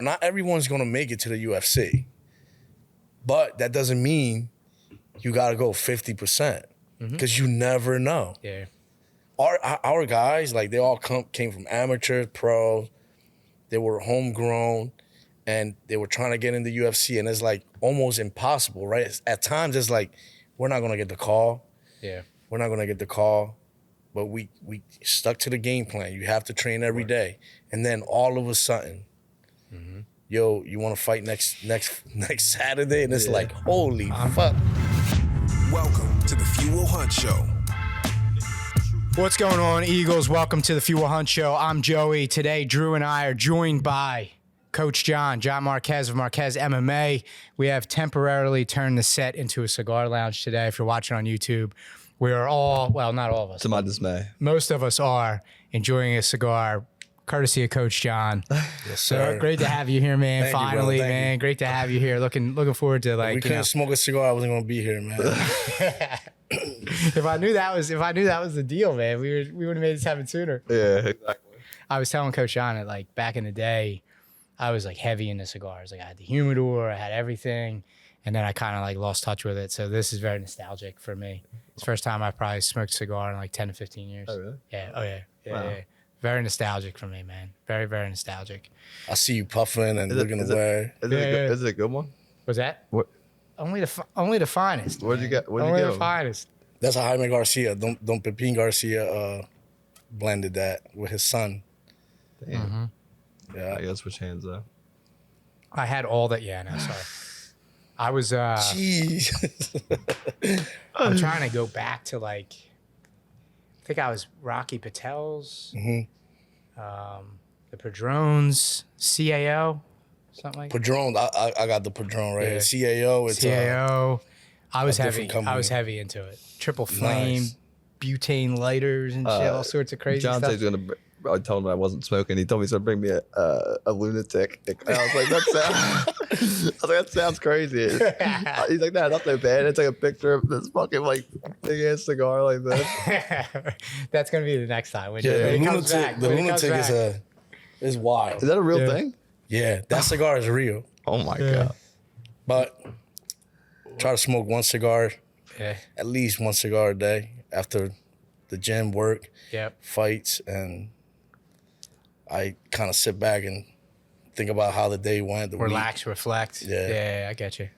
not everyone's gonna make it to the UFC, but that doesn't mean you gotta go 50% because you never know. Yeah. Our guys, like, they all came from amateur, pro. They were homegrown, and they were trying to get in the UFC, and it's like almost impossible, right? At times, it's like we're not gonna get the call. Yeah. We're not gonna get the call, but we stuck to the game plan. You have to train every day, and then all of a sudden, yo, you want to fight next Saturday, and it's like, holy fuck. Welcome to the Fuel Hunt Show. What's going on, Eagles? Welcome to the Fuel Hunt Show. I'm Joey. Today, Drew and I are joined by Coach John Marquez of Marquez MMA. We have temporarily turned the set into a cigar lounge today. If you're watching on YouTube, we are all, well, not all of us. To my dismay. Most of us are enjoying a cigar, courtesy of Coach John. Yes, So sir. great to have you here, man. Thank you, Finally, brother. Thank man. you. Great to have you here. Looking forward to, like, We couldn't smoke a cigar, I wasn't gonna be here, man. If I knew that was the deal, man, we would have made this happen sooner. Yeah, exactly. I was telling Coach John that, like, back in the day, I was like heavy into cigars. Like, I had the humidor, I had everything, and then I kind of like lost touch with it. So this is very nostalgic for me. It's the first time I probably smoked a cigar in like 10 to 15 years. Oh, really? Yeah. Oh yeah. Yeah. Wow. Yeah. Very nostalgic for me, man. Very, very nostalgic. I see you puffing and looking is away. Is it a good one? Was that? What? Only the finest. What'd you man. get? What'd you Only give the him? finest. That's how Jaime Garcia, Don Pepin Garcia, blended that with his son. Damn. Yeah. I gotta switch hands though. I had all that. Yeah, no, sorry. I was. Jeez. I'm trying to go back to, like, I think I was Rocky Patel's, the Padrones, CAO, something like that. Padron, I got the Padron right Yeah. here. CAO, it's CAO. I was a heavy. different company. I was heavy into it. Triple flame, Nice. butane lighters and shit, all sorts of crazy John stuff. said he's gonna. I told him I wasn't smoking. He told me he's gonna bring me a lunatic. And I was like, that sounds crazy. He's like, nah, not so bad. It's like a picture of this fucking like big ass cigar like this. That's gonna be the next time. When Yeah, it the comes back. lunatic, the When it comes lunatic back. is wild. Is that a real Yeah. thing? Yeah, that cigar is real. Oh my Yeah. god. But try to smoke one cigar, Yeah. at least one cigar a day after the gym, work, Yep. fights, and I kind of sit back and think about how the day went. The Relax, reflect. Yeah. Yeah, I get you.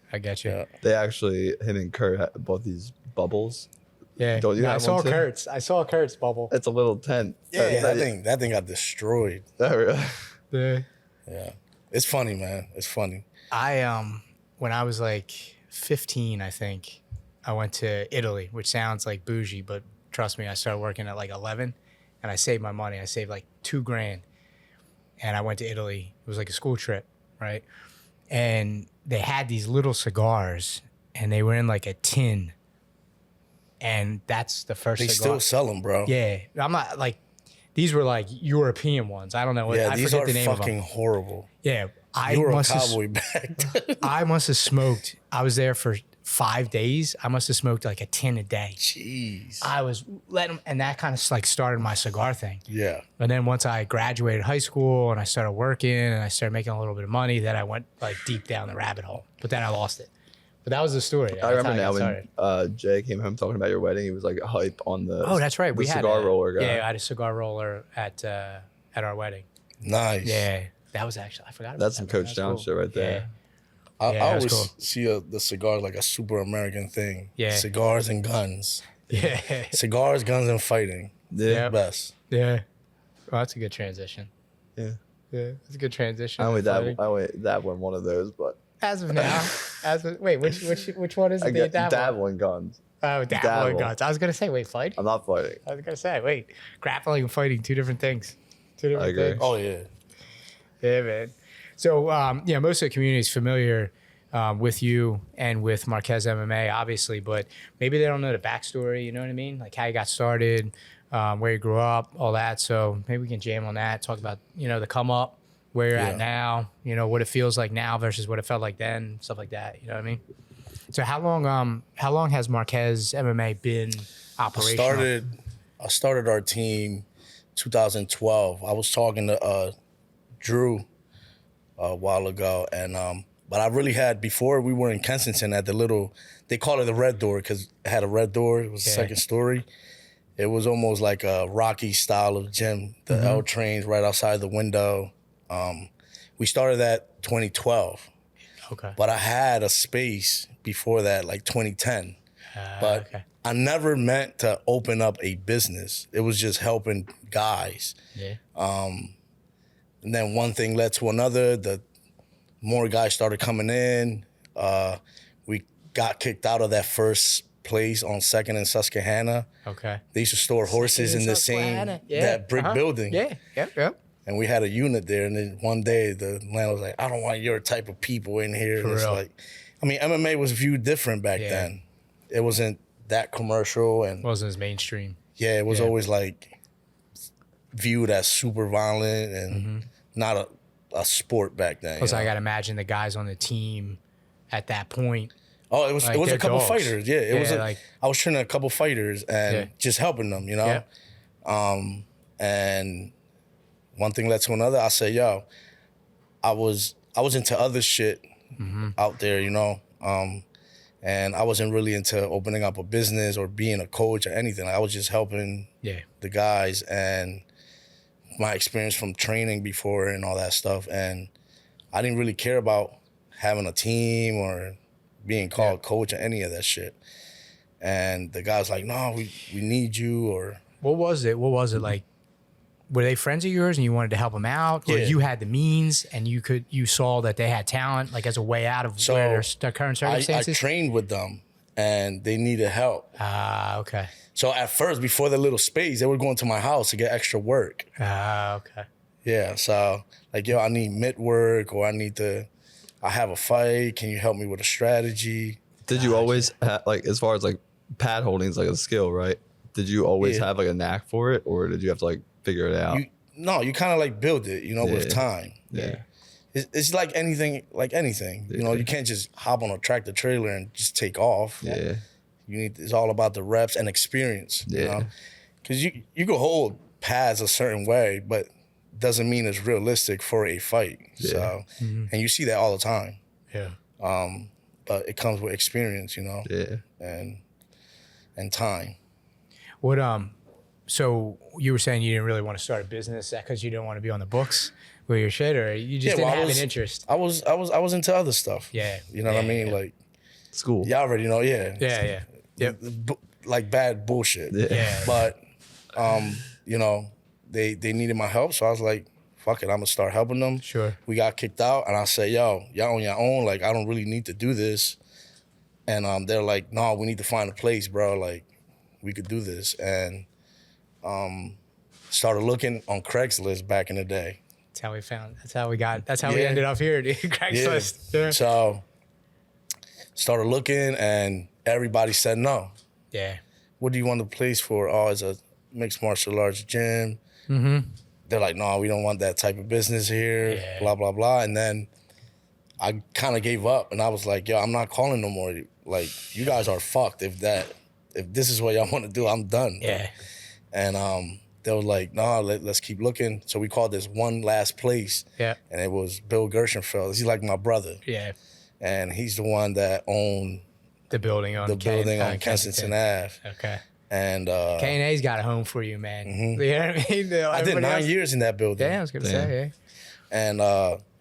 Yeah. They actually, him and Kurt bought these bubbles. Yeah. Don't you I have saw one too? Kurt's. I saw Kurt's bubble. It's a little tent. Yeah, that thing got destroyed. That really? Yeah. Yeah, it's funny, man. It's funny. I when I was like 15, I think, I went to Italy, which sounds like bougie, but trust me, I started working at like 11, and I saved my money. I saved like $2,000, and I went to Italy. It was like a school trip, right? And they had these little cigars, and they were in like a tin, and that's the first They cigar. still sell them, bro. Yeah, I'm not like, these were like European ones. I don't know what. Yeah, I these forget are the name fucking of them. horrible. Yeah, I You were a must have. cowboy back then. I must have smoked. I was there for 5 days. I must have smoked like a 10 a day. Jeez. I was letting, and that kind of like started my cigar thing. Yeah. And then once I graduated high school and I started working and I started making a little bit of money, then I went like deep down the rabbit hole. But then I lost it. But that was the story. I That's how remember now got when started. Jay came home talking about your wedding. He was like hype on the. Oh, that's right. The We had cigar a roller guy. Yeah, I had a cigar roller at our wedding. Nice. Yeah, that was actually, I forgot about That's that. some Coach That's John cool. shit right there. I Yeah, that was always cool. see the cigar like a super American thing. Yeah. Cigars and guns. Yeah. Cigars, guns, and fighting. Yeah. Best. Yeah. Well, that's a good transition. Yeah. Yeah, it's a good transition. I only Fighting. dabbled in one of those, but As of now, wait, which one is I it? get Dabble? dabbling guns. Oh, Dabble. dabbling guns. I was gonna say, wait, fight. I'm not fighting. I was gonna say, wait, grappling and fighting, two different things. Two different I agree. things. Oh, yeah. Yeah, man. So, yeah, most of the community is familiar with you and with Marquez MMA, obviously, but maybe they don't know the backstory. You know what I mean? Like how you got started, where you grew up, all that. So maybe we can jam on that. Talk about the come up, where you're at now. What it feels like now versus what it felt like then, stuff like that. You know what I mean? So how long has Marquez MMA been operational? I started our team 2012. I was talking to Drew a while ago, and but I really had, before we were in Kensington at the little, they call it the red door because it had a red door. It was the second story. It was almost like a Rocky style of gym. The L trains right outside the window. We started that 2012. Okay. But I had a space before that, like 2010. But I never meant to open up a business. It was just helping guys. Yeah. And then one thing led to another. The more guys started coming in. We got kicked out of that first place on 2nd and Susquehanna. Okay. They used to store horses in the same, that brick building. Yeah. Yep. And we had a unit there. And then one day the landlord was like, I don't want your type of people in here. And it's like, I mean, MMA was viewed different back then. It wasn't that commercial. And wasn't as mainstream. Yeah, it was always like viewed as super violent and not a sport back then. Plus, I got to imagine the guys on the team at that point. Oh, it was a couple fighters. Yeah, it was. I was training a couple fighters and just helping them, you know. And one thing led to another. I said, yo, I was into other shit out there, you know. And I wasn't really into opening up a business or being a coach or anything. I was just helping the guys and my experience from training before and all that stuff. And I didn't really care about having a team or being called coach or any of that shit. And the guy's like, no, we need you. Or what was it like? Were they friends of yours and you wanted to help them out? Or you had the means and you saw that they had talent, like as a way out of their current circumstances? I trained with them and they needed help. Okay. So at first, before the little space, they were going to my house to get extra work. Okay. Yeah, so like, yo, I need mitt work, or I have a fight. Can you help me with a strategy? Did you always have, like, as far as like pad holding is like a skill, right? Did you always have like a knack for it, or did you have to like figure it out? You kind of like build it, you know, with time. Yeah. It's like anything. You know, you can't just hop on a tractor trailer and just take off. Yeah. It's all about the reps and experience, you know? Because you can hold pads a certain way, but doesn't mean it's realistic for a fight. So, and you see that all the time. Yeah. But it comes with experience, you know? Yeah. And time. What, so you were saying you didn't really want to start a business because you didn't want to be on the books with your shit, or you just didn't have an interest? I was into other stuff. Yeah. You know what I mean? Like school. Y'all already know, Yeah. Yep. Like bad bullshit. Yeah. But you know, they needed my help, so I was like, fuck it, I'm gonna start helping them. Sure. We got kicked out and I said, yo, y'all on your own, like I don't really need to do this. And they're like, no, we need to find a place, bro. Like, we could do this. And started looking on Craigslist back in the day. That's how we ended up here, dude. Craigslist. Yeah. So started looking and everybody said no. Yeah. What do you want the place for? Oh, it's a mixed martial arts gym. They're like, no, we don't want that type of business here, blah, blah, blah. And then I kind of gave up and I was like, yo, I'm not calling no more. Like, you guys are fucked if this is what y'all want to do, I'm done. Yeah. And they were like, no, let's keep looking. So we called this one last place. Yeah. And it was Bill Gershenfeld. He's like my brother. Yeah. And he's the one that owned the building on Kensington Ave. Okay. And K&A's got a home for you, man. You know what I mean? I did 9 years in that building. Yeah, I was gonna say, And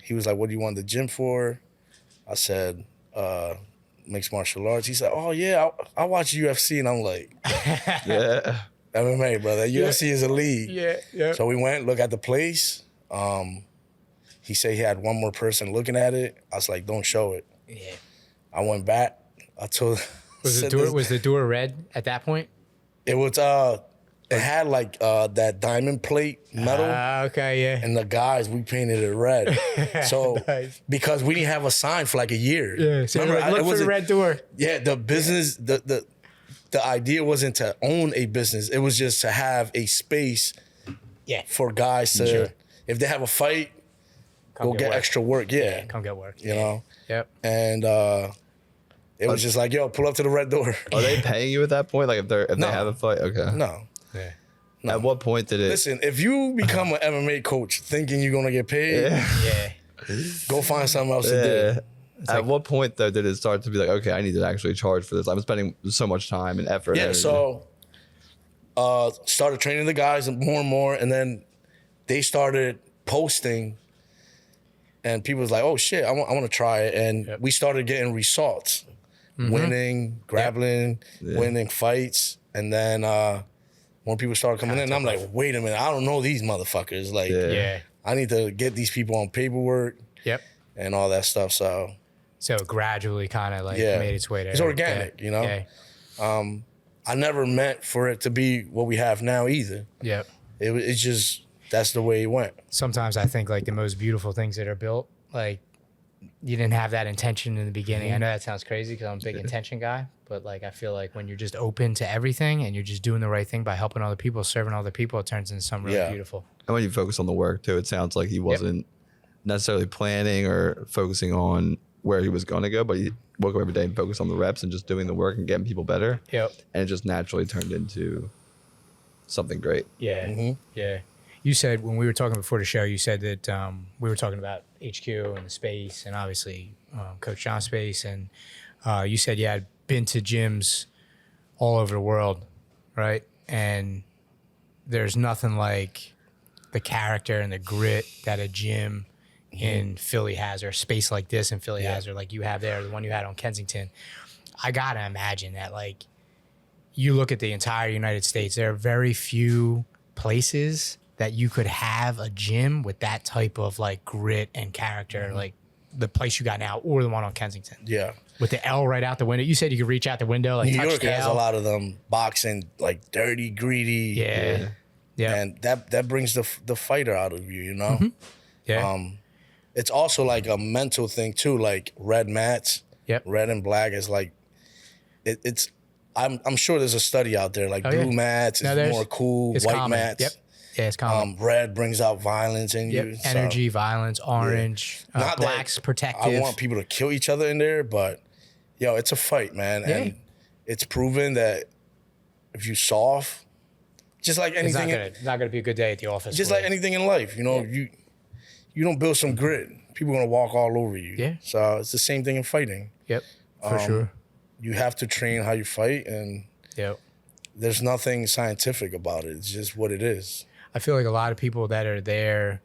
he was like, what do you want the gym for? I said, mixed martial arts. He said, oh yeah, I watch UFC. And I'm like, Yeah. MMA, brother. UFC is a league. Yeah. So we went, look at the place. He said he had one more person looking at it. I was like, don't show it. Yeah. I went back. I told was the door red at that point? It was it had like that diamond plate metal. Okay, yeah. And the guys, we painted it red. So Nice. because we didn't have a sign for like a year. Yeah. So Remember, look for the red door. Yeah, the business, the idea wasn't to own a business. It was just to have a space for guys to, if they have a fight, go get extra work. Yeah. Come get work. You know? Yep. And it was just like, yo, pull up to the red door. Are they paying you at that point? Like if they have a fight? Okay. No. Yeah. At what point did it? Listen, if you become an MMA coach thinking you're gonna get paid, Yeah. Go find something else to do. At what point though did it start to be like, okay, I need to actually charge for this? I'm spending so much time and effort. Yeah, and so started training the guys more and more, and then they started posting, and people was like, "Oh shit, I want to try it," and we started getting results, winning, grappling, winning fights, and then when people started coming in, I'm like, "Wait a minute, I don't know these motherfuckers. Like, I need to get these people on paperwork, and all that stuff." So it gradually kind of like made its way there. It's organic, you know. Yeah. I never meant for it to be what we have now either. Yep. It's just that's the way it went. Sometimes I think like the most beautiful things that are built, like you didn't have that intention in the beginning. I know that sounds crazy because I'm a big intention guy, but like I feel like when you're just open to everything and you're just doing the right thing by helping other people, serving other people, it turns into something really beautiful. And when you focus on the work too, it sounds like he wasn't necessarily planning or focusing on where he was going to go, but he woke up every day and focused on the reps and just doing the work and getting people better. Yep. And it just naturally turned into something great. Yeah. Yeah. You said when we were talking before the show, you said that we were talking about HQ and the space and obviously Coach John's space. And you said you had been to gyms all over the world, right? And there's nothing like the character and the grit that a gym in Philly has, or a space like this in Philly has, or like you have there, the one you had on Kensington. I gotta imagine that like you look at the entire United States, there are very few places that you could have a gym with that type of like grit and character, like the place you got now or the one on Kensington. Yeah. With the L right out the window. You said you could reach out the window, like New touch York the has L. a lot of them boxing, like dirty, greedy. Yeah. And that brings the fighter out of you, you know? Yeah. It's also like a mental thing too, like red mats. Red and black is like it's I'm sure there's a study out there, like blue mats is more cool, white common. mats. Yeah, it's common. Red brings out violence in you. Energy, violence, orange, Not black's that protective. I want people to kill each other in there, but yo, it's a fight, man. And it's proven that if you soft, just like anything, it's not gonna be a good day at the office. just like anything in life, you know, you don't build some grit, people are gonna walk all over you. Yeah. So it's the same thing in fighting. Yep, for sure. You have to train how you fight, and there's nothing scientific about it. It's just what it is. I feel like a lot of people that are there,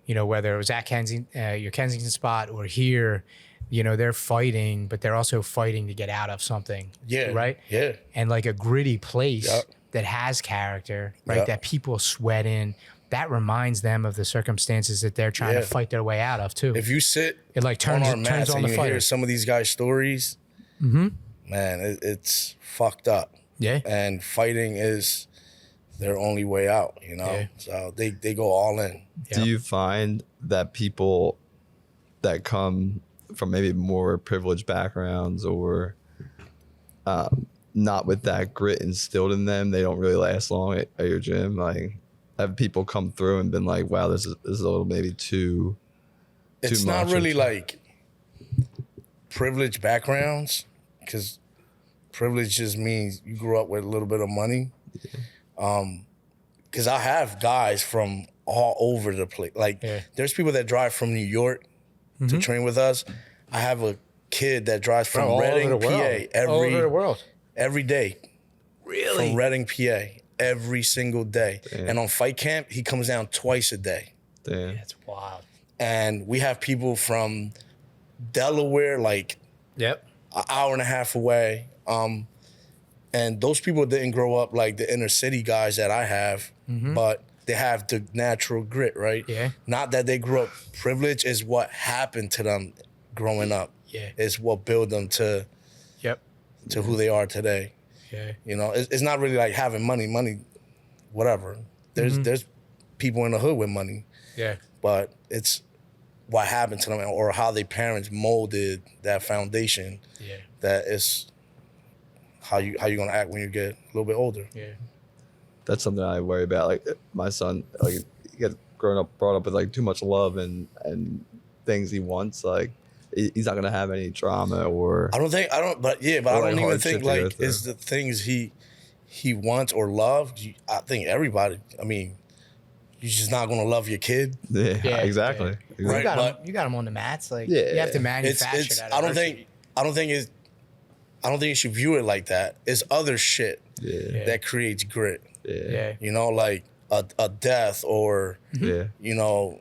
you know, whether it was at your Kensington spot or here, you know, they're fighting, but they're also fighting to get out of something. Yeah. Right? Yeah. And like a gritty place that has character, right? That people sweat in. That reminds them of the circumstances that they're trying to fight their way out of too. If you sit it like turns on our mats on and the you fighter. hear some of these guys' stories, man, it's fucked up. Yeah. And fighting is their only way out, you know? Yeah. So they go all in. Do you find that people that come from maybe more privileged backgrounds or not with that grit instilled in them, they don't really last long at your gym? Like, have people come through and been like, wow, this is a little maybe too It's much not really like privileged backgrounds, because privilege just means you grew up with a little bit of money. Because I have guys from all over the place. Like, there's people that drive from New York to train with us. I have a kid that drives from Reading, PA, all over the world. every day. Really? From Reading, PA, every single day. Damn. And on fight camp, he comes down twice a day. Damn. That's wild. And we have people from Delaware, like an hour and a half away. And those people didn't grow up like the inner city guys that I have, but they have the natural grit, right? Yeah. Not that they grew up privileged, is what happened to them growing up. Yeah. It's what built them to who they are today. Yeah. You know, it's not really like having money, whatever. There's people in the hood with money. Yeah. But it's what happened to them or how their parents molded that foundation. Yeah. That is how you gonna act when you get a little bit older. Yeah. That's something I worry about. Like my son, like he gets brought up with like too much love and things he wants. Like he's not gonna have any drama or. But I don't even think like through. it's the things he wants or loves. I think everybody. I mean, you're just not gonna love your kid. Yeah, exactly. You Right, got but- them on the mats. Like Yeah. you have to manufacture that. I don't adversity. think you should view it like that. It's other shit Yeah. that creates grit. Yeah. You know, like a death or Yeah. you know,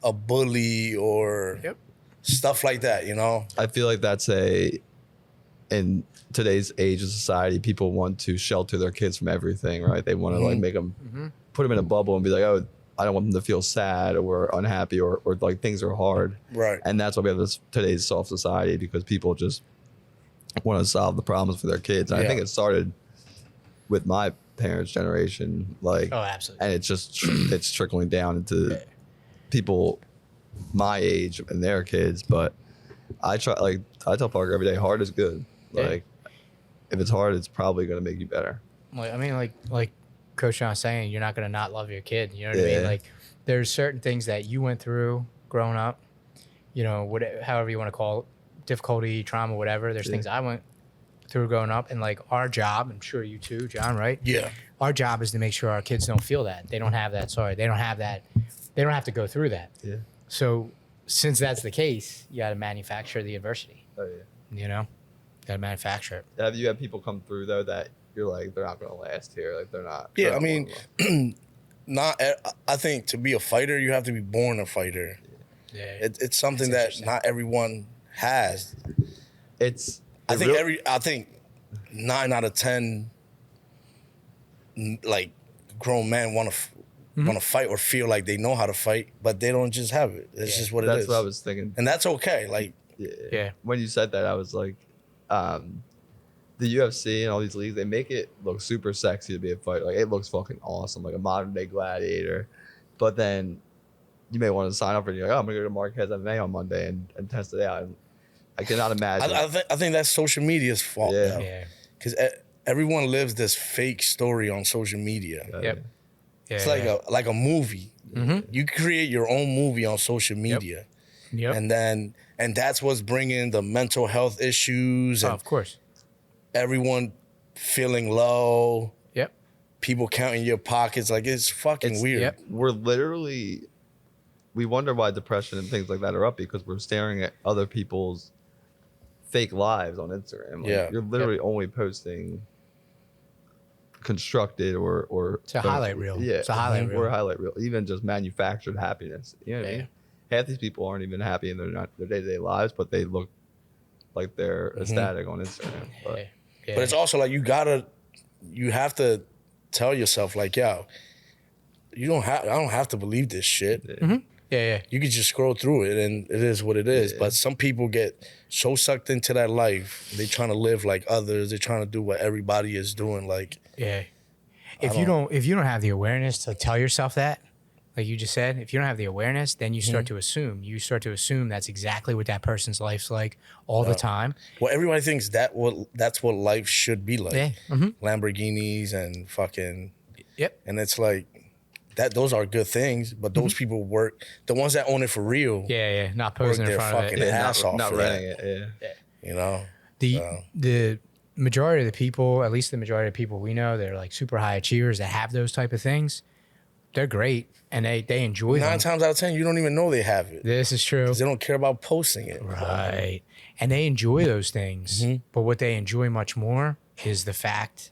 a bully or Yep. stuff like that. You know, I feel like that's in today's age of society, people want to shelter their kids from everything, right? They want to like make them, put them in a bubble and be like, oh, I don't want them to feel sad or unhappy or like things are hard. Right. And that's why we have this today's soft society, because people just want to solve the problems for their kids. And I think it started with my parents' generation, like, Oh, absolutely. and it's just it's trickling down into people my age and their kids. But I tell Parker every day, hard is good. Yeah. Like, if it's hard, it's probably going to make you better. Like, I mean, like Coach John saying, you're not going to not love your kid. You know what I mean? Yeah. Like, there's certain things that you went through growing up, you know, however you want to call it, difficulty, trauma, whatever. There's things I went through growing up. And, like, our job, I'm sure you too, John, right? Yeah. Our job is to make sure our kids don't feel that. They don't have that. Sorry. They don't have that. They don't have to go through that. Yeah. So, since that's the case, you got to manufacture the adversity, Oh, yeah. you know? Got to manufacture it. Have you had people come through, though, that you're like, they're not going to last here? Like, they're not. Yeah, they're I not mean, going I think to be a fighter, you have to be born a fighter. Yeah. It's something That's that interesting. not everyone has. It's. I it think real- I think 9 out of 10 like grown men want to fight or feel like they know how to fight, but they don't just have it. It's just what it That's is. what I was thinking. And that's okay. Like, Yeah. When you said that, I was like, the UFC and all these leagues, they make it look super sexy to be a fighter. Like, it looks fucking awesome, like a modern day gladiator. But then you may want to sign up and you're like, oh, I'm gonna go to Marquez MMA on Monday and test it out. And I cannot imagine. I think that's social media's fault. Yeah. Yeah. Because everyone lives this fake story on social media. Yep. Yeah. It's like a movie. You create your own movie on social media. Yep. And that's what's bringing the mental health issues Oh, and of course. everyone feeling low, Yep. people counting your pockets. Like, it's fucking It's- weird. Yep. We're literally, we wonder why depression and things like that are up, because we're staring at other people's fake lives on Instagram. Like, Yeah. you're literally only posting constructed or It's a highlight reel. Yeah, It's a highlight reel. or a highlight reel, even just manufactured happiness. You know what I mean? Half these people aren't even happy in their day-to-day lives, but they look like they're ecstatic on Instagram. But Yeah. But it's also like you have to tell yourself, like, yo, I don't have to believe this shit. Yeah. You could just scroll through it and it is what it is. But some people get so sucked into that life, they trying to live like others. They're trying to do what everybody is doing. Like, Yeah. If you don't have the awareness to tell yourself that, like you just said, if you don't have the awareness, then you start to assume. You start to assume that's exactly what that person's life's like all the time. well, everybody thinks that's what life should be like. Yeah. Lamborghinis and fucking, Yep. and it's like that. Those are good things, but those people work. The ones that own it for real, Yeah. Not work posing in their front of fucking it. ass off not for renting that. it. Yeah. You know, The majority of the people, at least the majority of people we know, they're like super high achievers that have those type of things. They're great and they enjoy 9 them. times out of 10, you don't even know they have it. This is true. 'Cause they don't care about posting it. Right. And they enjoy those things. But what they enjoy much more is the fact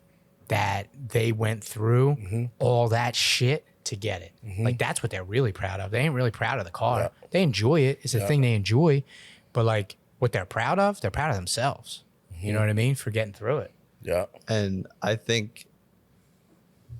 that they went through all that shit to get it. Like, that's what they're really proud of. They ain't really proud of the car. Yeah. They enjoy it. It's a thing they enjoy. But, like, what they're proud of themselves. You know what I mean? For getting through it. Yeah. And I think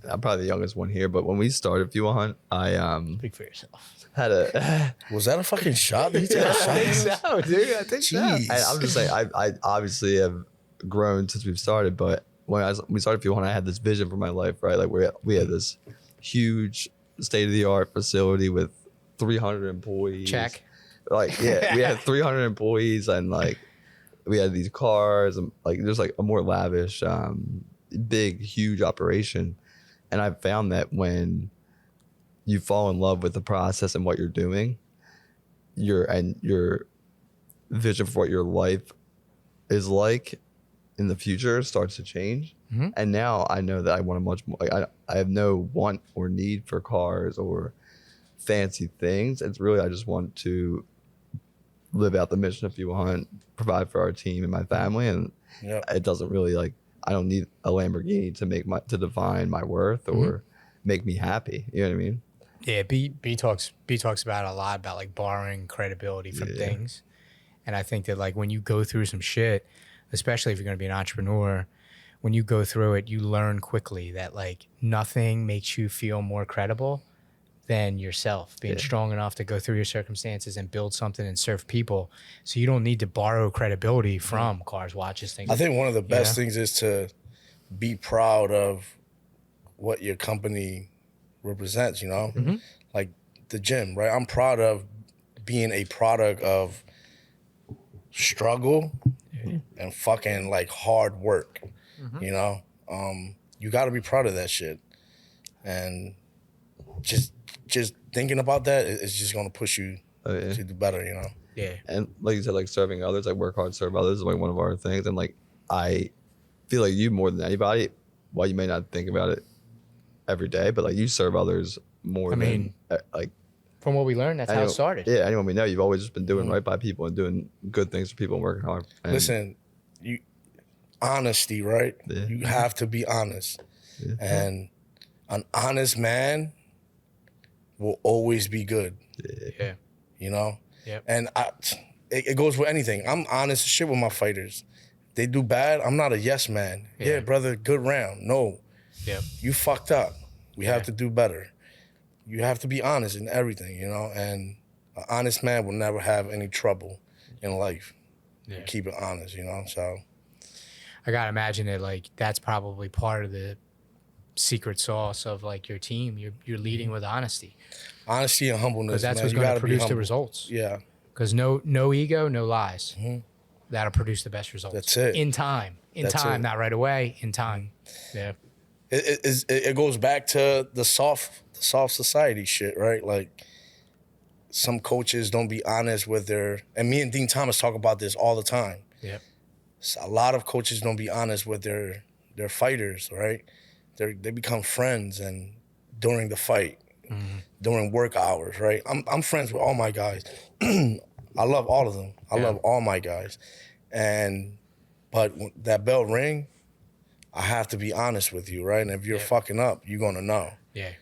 I'm probably the youngest one here, but when we started Fuel Hunt, I Speak for yourself. had a. Was that a fucking shot? Did you take a shot? so, dude. I think Jeez. And I'm just saying, I obviously have grown since we've started, but when we started Fuel Hunt, I had this vision for my life, right? Like, we had this huge state-of-the-art facility with 300 employees. Check. Like, yeah, we had 300 employees, and like we had these cars, and like there's like a more lavish, big, huge operation. And I found that when you fall in love with the process and what you're doing, your vision for what your life is like in the future starts to change. And now I know that I want a much more. Like, I have no want or need for cars or fancy things. It's really, I just want to live out the mission of Fuel Hunt, provide for our team and my family. And it doesn't really like, I don't need a Lamborghini to define my worth or make me happy. You know what I mean? Yeah, B talks about it a lot, about like borrowing credibility from things. And I think that like when you go through some shit, especially if you're going to be an entrepreneur, when you go through it, you learn quickly that like nothing makes you feel more credible than yourself being strong enough to go through your circumstances and build something and serve people. So you don't need to borrow credibility from cars, watches, things. I think one of the best things is to be proud of what your company represents, you know? Like the gym, right? I'm proud of being a product of struggle and fucking like hard work, you know? You got to be proud of that shit. And just thinking about that is just going to push you to do better, you know? Yeah. And like you said, like serving others, like work hard, serve others is like one of our things. And like, I feel like you more than anybody, while you may not think about it every day, but like you serve others more than like. From what we learned, that's how it started. Yeah, anyone we know, you've always just been doing right by people and doing good things for people and working hard. And listen, honesty, right? Yeah. You have to be honest. Yeah. And an honest man will always be good. Yeah. You know? Yep. And it goes with anything. I'm honest as shit with my fighters. They do bad, I'm not a yes man. Yeah, brother, good round. No. Yep. You fucked up. We have to do better. You have to be honest in everything, you know? And an honest man will never have any trouble in life. Yeah. Keep it honest, you know? So I gotta imagine that like that's probably part of the secret sauce of like your team. You're leading with honesty. Honesty and humbleness. Because that's man. what's going to produce the results. Yeah. Because no ego, no lies. That'll produce the best results. That's it. In time. Not right away. In time. Yeah. It goes back to the soft society shit, right? Like some coaches don't be honest with their, and me and Dean Thomas talk about this all the time. Yep. So a lot of coaches don't be honest with their fighters, right? They become friends and during the fight, during work hours, right? I'm friends with all my guys. I love all of them. I love all my guys. But when that bell ring, I have to be honest with you, right? And if you're fucking up, you're gonna know. Yeah.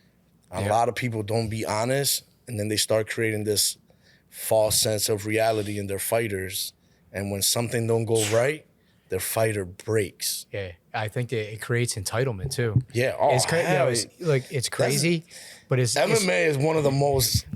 A lot of people don't be honest, and then they start creating this false sense of reality in their fighters. And when something don't go right, their fighter breaks. Yeah, I think that it creates entitlement too. Yeah, it's crazy. It's crazy, but MMA is one of the most.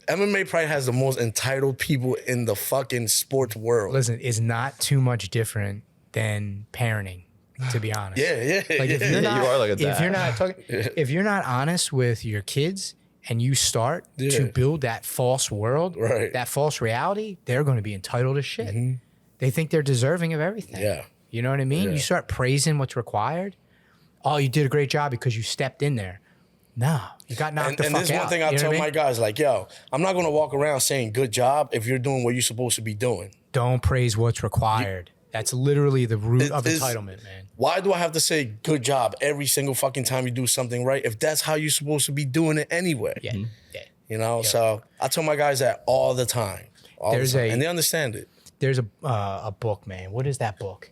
MMA probably has the most entitled people in the fucking sports world. Listen, it's not too much different than parenting, to be honest. Yeah. Like if you're not, you are like a dad. If you're not talking, if you're not honest with your kids and you start to build that false world, that false reality, they're going to be entitled as shit. They think they're deserving of everything. Yeah. You know what I mean? Yeah. You start praising what's required. Oh, you did a great job because you stepped in there. No, you got knocked the fuck out. And this one thing I tell my guys, like, yo, I'm not going to walk around saying good job if you're doing what you're supposed to be doing. Don't praise what's required. That's literally the root of entitlement, man. Why do I have to say good job every single fucking time you do something right if that's how you're supposed to be doing it anyway? Yeah. You know, so I tell my guys that all the time. And they understand it. There's a book, man. What is that book?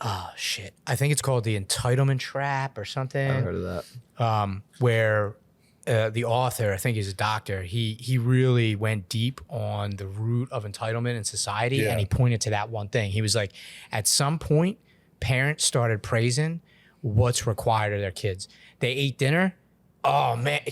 Oh, shit. I think it's called The Entitlement Trap or something. I've heard of that. Where the author, I think he's a doctor, he really went deep on the root of entitlement in society, and he pointed to that one thing. He was like, at some point, parents started praising what's required of their kids. They ate dinner. Oh, man,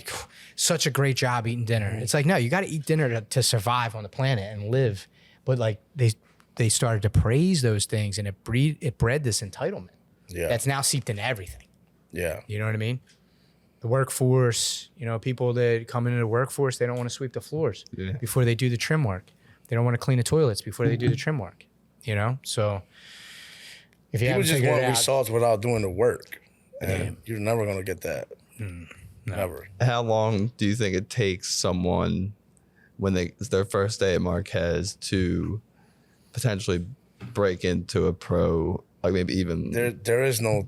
such a great job eating dinner. It's like, no, you got to eat dinner to survive on the planet and live. But like they started to praise those things, and it bred this entitlement that's now seeped into everything. Yeah. You know what I mean? The workforce, you know, people that come into the workforce, they don't want to sweep the floors before they do the trim work. They don't want to clean the toilets before they do the trim work, you know? So if you people just want results without doing the work. And Yeah. you're never going to get that. No. Never. How long do you think it takes someone when it's their first day at Marquez to potentially break into a pro, like maybe even There is no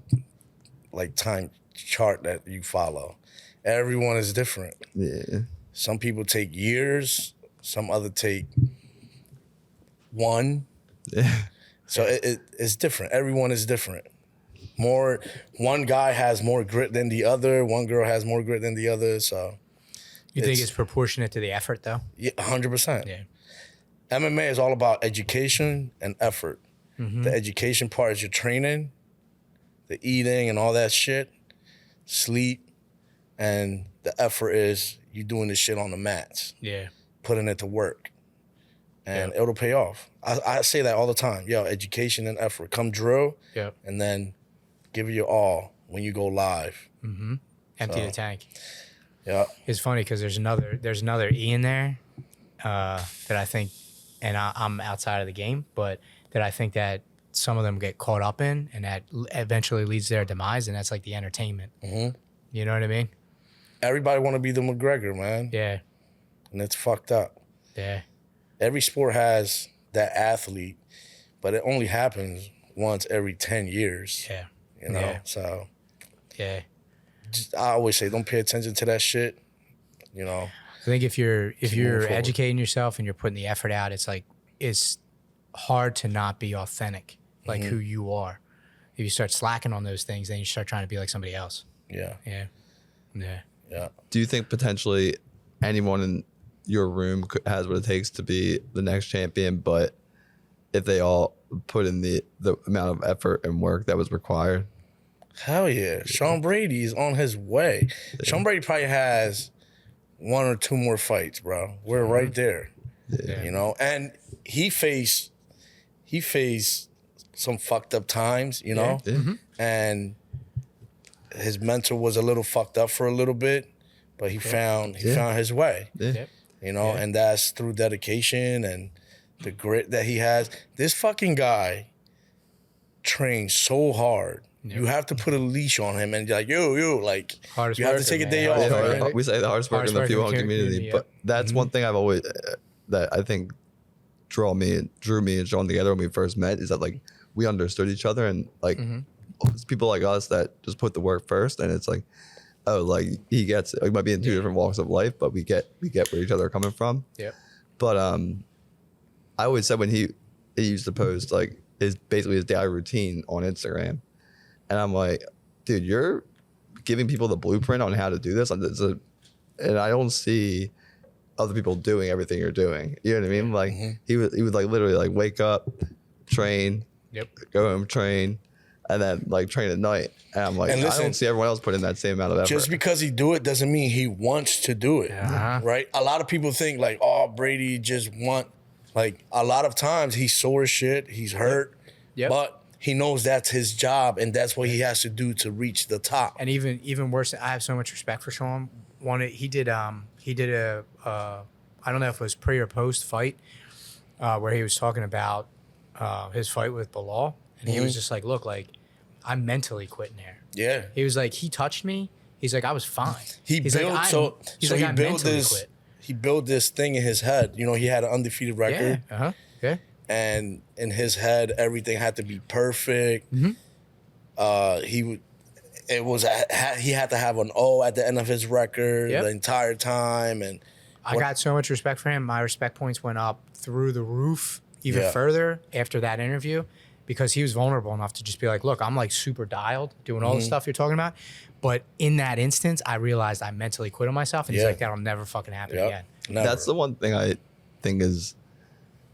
like time chart that you follow. Everyone is different. Yeah. Some people take years. Some other take one. Yeah. So it's different. Everyone is different. One guy has more grit than the other. One girl has more grit than the other. So You think it's proportionate to the effort, though? yeah, 100%. Yeah. MMA is all about education and effort. The education part is your training, the eating and all that shit, sleep, and the effort is you doing this shit on the mats, Yeah. putting it to work, and it'll pay off. I say that all the time. Yo, education and effort. Come drill, Yep. and then give it your all when you go live. Empty the tank. Yeah. It's funny because there's another E in there that I think, and I'm outside of the game, but that I think that some of them get caught up in, and that eventually leads to their demise, and that's like the entertainment. You know what I mean? Everybody want to be the McGregor, man, Yeah. and it's fucked up. Yeah. Every sport has that athlete, but it only happens once every 10 years. Yeah. You know, Yeah. so Yeah. I always say don't pay attention to that shit. You know, I think if you're moving forward. educating yourself and you're putting the effort out, it's hard to not be authentic, like who you are. If you start slacking on those things, then you start trying to be like somebody else. yeah, Yeah. Yeah. yeah. Do you think potentially anyone in your room has what it takes to be the next champion, but if they all put in the amount of effort and work that was required? Hell yeah. Sean Brady is on his way. Sean Brady probably has 1 or 2 more fights, bro. We're right there. Yeah. You know, and he faced some fucked up times, you know, and his mental was a little fucked up for a little bit, but he found his way. Yeah. Yep. You know, and that's through dedication and the grit that he has. This fucking guy trains so hard. You have to put a leash on him and like, like Hardest you have to worker, take a day man. off. Yeah, Right? we say the hardest work in the Hardest worker female in the community, community, but that's one thing I've always that I think drew me and Sean together when we first met is that like we understood each other and like it's people like us that just put the work first, and it's like, oh, like he gets it. Like, we might be in 2 different walks of life, but we get where each other are coming from. Yep. But I always said when he used to post like his daily routine on Instagram, and I'm like, dude, you're giving people the blueprint on how to do this. And I don't see other people doing everything you're doing. You know what I mean? Like he would like literally like wake up, train, go home, train, and then like train at night. And I'm like, And listen, I don't see everyone else putting that same amount of effort. Just because he do it doesn't mean he wants to do it, right? A lot of people think like, oh, Brady just like a lot of times he's sore as shit, he's hurt, but he knows that's his job and that's what he has to do to reach the top. And even worse, I have so much respect for Sean. He did a I don't know if it was pre or post fight where he was talking about his fight with Bilal, and he was just like, look, like I'm mentally quitting there. Yeah. He was like, he touched me. He's like, I was fine. He he's built like, so he's so like, he I built mentally this quit. he built this thing in his head. You know, he had an undefeated record. Yeah. Yeah. And in his head, everything had to be perfect. He had to have an O at the end of his record the entire time. And I got so much respect for him. My respect points went up through the roof even further after that interview because he was vulnerable enough to just be like, look, I'm like super dialed doing all the stuff you're talking about. But in that instance, I realized I mentally quit on myself. And he's like, that'll never fucking happen again. Never. That's the one thing I think is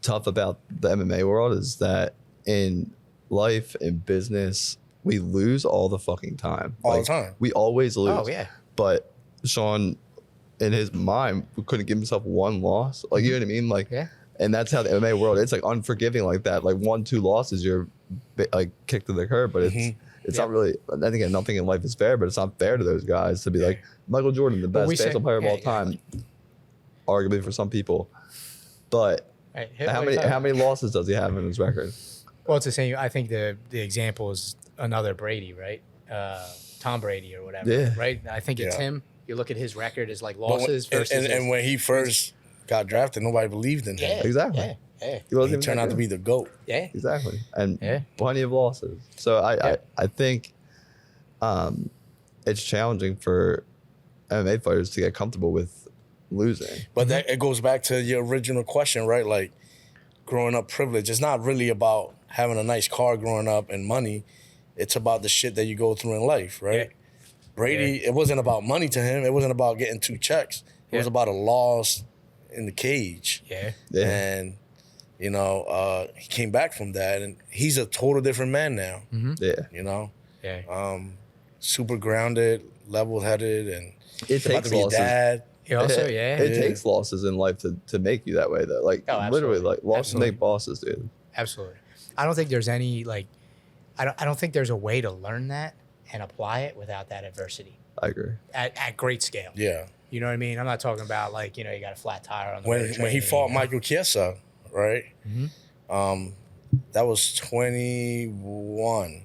tough about the MMA world is that in life, in business, we lose all the fucking time. All the time. We always lose. Oh, yeah. But Sean, in his mind, couldn't give himself one loss. Like, you know what I mean? Like, and that's how the MMA world, it's like unforgiving like that. Like 1-2 losses, you're like kicked to the curb, but it's not really, I think nothing in life is fair, but it's not fair to those guys to be like Michael Jordan, the best basketball player of all time, arguably for some people. But how many losses does he have in his record? Well, it's the same. I think the example is another Brady, right? Tom Brady or whatever, Yeah. right? I think it's him. You look at his record as like losses versus and when he first got drafted, nobody believed in him. Exactly. He turned out to be the GOAT. Exactly. And plenty of losses. So I think it's challenging for MMA fighters to get comfortable with losing. But that it goes back to your original question, right? Like growing up privileged. It's not really about having a nice car growing up and money. It's about the shit that you go through in life, right? Yeah. Brady, it wasn't about money to him. It wasn't about getting 2 checks. It was about a loss in the cage. Yeah. And, you know, he came back from that, and he's a total different man now. Yeah. You know? Yeah. Super grounded, level-headed, and It about takes to be a losses. dad. He also, yeah. It takes losses in life to make you that way, though. Like, literally, absolutely. like, losses Absolutely. make bosses, dude. Absolutely. I don't think there's any, like, I don't think there's a way to learn that and apply it without that adversity I agree. at great scale. Yeah. You know what I mean? I'm not talking about, like, you know, you got a flat tire on the When way to he training, fought you know? Michael Chiesa, right? That was 21,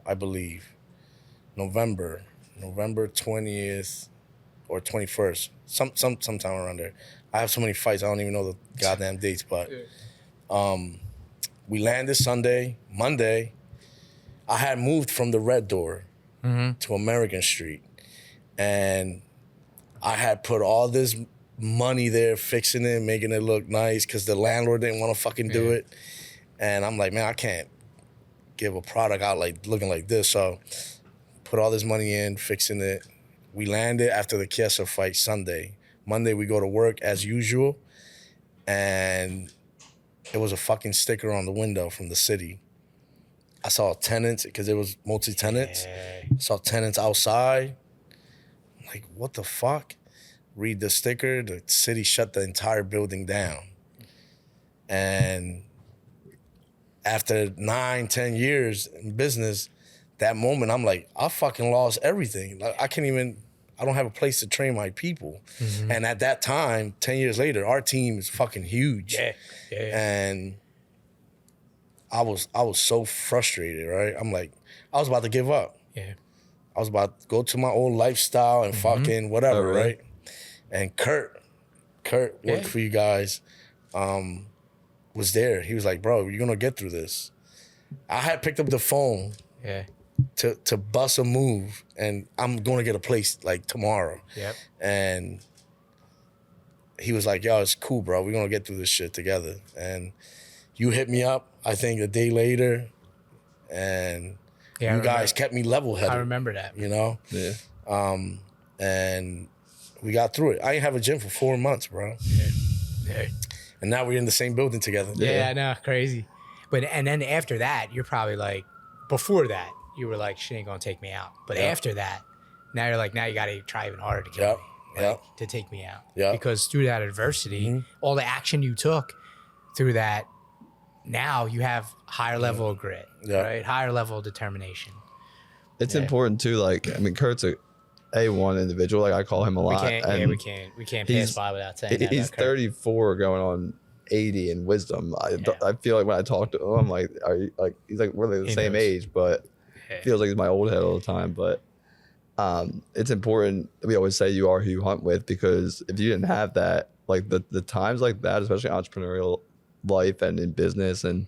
I believe. November 20th or 21st, sometime around there. I have so many fights, I don't even know the goddamn dates, but we landed Sunday. Monday, I had moved from the Red Door to American Street, and I had put all this money there, fixing it, making it look nice, because the landlord didn't want to fucking do it. And I'm like, man, I can't give a product out like looking like this. So put all this money in, fixing it. We landed after the Chiesa fight Sunday. Monday, we go to work as usual, and it was a fucking sticker on the window from the city. I saw tenants, because it was multi-tenants. Yeah. Saw tenants outside. I'm like, what the fuck? Read the sticker. The city shut the entire building down. And after 9-10 years in business, that moment, I'm like, I fucking lost everything. Like, I don't have a place to train my people. And at that time, 10 years later, our team is fucking huge. Yeah. And I was so frustrated, right? I'm like, I was about to give up. Yeah. I was about to go to my old lifestyle and fucking whatever, Oh, really? right? And Kurt worked for you guys, was there. He was like, bro, you're gonna get through this. I had picked up the phone Yeah. to bust a move, and I'm gonna get a place like tomorrow. Yep. And he was like, yo, it's cool, bro. We're gonna get through this shit together. And you hit me up, I think, a day later, and Yeah, you guys kept me level-headed. I remember that. You know? Yeah. And we got through it. I didn't have a gym for 4 months, bro. Yeah. And now we're in the same building together. Yeah, I know, crazy. But and then after that, you're probably like, before that, you were like, she ain't gonna take me out. But after that, now you're like, now you gotta try even harder to kill me, like, to take me out. Yeah. Because through that adversity, all the action you took through that, now you have higher level of grit, right? Higher level of determination. It's important too. Like, I mean, Kurt's a A1 individual. Like, I call him a lot. We can't pass by without saying that. He's about Kurt. 34 going on 80 in wisdom. I feel like when I talk to him, I'm like, are you like, he's like, we're like the same age, but feels like he's my old head all the time. But it's important. We always say you are who you hunt with, because if you didn't have that, like the times like that, especially entrepreneurial life and in business, and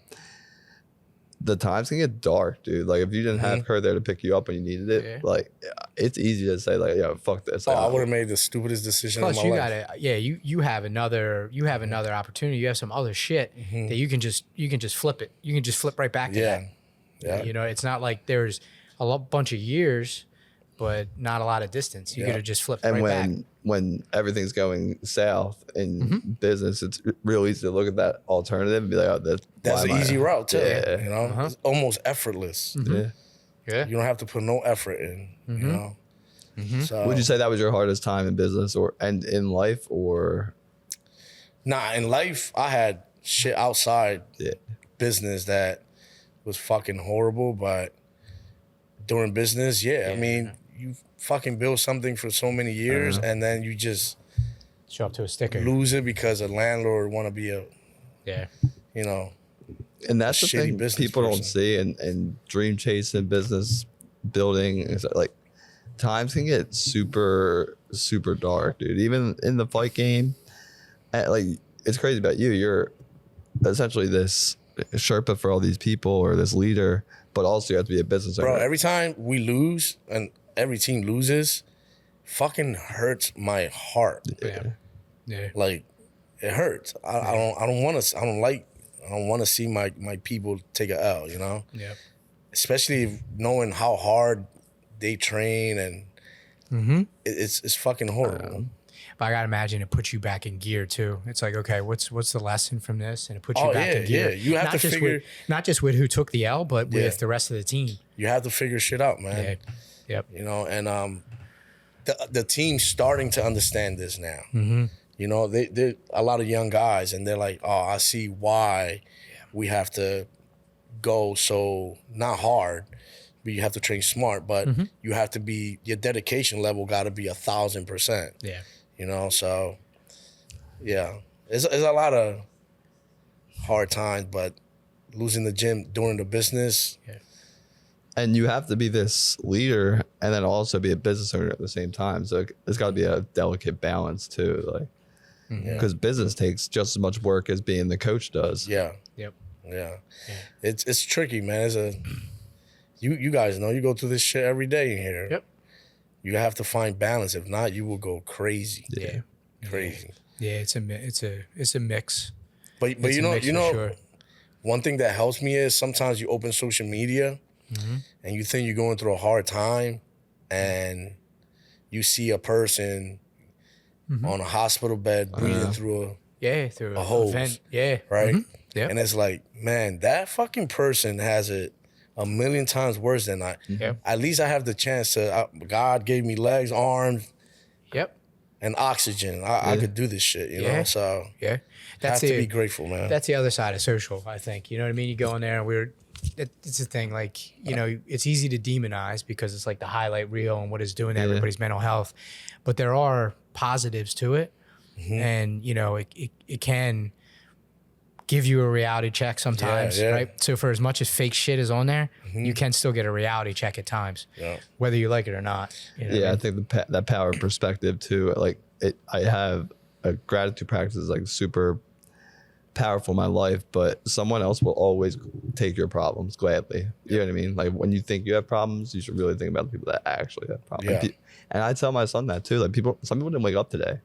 the times can get dark, dude. Like, if you didn't have Kurt there to pick you up when you needed it, like, it's easy to say, like, yo, fuck this. Oh, I would have made the stupidest decision Plus, in my you life. gotta, you have another opportunity. You have some other shit that you can just flip it. You can just flip right back to that. Yeah. You know, it's not like there's a bunch of years, but not a lot of distance. You could have just flipped And right back. when everything's going south in business, it's real easy to look at that alternative and be like, oh, That's an easy route, too. Yeah. You know? It's almost effortless. Yeah. Yeah. You don't have to put no effort in, you know? So, Would you say that was your hardest time in business and in life, or? Nah, in life, I had shit outside Yeah. business that was fucking horrible, but during business, I mean, you fucking build something for so many years, and then you just Show up to a sticker. lose it because a landlord want to be Yeah. you know, And that's the shitty thing business people don't person. see, and dream chasing, business building is like, times can get super, super dark, dude. Even in the fight game, like, it's crazy about you. You're essentially this Sherpa for all these people, or this leader, but also you have to be a business bro, owner. every time we lose and every team loses, fucking hurts my heart. Yeah. Like, it hurts. I don't want to see my people take a L, you know? Yeah. Especially knowing how hard they train, and it's fucking horrible. But I gotta imagine it puts you back in gear too. It's like, okay, what's the lesson from this? And it puts you back in gear. Yeah. You have to figure, not just with who took the L, but with the rest of the team. you have to figure shit out, man. Yeah. Yep. You know, and the team's starting to understand this now. You know, they're a lot of young guys, and they're like, oh, I see why we have to go so not hard, but you have to train smart, but you have to be, your dedication level got to be 1,000%. Yeah. You know, so yeah, it's a lot of hard times, but losing the gym during the business. Yeah. And you have to be this leader and then also be a business owner at the same time. So it's got to be a delicate balance too, like, because business takes just as much work as being the coach does. Yeah. Yep. Yeah. It's tricky, man. You guys know, you go through this shit every day in here. Yep. You have to find balance. If not, you will go crazy. Yeah. Crazy. Yeah. It's a mix. But It's you a know, mix for sure. one thing that helps me is sometimes you open social media and you think you're going through a hard time, and you see a person on a hospital bed breathing through Through a hose. vent. Yeah. right? Yep. And it's like, man, that fucking person has it 1,000,000 times worse than I. Yep. At least I have the chance to, God gave me legs, arms, Yep. and oxygen. I could do this shit, you know? So Yeah. have to be grateful, man. That's the other side of social, I think. You know what I mean? You go in there and it's the thing, like, you know, it's easy to demonize because it's like the highlight reel and what it's doing to everybody's mental health. But there are positives to it. And, you know, it can give you a reality check sometimes, right? So for as much as fake shit is on there, you can still get a reality check at times, whether you like it or not. You know what I mean? I think that power of perspective too. Like I have a gratitude practice is like super powerful in my life, but someone else will always take your problems gladly. You know what I mean? Like when you think you have problems, you should really think about the people that actually have problems. Yeah. And I tell my son that too. Like some people didn't wake up today.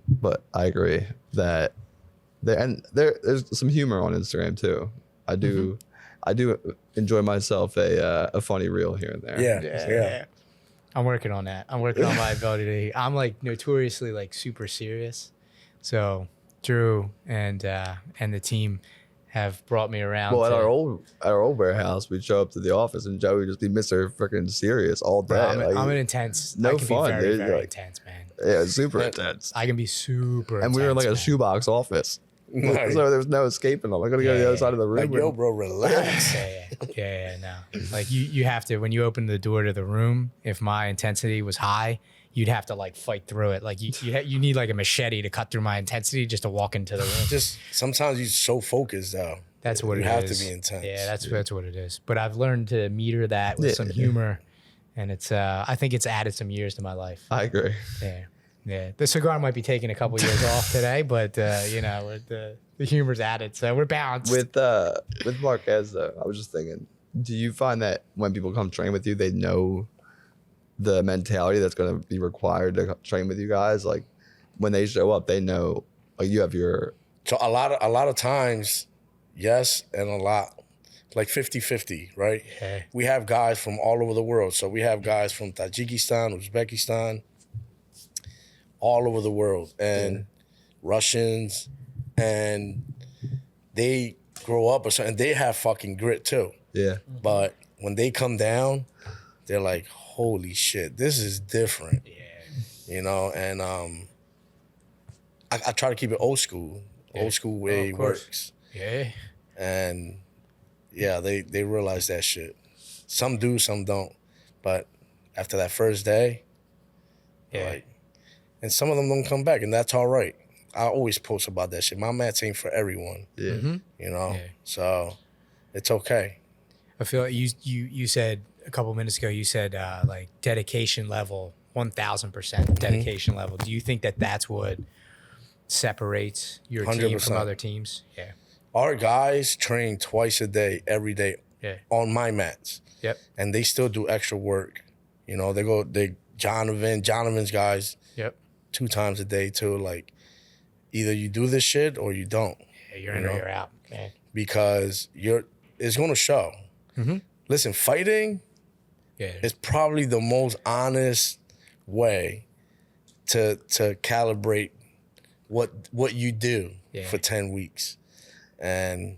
But I agree that there's some humor on Instagram too. I do enjoy myself a funny reel here and there. Yeah. I'm working on that. I'm working on my ability I'm like notoriously like super serious. So Drew and the team have brought me around. Well, at our old warehouse, we'd show up to the office and Joey would just be Mr. freaking serious all day. I'm an intense. No I can fun, be very, dude. very Like, intense, man. Yeah, super intense. I can be super. And we were in like a intense, shoebox office. Nice. So there's no escaping them. I gotta go to the other side of the room. Like, yo, bro, relax. no. Like you have to, when you open the door to the room, if my intensity was high, you'd have to like fight through it. Like you need like a machete to cut through my intensity just to walk into the room. Just sometimes you're so focused, though. That's what you it have is. to be intense. Yeah, that's what it is. But I've learned to meter that with some humor, and it's I think it's added some years to my life. I agree. Yeah. The cigar might be taking a couple years off today, but you know, the humor's added, so we're balanced. With Marquez though, I was just thinking, do you find that when people come train with you, they know the mentality that's going to be required to train with you guys? Like when they show up, they know like you have your. So a lot of times, yes, and a lot like 50-50, right? Yeah. We have guys from all over the world. So we have guys from Tajikistan, Uzbekistan, all over the world, and Russians, and they grow up or something. They have fucking grit too. Yeah. But when they come down, they're like, holy shit, this is different. Yeah. You know, and I try to keep it old school. Old school way works. Yeah. And yeah, they realize that shit. Some do, some don't. But after that first day, like, and some of them don't come back, and that's all right. I always post about that shit. My mats ain't for everyone. Yeah. You know? Yeah. So it's okay. I feel like you said a couple minutes ago, you said like dedication level, 1,000% dedication level. Do you think that that's what separates your 100%. Team from other teams? Yeah. Our guys train twice a day, every day on my mats. Yep. And they still do extra work, You know, Jonathan's guys Yep. 2 times a day too. Like, either you do this shit or you don't. Yeah, you're in or you're out, man. Because it's gonna show. Listen, fighting is probably the most honest way to calibrate what you do for 10 weeks. And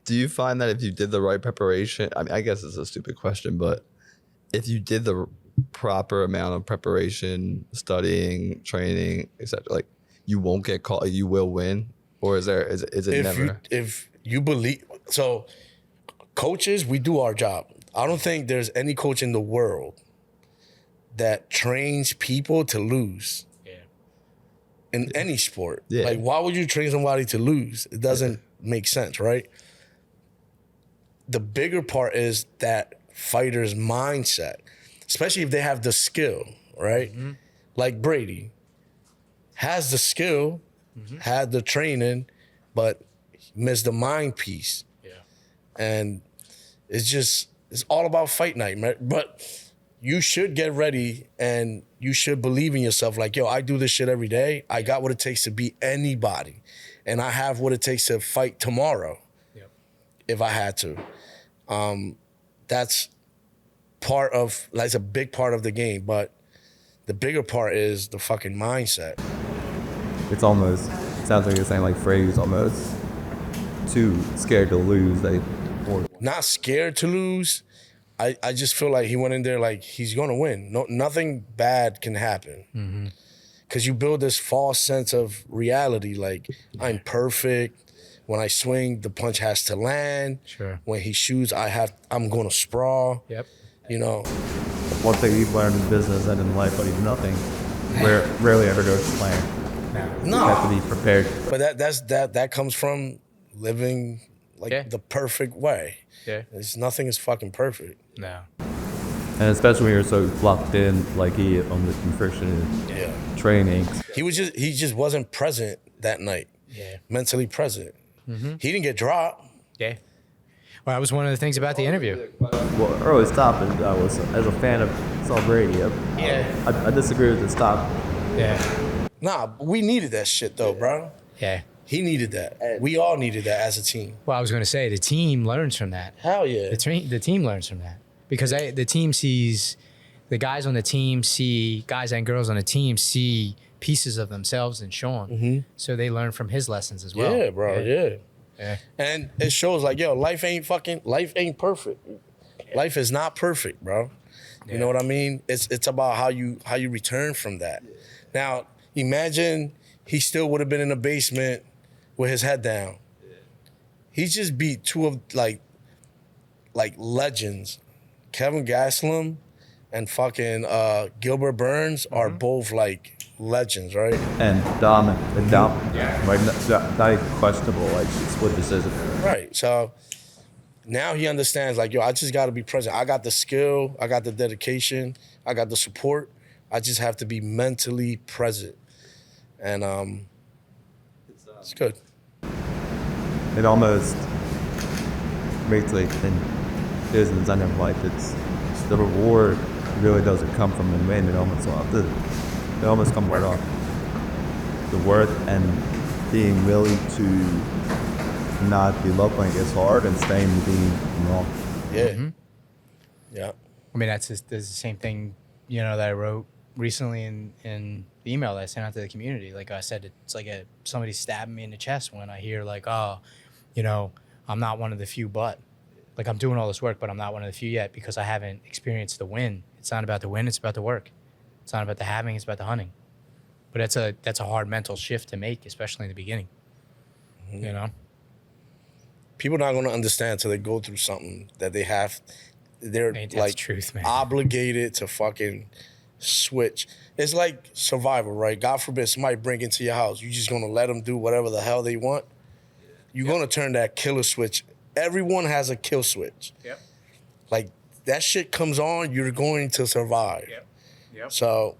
do you find that if you did the right preparation, I mean, I guess it's a stupid question, but if you did the proper amount of preparation, studying, training, etc., like you won't get caught, you will win? Or is it never? If you believe, so coaches, we do our job. I don't think there's any coach in the world that trains people to lose. Yeah. In any sport. Yeah. Like, why would you train somebody to lose? It doesn't make sense, right? The bigger part is that fighter's mindset, especially if they have the skill, right? Like Brady has the skill, had the training, but missed the mind piece. Yeah. And it's all about fight night, man. But you should get ready and you should believe in yourself. Like, yo, I do this shit every day. I got what it takes to beat anybody. And I have what it takes to fight tomorrow if I had to. That's a big part of the game. But the bigger part is the fucking mindset. It's almost, sounds like you're saying like Freddie's almost too scared to lose. Not scared to lose. I just feel like he went in there like he's gonna win. Nothing bad can happen. Cause you build this false sense of reality, like I'm perfect. When I swing, the punch has to land. Sure. When he shoots, I'm gonna sprawl. Yep. You know. One thing you've learned in business and in life, buddy, nothing rarely ever goes to plan. No. You have to be prepared. But that comes from living like the perfect way. Yeah. Nothing is fucking perfect. No. And especially when you're so locked in, like he on the nutrition training. He just wasn't present that night. Yeah. Mentally present. He didn't get dropped. Yeah. Well, that was one of the things about the interview. Well, early stop, and I was, as a fan of Saul Brady, I disagree with the stop. Yeah. Nah, we needed that shit though, bro. Yeah. He needed that. We all needed that as a team. Well, I was going to say the team learns from that. Hell yeah. The team learns from that because the team sees, the guys on the team see, guys and girls on the team see pieces of themselves in Sean. So they learn from his lessons as well. Yeah, bro. Yeah. And it shows like, yo, life ain't perfect. Life is not perfect, bro. You know what I mean? It's about how you return from that. Now, imagine he still would have been in the basement with his head down. He just beat two of like legends. Kevin Gastelum and fucking Gilbert Burns are both like legends, right? And dominant. Like not even questionable, like split decision. Right. So now he understands, like, yo, I just got to be present. I got the skill, I got the dedication, I got the support. I just have to be mentally present. And it's good. It almost makes like in business and in life, it's the reward really doesn't come from the win. It almost comes right off the worth and being willing to not be loved when it gets hard and staying being wrong. Yeah. Yeah. I mean, that's the same thing, that I wrote recently in the email that I sent out to the community. Like I said, it's like somebody stabbing me in the chest when I hear like, oh, I'm not one of the few, but like I'm doing all this work, but I'm not one of the few yet because I haven't experienced the win. It's not about the win, it's about the work. It's not about the having, it's about the hunting. But that's a hard mental shift to make, especially in the beginning. People not gonna understand until they go through something that they have. They're like truth, man. Obligated to fucking switch. It's like survival, right? God forbid somebody break into your house. You just gonna let them do whatever the hell they want? You're gonna turn that killer switch. Everyone has a kill switch. Yep. Like that shit comes on, you're going to survive. Yep. So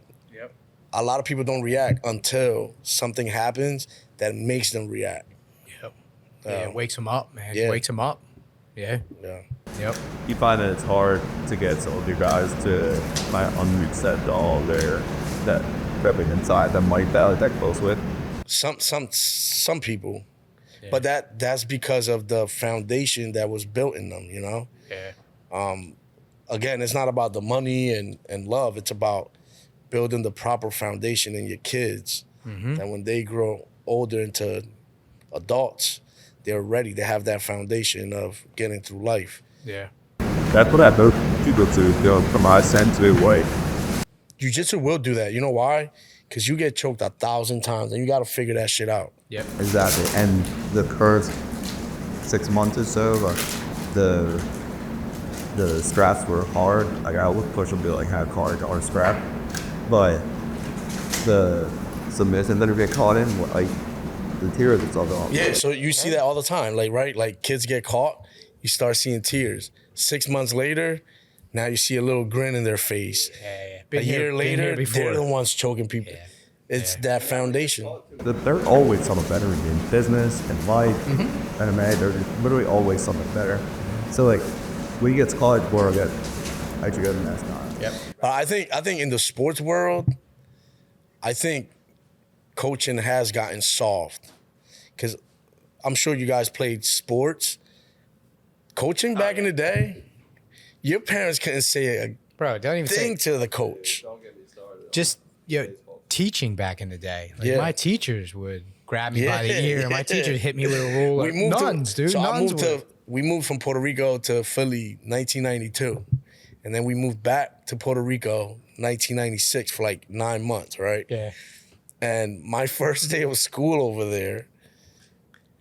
a lot of people don't react until something happens that makes them react. Yep. It wakes them up, man. Yeah. It wakes them up. Yeah. Yeah. Yep. You find that it's hard to get some of your guys to kind of unroot that doll there, that repping inside that might that close with. Some people, but that's because of the foundation that was built in them. You know. Yeah. Again, it's not about the money and love. It's about building the proper foundation in your kids. That when they grow older into adults, they're ready. They have that foundation of getting through life. Yeah. That's what I hope people to, you know, from my sense of it, way. Jiu-jitsu will do that. You know why? Because you get choked 1,000 times, and you got to figure that shit out. Yep. Exactly. And the first 6 months or so, the straps were hard. Like I would push them to like have hard or strap, but the submission that you get caught in, like the tears and stuff. Yeah, so you see that all the time, like, right? Like, kids get caught, you start seeing tears. 6 months later, now you see a little grin in their face. Yeah. A year later, they're the ones choking people. Yeah. It's that foundation. They're always something better in business and life, MMA. They're literally always something better. So like, when he gets caught, Boro get actually good in that time. Yep. I think in the sports world, I think coaching has gotten soft. Because I'm sure you guys played sports. Coaching back in the day, your parents couldn't say a Bro, don't even thing say to the coach. just teaching back in the day. Like my teachers would grab me by the Yeah. ear. My teachers hit me with a ruler. Nuns, dude. So Nuns we moved from Puerto Rico to Philly 1992. And then we moved back to Puerto Rico 1996 for like 9 months, right? Yeah. And my first day of school over there,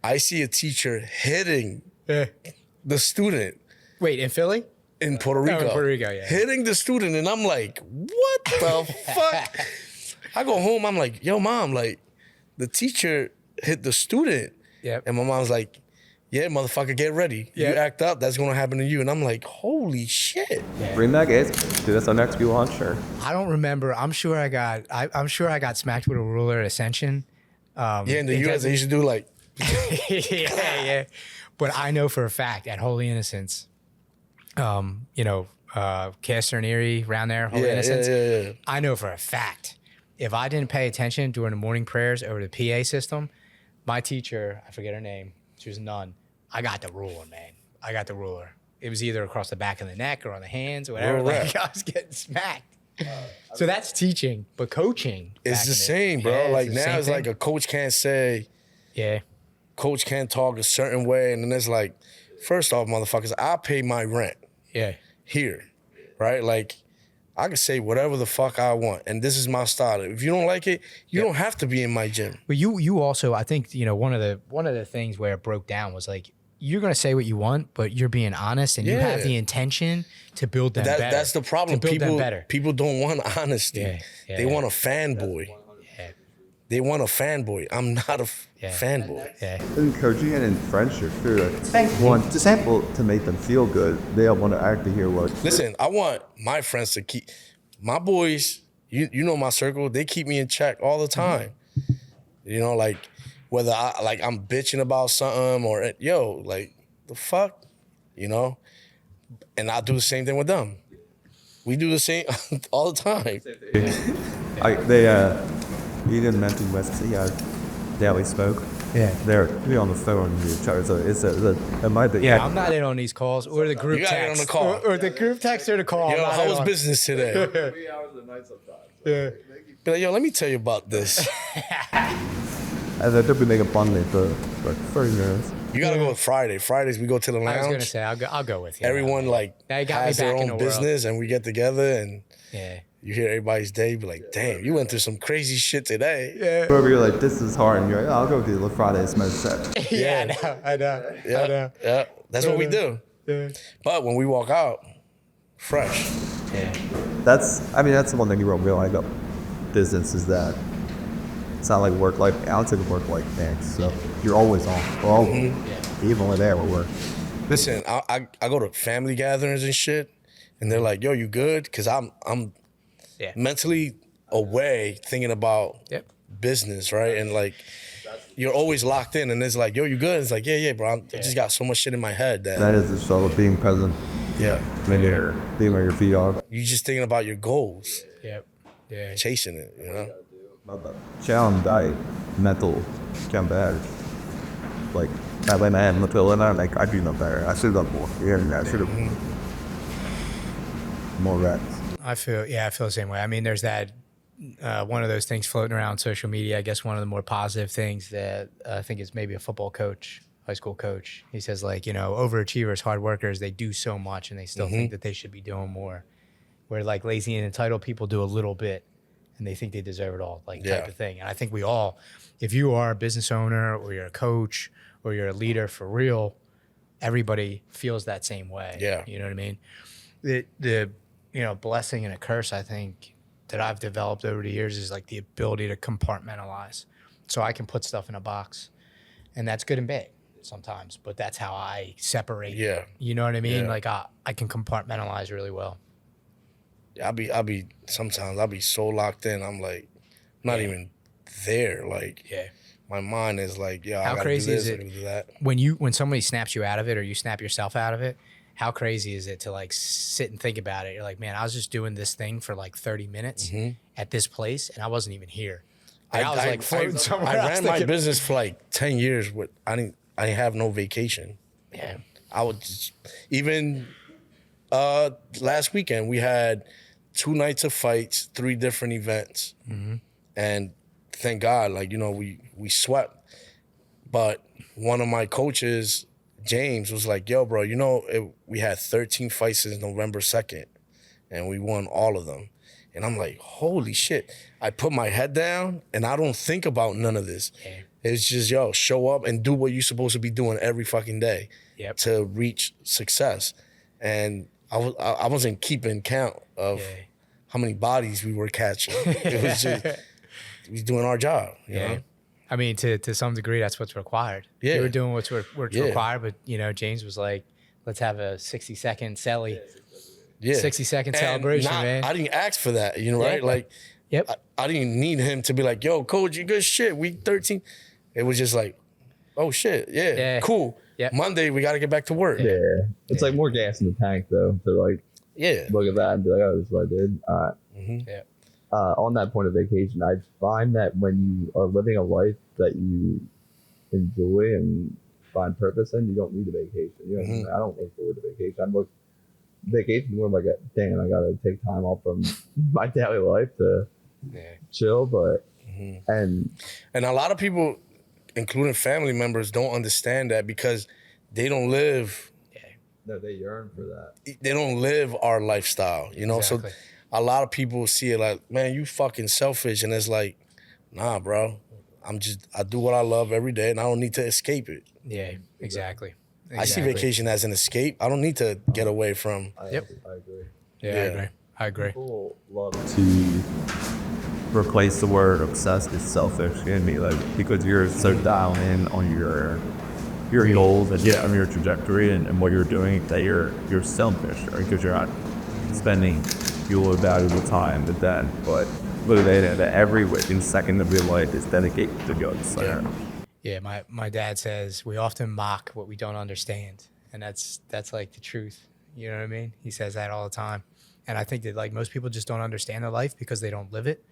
I see a teacher hitting the student Wait, in Philly? in Puerto Rico. in Puerto Rico, yeah. Hitting the student, and I'm like, what the fuck? I go home, I'm like, yo, mom, like, the teacher hit the student. Yep. And my mom's like, yeah, motherfucker, get ready. You Yeah. act up, that's gonna happen to you. And I'm like, holy shit. Bring that, guys. Do this on next few on, sure. I don't remember. I'm sure I got smacked with a ruler at Ascension. Yeah, in the US, they used to do like, yeah. But I know for a fact at Holy Innocents, Castor and Erie, around there, Holy Innocents. yeah. I know for a fact, if I didn't pay attention during the morning prayers over the PA system, my teacher, I forget her name, she was a nun, I got the ruler, man. I got the ruler. It was either across the back of the neck or on the hands or whatever. Right. Like, I was getting smacked. So that's teaching, but coaching. It's the same, bro. Yeah, like the now same it's thing. like a coach can't say, Yeah. coach can't talk a certain way. And then it's like, first off, motherfuckers, I pay my rent Yeah. here, right? Like, I can say whatever the fuck I want. And this is my style. If you don't like it, you don't have to be in my gym. But you also, I think, one of the things where it broke down was like, you're gonna say what you want, but you're being honest and you have Yeah. the intention to build them better. That's the problem. To build them better. People don't want honesty. Yeah, They want a fanboy. Yeah. They want a fanboy. I'm not a fanboy. Yeah. In coaching and in friendship too, want to sample to make them feel good. They don't want to actually hear what. Listen, I want my friends to keep my boys. You know my circle. They keep me in check all the time. You know, like whether I'm bitching about something or like the fuck, and I do the same thing with them. We do the same all the time. You didn't mention West. Daily spoke. Yeah. They're on the phone with each other, so it might be. Yeah, I'm not in on these calls or the group You gotta get text. on the call. Or the group text or the call. Yo, I'm not how in was on. business today? 3 hours a night sometimes. Yeah. Be like, yo, let me tell you about this. And they'll be making fun of me for like 30 minutes. You gotta go with Friday. Fridays we go to the I was gonna lounge. say I'll go with you. Everyone like Now you got me has their back in own the world. business, and we get together and Yeah. you hear everybody's day. Be like, damn, you went through some crazy shit today. Yeah. Wherever you're like, this is hard, and you're like, oh, I'll go do the Friday smoke set. Yeah. I know. Yeah, that's what we do. Yeah. But when we walk out, fresh. Yeah. That's the one thing you won't realize about business is that it's not like work-life balance, it's work-life things. So you're always on. We're always, even when there, we're working. Listen, I go to family gatherings and shit, and they're like, yo, you good? Because I'm Yeah. mentally away thinking about Yep. business, right? And like, you're always locked in, and it's like, yo, you good? It's like, yeah, bro. I just got so much shit in my head That is the struggle of being present. yeah, When you're being where your feet are. you just thinking about your goals, Yep. Yeah. chasing it, you know. Challenge I mental jump bad. Like I went in the fill and I'm like I do know better. I should have done more. Yeah, I should have more reps. I feel the same way. I mean, there's that one of those things floating around social media. I guess one of the more positive things that I think is maybe a football coach, high school coach. He says like, overachievers, hard workers, they do so much and they still think that they should be doing more. Where like lazy and entitled people do a little bit and they think they deserve it all, like type of thing. And I think we all, if you are a business owner or you're a coach or you're a leader for real, everybody feels that same way. Yeah. You know what I mean? The blessing and a curse, I think, that I've developed over the years is like the ability to compartmentalize. So I can put stuff in a box, and that's good and bad sometimes, but that's how I separate. Yeah. You know what I mean? Yeah. Like I can compartmentalize really well. Sometimes I'll be so locked in. I'm like, not even there. Like, my mind is like, I How gotta crazy do this, is I it gotta do that. when somebody snaps you out of it or you snap yourself out of it? How crazy is it to like sit and think about it? You're like, man, I was just doing this thing for like 30 minutes at this place and I wasn't even here. Like, I was like floating somewhere I else ran my thinking- business for like 10 years. I didn't have no vacation. Yeah. I would just, even last weekend we had 2 nights of fights, 3 different events, and thank God, like we swept. But one of my coaches, James, was like, "Yo, bro, we had 13 fights since November 2nd, and we won all of them." And I'm like, "Holy shit!" I put my head down, and I don't think about none of this. Yeah. It's just, show up and do what you're supposed to be doing every fucking day to reach success. And I wasn't keeping count of how many bodies we were catching. It was just, we was doing our job, you know? I mean, to some degree, that's what's required. Yeah. You were doing what's required, but, James was like, let's have a 60-second celly. Yeah. 60-second And celebration, man. I didn't ask for that, right? Like, I didn't need him to be like, yo, coach, you good shit, week 13. It was just like, oh shit, cool. Yep. Monday, we got to get back to work. Yeah. It's like more gas in the tank, though, to like look at that and be like, oh, this is what I did. All right. Yeah. On that point of vacation, I find that when you are living a life that you enjoy and find purpose in, you don't need a vacation. I don't look forward to vacation. I look vacation more like I gotta take time off from my daily life to chill. But and a lot of people, including family members, don't understand that because they don't live. No, they yearn for that. They don't live our lifestyle, Exactly. So a lot of people see it like, man, you fucking selfish, and it's like, nah, bro. I do what I love every day, and I don't need to escape it. Yeah, exactly. I see vacation as an escape. I don't need to get away from. I agree. Yeah, I agree. People love To replace the word obsessed is selfish in me, like because you're so dialed in on your goals and on your trajectory and what you're doing that you're selfish, or because you're not spending your valuable time with that. But motivated that every waking second of your life is dedicated to goods. Yeah, my dad says we often mock what we don't understand, and that's like the truth. You know what I mean? He says that all the time, and I think that like most people just don't understand their life because they don't live it.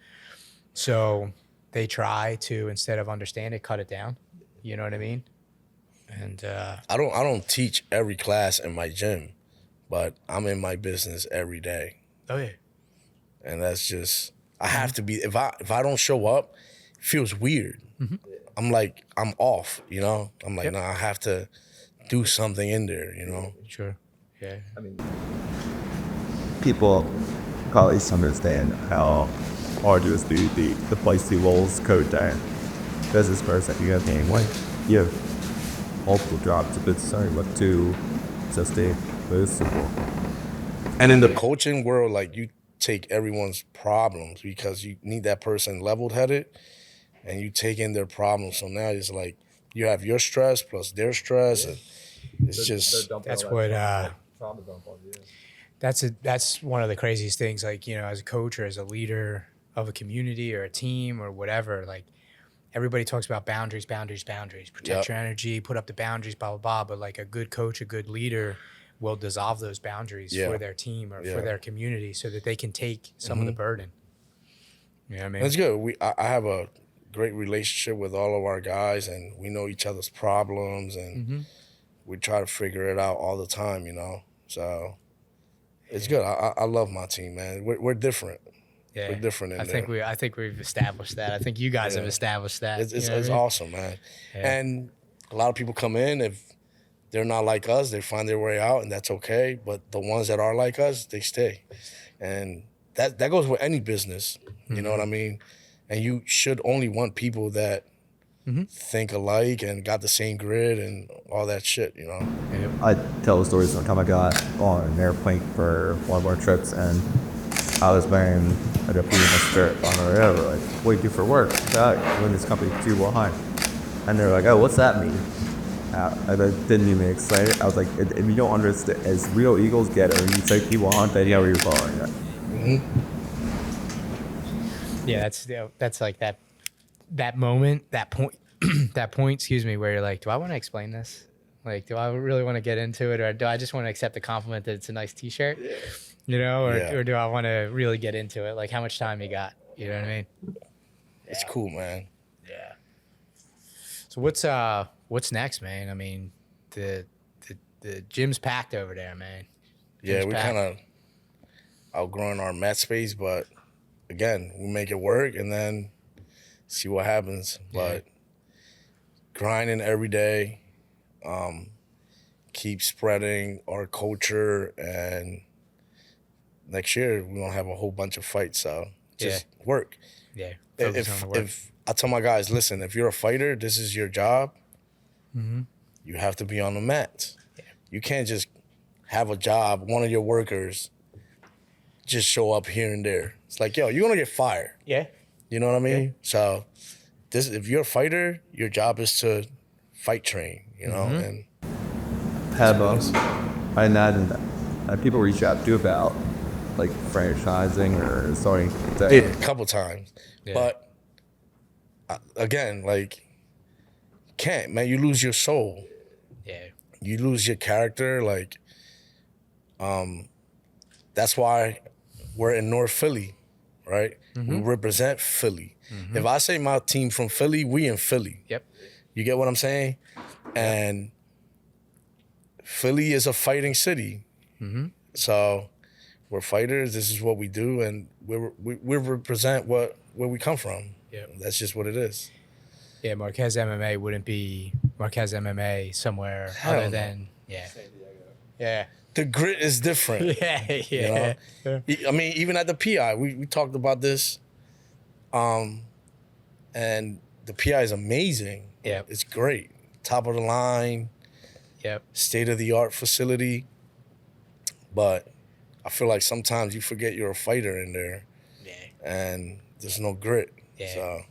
So they try to, instead of understand it, cut it down. You know what I mean? And I don't teach every class in my gym, but I'm in my business every day. oh yeah, And that's just, I have to be, if I don't show up, it feels weird. I'm like, I'm off, I'm like, nah, I have to do something in there, sure, yeah. I mean, People probably understand how arduous the feisty roles code down. Business person, you have gain weight. You have multiple jobs to business owner, but to sustain those simple. And in the coaching world, like, you take everyone's problems because you need that person level-headed, and you take in their problems. So now it's like you have your stress plus their stress, and it's just That's what trauma dump on you. that's one of the craziest things. Like, as a coach or as a leader of a community or a team or whatever, like everybody talks about boundaries, protect your energy, put up the boundaries, blah, blah, blah. But like a good coach, a good leader will dissolve those boundaries for their team or for their community so that they can take some of the burden. You know what I mean? That's good. I have a great relationship with all of our guys, and we know each other's problems, and we try to figure it out all the time, you know? So it's good. I love my team, man. We're different. Yeah. We're different in I think we've established that. I think you guys have established that. It's awesome, man. Yeah. And a lot of people come in, if they're not like us, they find their way out, and that's okay. But the ones that are like us, they stay. And that goes with any business. You know what I mean? And you should only want people that think alike and got the same grit and all that shit, you know? I tell the stories one time I got on an airplane for one of our trips, and I was wearing a deployment shirt on the whatever, like, what do you do for work? I'm in this company 2 behind. And they're like, oh, what's that mean? I didn't even explain it. I was like, if you don't understand, as real Eagles get it, or you take people on, then yeah, you're following it. Yeah, that's like that moment, that point, excuse me, where you're like, do I want to explain this? Like, do I really want to get into it, or do I just want to accept the compliment that it's a nice T-shirt? Yeah. You know, or do I want to really get into it? Like, how much time you got? You know what I mean? It's cool, man. Yeah. So what's next, man? I mean, the gym's packed over there, man. Yeah, we kind of outgrowing our mat space, but again, we make it work and then see what happens. But grinding every day, keep spreading our culture, and next year we're gonna have a whole bunch of fights. So just work. Yeah. If I tell my guys, listen, if you're a fighter, this is your job. You have to be on the mat. Yeah. You can't just have a job, one of your workers just show up here and there. It's like, yo, you're gonna get fired. Yeah. You know what I mean? Yeah. So if you're a fighter, your job is to fight train, you know? And I imagine that people reach out to you about like franchising or starting. A couple times. Yeah. But again, like, can't, man. You lose your soul. Yeah. You lose your character. Like, that's why we're in North Philly, right? We represent Philly. If I say my team from Philly, we in Philly. Yep. You get what I'm saying? And Philly is a fighting city. So we're fighters. This is what we do, and we represent where we come from. Yep. That's just what it is. Yeah, Marquez MMA wouldn't be Marquez MMA somewhere other than San Diego. Yeah. The grit is different. Yeah. You know? I mean, even at the PI, we talked about this. And the PI is amazing. Yeah. It's great. Top of the line. Yep. State of the art facility. But I feel like sometimes you forget you're a fighter in there. Yeah. And there's no grit. Yeah. So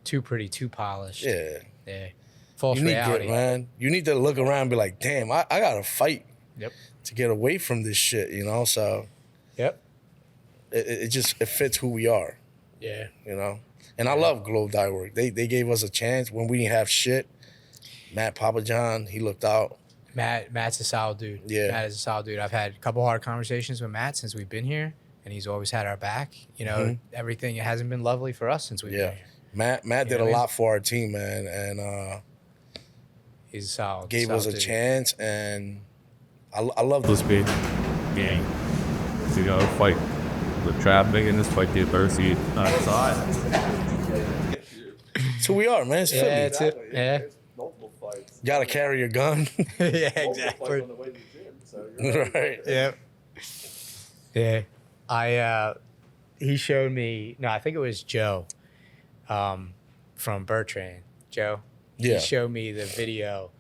too pretty, too polished. Yeah. Yeah. False you need reality. Grit, man. You need to look around and be like, damn, I gotta fight. Yep. To get away from this shit, you know? So yep. It just fits who we are. Yeah. You know? And I love Globe Dye Work. They gave us a chance when we didn't have shit. Matt Papajohn, he looked out. Matt's a solid dude. Yeah. Matt is a solid dude. I've had a couple hard conversations with Matt since we've been here, and he's always had our back. You know, everything hasn't been lovely for us since we've been here. Matt did a lot for our team, man, and he's a solid. Gave us a dude. chance, and I love this big gang. So, you know, fight the traffic and just fight the adversity outside. That's who we are, man. It's Philly. That's it. Yeah. Multiple fights. You gotta carry your gun. Yeah, exactly. On the way to the gym, so you're right. Yeah. Yeah. He showed me, I think it was Joe from Bertrand. Joe. Yeah. He showed me the video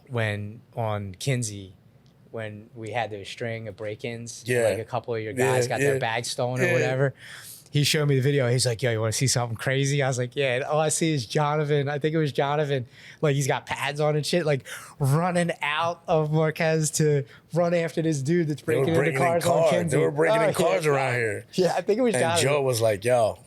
when on Kinsey, when we had those string of break-ins. Yeah. Like a couple of your guys got their bags stolen or whatever. He showed me the video. He's like, yo, you want to see something crazy? I was like, yeah. And all I see is Jonathan. I think it was Jonathan. Like, he's got pads on and shit, like running out of Marquez to run after this dude that's breaking into cars on Kinsey. They were breaking in cars around here. Yeah, I think it was and Jonathan. Joe was like, yo,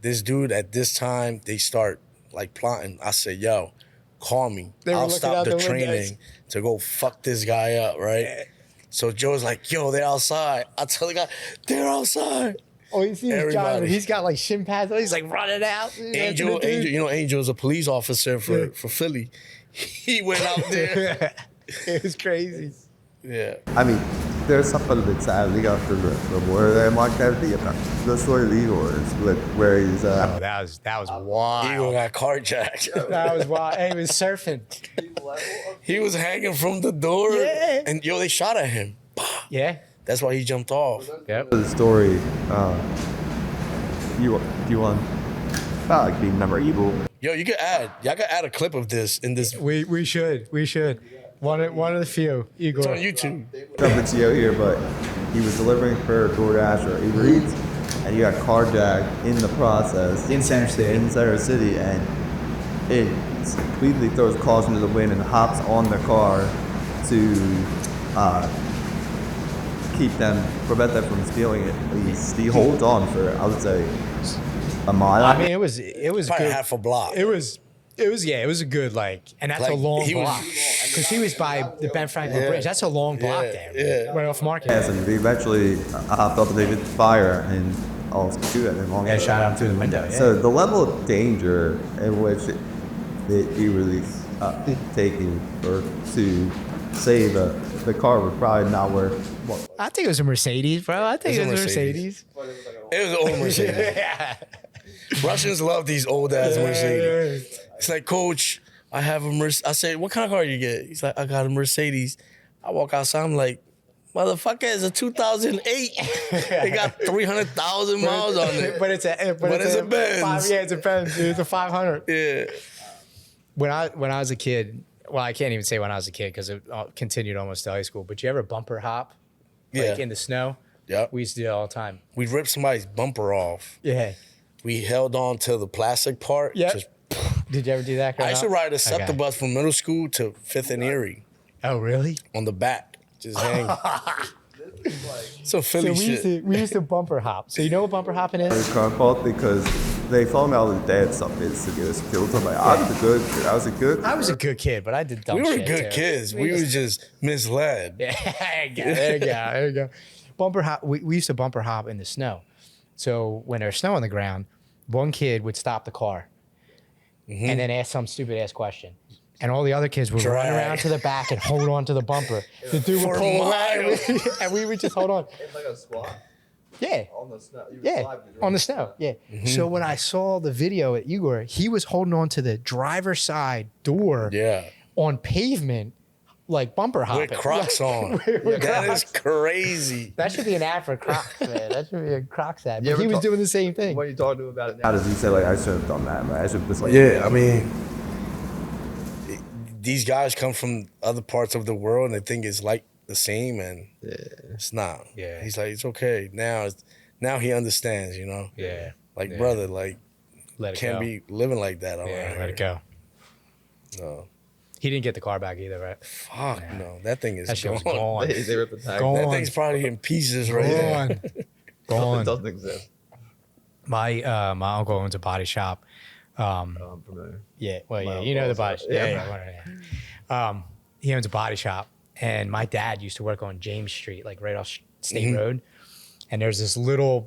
this dude at this time, they start like plotting. I said, yo, call me. They were I'll looking stop out the the windows. training to go fuck this guy up, right? So Joe's like, yo, they're outside. I tell the guy, they're outside. Oh, you see this John, Everybody. he's got like shin pads on. He's like running out. Angel, you know, Angel's a police officer for Philly. He went out there. It was crazy. Yeah. I mean, there's something that's sadly after the war that Marquez the story of Igor is where he's Oh, that was wild. Eagle got carjacked. That was wild. And he was surfing. He was hanging from the door. Yeah. And yo, they shot at him. Yeah. That's why he jumped off. Yep. the story. You want about like being number evil. Yo, y'all could add a clip of this in this. We should. One of the few. Igor. It's on YouTube. Jumping CEO here, but he was delivering for DoorDash or Uber Eats, and he got carjacked in the process In Center City. in Center City, and it completely throws caution to the wind and hops on the car to prevent them from stealing it. He holds on for, I would say, a mile. I mean, it was Probably good. half a block. It was a good and that's Like, a long he was- block because he was by the Ben Franklin Yeah. Bridge. That's a long block Yeah, there, yeah. right off Marquez. And they eventually hopped up and they did fire and almost shoot at him. And shot him through the window. Yeah. So the level of danger in which he really taking or to save the car was probably not worth. What? I think it was a Mercedes, bro. I think It it was was a a Mercedes. It was an old Mercedes. Yeah. Russians love these old ass Mercedes. It's like, Coach, I have a Mercedes. I said, what kind of car you get? He's like, I got a Mercedes. I walk outside. I'm like, motherfucker, it's a 2008. They got 300,000 miles on it. But it's a Benz. It's a Benz. It's a 500. Yeah. When I was a kid, well, I can't even say when I was a kid because it continued almost to high school. But you ever bumper hop, like Yeah. in the snow? Yep. We used to do it all the time. We ripped somebody's bumper off. Yeah. We held on to the plastic part. Yep. Just, Did you ever do that? I used to ride a SEPTA Okay. bus from middle school to 5th and Erie Oh, really? on the back. Just hang. Some So Philly shit. we used to bumper hop. So you know what bumper hopping is? His car fault because they told me I was dead something to get us killed. I'm like, I was a good kid. I was a good kid, but I did dumb We were shit good too. kids. We were just misled. Yeah, there you go. Bumper hop. We used to bumper hop in the snow. So when there's snow on the ground, one kid would stop the car and then ask some stupid ass question. And all the other kids would run around to the back and hold on to the bumper. The dude would For pull away, miles. and we would just hold on. It's like a squat Yeah. on the snow. Yeah, on the snow. Yeah. So when I saw the video at Igor, he was holding on to the driver's side door Yeah. on pavement, like bumper hopping. With Crocs on. With That Crocs. is crazy. That should be an ad for Crocs, man. That should be a Crocs ad. You But ever he was talk- doing the same thing. When you talk to him about it now, does he say like, I should have done that, man? I should have just like, Yeah, I mean, these guys come from other parts of the world and they think it's like the same, and it's not. Yeah. He's like, it's okay. Now he understands, you know? Yeah. Like, Yeah. brother, like, Let it can't go. be living like that around Yeah, here. let it go. No. He didn't get the car back either, right? Fuck no. That thing is That shit was gone. gone. they rip the tag. Gone. That thing's probably in pieces right there. Gone. It Gone. doesn't exist. My uncle owns a body shop. I'm familiar. Yeah, well, yeah, My you know the uncle body. also. Yeah, Yeah. yeah. He owns a body shop, and my dad used to work on James Street, like right off State Road. And there's this little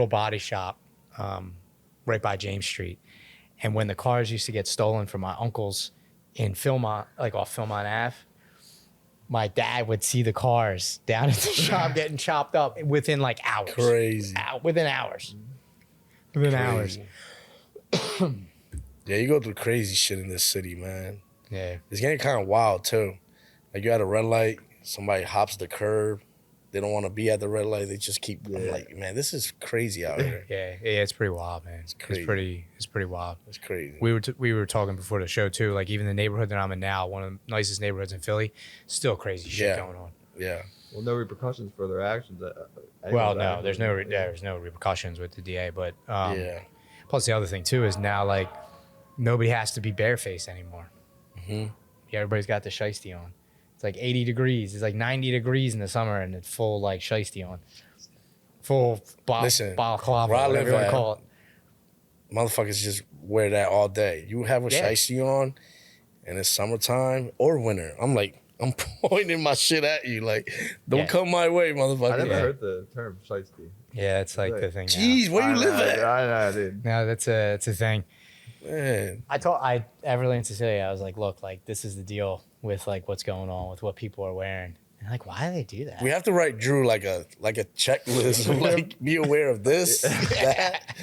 body shop right by James Street. And when the cars used to get stolen from my uncles in Philmont, like off Philmont Ave, my dad would see the cars down at the shop getting chopped up within like hours. Crazy. Within hours. Within hours. Yeah, you go through crazy shit in this city, man. Yeah. It's getting kind of wild, too. Like, you at a red light, somebody hops the curb. They don't want to be at the red light. They just keep, I'm like, man, this is crazy out here. Yeah, it's pretty wild, man. It's crazy. pretty wild. It's crazy. We were talking before the show too. Like even the neighborhood that I'm in now, one of the nicest neighborhoods in Philly, still crazy shit Yeah. going on. Yeah. Well, no repercussions for their actions. Well, no, there's no repercussions with the DA, but Yeah. plus the other thing too is now like nobody has to be barefaced anymore. Yeah, everybody's got the shiesty on. It's like 80 degrees. It's like 90 degrees in the summer, and it's full like shiesty on, full Listen, balaclava, where I whatever live you want to at, call it. Motherfuckers just wear that all day. You have a Yeah. shiesty on, and it's summertime or winter. I'm like, I'm pointing my shit at you. Like, don't Yeah. come my way, motherfucker. I never Yeah. heard the term shiesty. Yeah, it's like the thing. now. Jeez, where you live at? I know, dude. No, it's a thing. Man. I told Everly and Cecilia, I was like, look, like this is the deal with like what's going on with what people are wearing. And like, why do they do that? We have to write Drew like a checklist of like, be aware of this, that.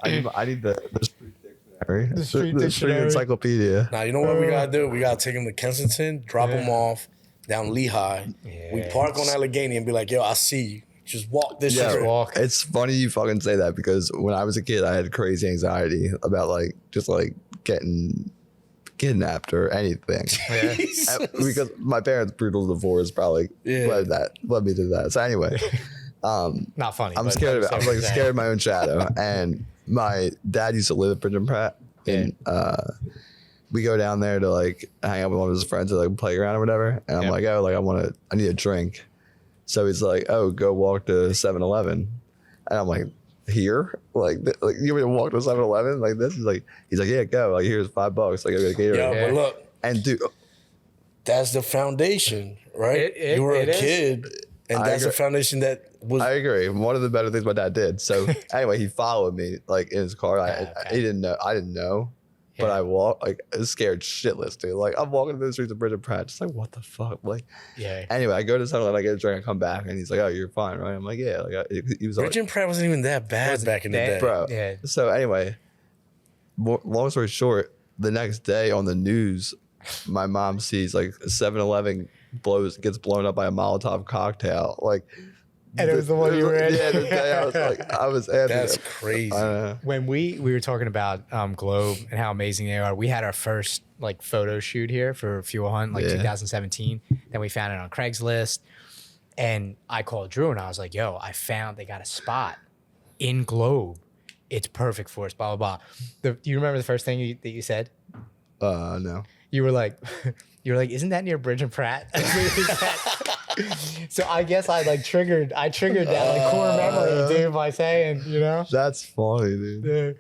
I need the street dictionary. The street the dictionary. encyclopedia. Now, you know what we gotta do? We gotta take him to Kensington, drop him off down Lehigh. We Yeah. park on Allegheny and be like, yo, I see you. Just walk this Yeah, strip. walk. It's funny you fucking say that because when I was a kid, I had crazy anxiety about like just like getting kidnapped or anything. Because my parents' brutal divorce probably Yeah. led me to that. So anyway, Not funny. I'm but scared of it. I'm like understand scared of my own shadow. And my dad used to live at Bridge and Pratt, and we go down there to like hang out with one of his friends at like playground or whatever. And I'm Yep. like, oh, like I need a drink. So he's like, oh, go walk to 7-Eleven. And I'm like, here? Like you want me to walk to 7-Eleven? Like this is like, he's like, yeah, go. Like here's $5. Like I got to Yo, Yeah. but look, And dude, that's the foundation, right? You were it a is. kid, and I that's the agree. foundation that was. I agree. One of the better things my dad did. So anyway, he followed me like in his car. Okay. He didn't know. I didn't know. But Yeah. I walked like I was scared shitless, dude. Like I'm walking through the streets of Bridge and Pratt, just like what the fuck. Like Yeah. anyway, I go to 7-Eleven, I get a drink, I come back, and he's like, "Oh, you're fine, right?" I'm like, "Yeah." Like he was like, Bridge and Pratt wasn't even that bad back in the day. "Bro." Yeah. So anyway, long story short, the next day on the news, my mom sees like 7-Eleven gets blown up by a Molotov cocktail. Like, And it was the one you were in? Yeah, the day I was at That's it. crazy. When we were talking about Globe and how amazing they are, we had our first like photo shoot here for Fuel Hunt, like Yeah. 2017. Then we found it on Craigslist. And I called Drew and I was like, yo, they got a spot in Globe. It's perfect for us, blah, blah, blah. Do you remember the first thing that you said? No. You were like, isn't that near Bridge and Pratt? So I guess I triggered that like core memory, dude, by saying, you know. That's funny, dude.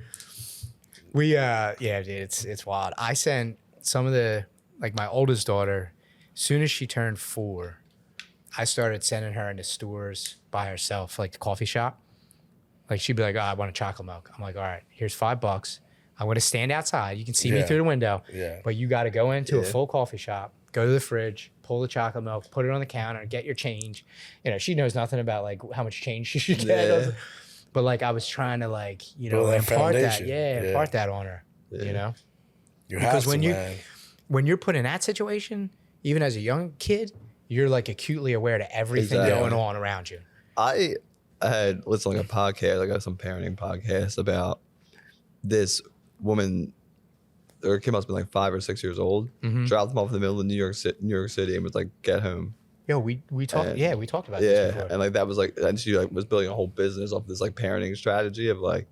Yeah, dude, it's wild. I sent some of the my oldest daughter, soon as she turned 4, I started sending her into stores by herself, like the coffee shop. Like she'd be like, "Oh, I want a chocolate milk." I'm like, "All right, here's $5. I'm gonna stand outside. You can see me Yeah. through the window. Yeah. But you got to go into a Yeah. full coffee shop, go to the fridge, pull the chocolate milk, put it on the counter, get your change. You know, she knows nothing about like how much change she should get. Yeah. But like I was trying to Build that impart that, foundation. impart that on her. You know, You Because have to, when you- man. when you're put in that situation, even as a young kid, you're like acutely aware to everything Exactly. going on around you. I had listened to like a podcast, like some parenting podcast about this woman. Her kid must have been like 5 or 6 years old. Mm-hmm. Dropped them off in the middle of New York City, and was like, "Get home." Yo, we talked. And- Yeah, we talked about this Yeah, before. and like that was like, and she like was building a whole business off this like parenting strategy of like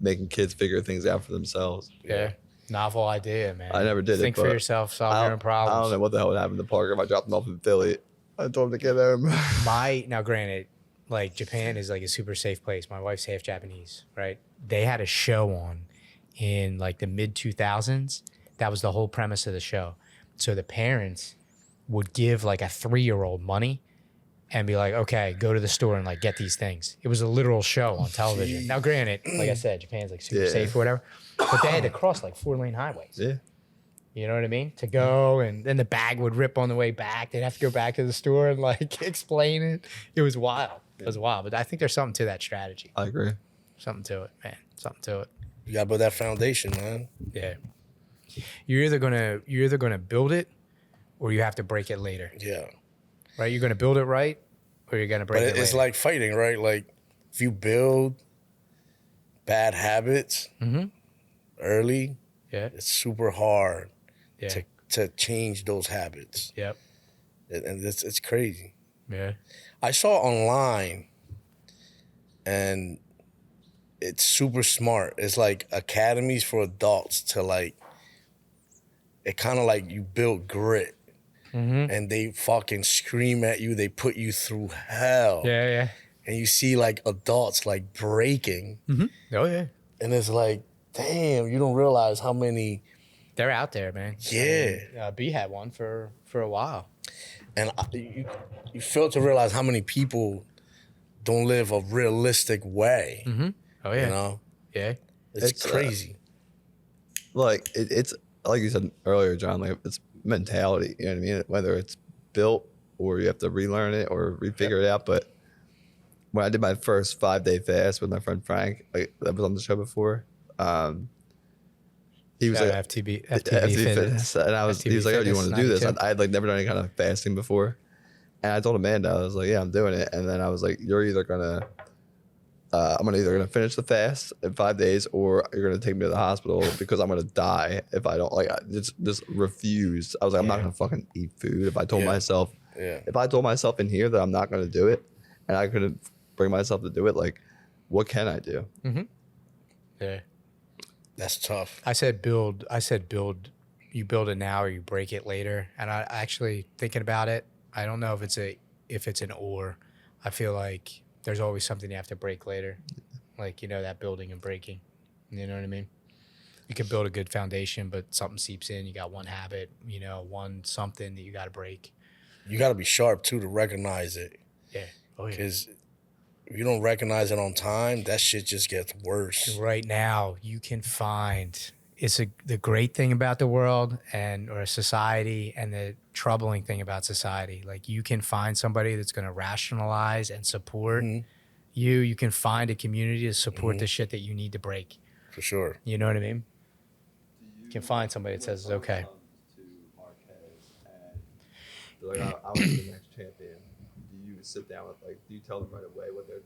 making kids figure things out for themselves. Yeah. Novel idea, man. I never did it, Think for but yourself, solve I your don't- own problems. I don't know what the hell would happen to Parker if I dropped him off in Philly. I told him to get home. Now granted, like Japan is like a super safe place. My wife's half Japanese, right? They had a show on in like the mid 2000s. That was the whole premise of the show. So the parents would give like a 3-year-old money and be like, okay, go to the store and like get these things. It was a literal show on television. Now granted, like I said, Japan's like super Yeah. safe or whatever, but they had to cross like 4-lane highways. Yeah. You know what I mean? To go, and then the bag would rip on the way back. They'd have to go back to the store and like explain it. It was wild. It was wild. But I think there's something to that strategy. I agree. Something to it, man. Something to it. You gotta build that foundation, man. Yeah. You're either gonna build it or you have to break it later. Yeah. Right? You're gonna build it right or you're gonna break But it later. it's like fighting, right? Like if you build bad habits early, yeah. it's super hard Yeah. to change those habits. Yep. And it's crazy. Yeah. I saw online and it's super smart. It's like academies for adults to like, it kind of like you build grit and they fucking scream at you. They put you through hell. Yeah, yeah. And you see like adults like breaking Oh yeah. and it's like, damn, you don't realize how many. They're out there, man. Yeah. B had one for a while. And you fail to realize how many people don't live a realistic way. Oh yeah. You know, Yeah. it's crazy. Like it's like you said earlier, John. Like it's mentality. You know what I mean? Whether it's built or you have to relearn it or refigure it out. But when I did my first 5-day fast with my friend Frank, like that was on the show before. He was like FTB fitness, and he was like, "Oh, do you want to do this?" I had like never done any kind of fasting before, and I told Amanda, I was like, "Yeah, I'm doing it." And then I was like, "You're either gonna, I'm either gonna finish the fast in 5 days, or you're gonna take me to the hospital because I'm gonna die if I don't." Like, I just refused. I was like, "I'm not gonna fucking eat food." If I told myself, if I told myself in here that I'm not gonna do it, and I couldn't bring myself to do it, like, what can I do? Yeah. That's tough. I said build. You build it now or you break it later. And I actually thinking about it, I don't know if it's an or. I feel like there's always something you have to break later, like that building and breaking. You know what I mean? You can build a good foundation, but something seeps in. You got one habit, one something that you got to break. You got to be sharp too to recognize it. Yeah. Oh yeah. Because if you don't recognize it on time, that shit just gets worse. Right now, you can find the great thing about the world or society, and the troubling thing about society. Like you can find somebody that's going to rationalize and support you. You can find a community to support the shit that you need to break. For sure. You know what I mean? You can find somebody that says it's okay. To Marquez and like, I want to be the next champion. Do you sit down with do you tell them right away what they're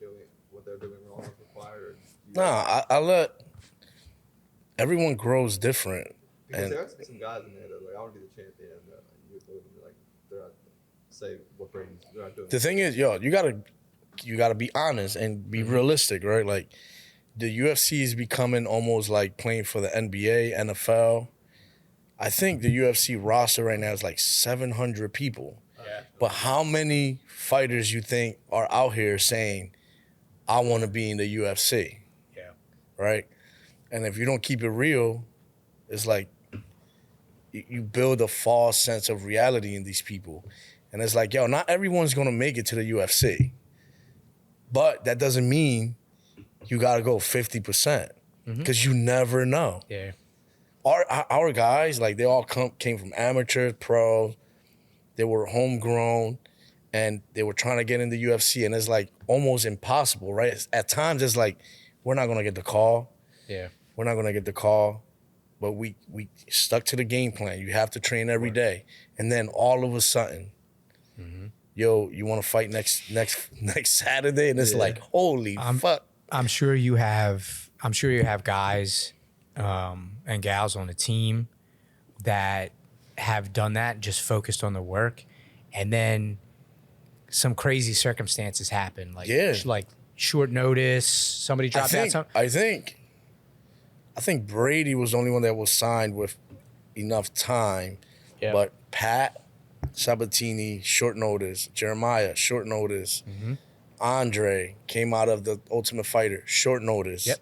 doing wrong or required? Or Nah, I let everyone grows different. because And there are some guys in there that are like, I want to be the champion. They're not say what brings. They're not doing. the thing is, yo, you gotta be honest and be realistic, right? Like the UFC is becoming almost like playing for the NBA, NFL. I think the UFC roster right now is like 700 people. Yeah. But how many fighters you think are out here saying, I want to be in the UFC, Yeah. right? And if you don't keep it real, it's like you build a false sense of reality in these people. And it's like, yo, not everyone's going to make it to the UFC. But that doesn't mean you got to go 50% because you never know. Yeah. Our guys, like they all came from amateur, pro. They were homegrown, and they were trying to get in the UFC, and it's like almost impossible, right? At times, it's like we're not gonna get the call. Yeah. We're not gonna get the call, but we stuck to the game plan. You have to train every day, and then all of a sudden, yo, you want to fight next Saturday, and it's like holy fuck. I'm sure you have guys and gals on the team that have done that, just focused on the work, and then some crazy circumstances happen, like short notice, somebody dropped out. I think Brady was the only one that was signed with enough time, but Pat Sabatini, short notice. Jeremiah, short notice. Andre came out of the Ultimate Fighter, short notice. Yep.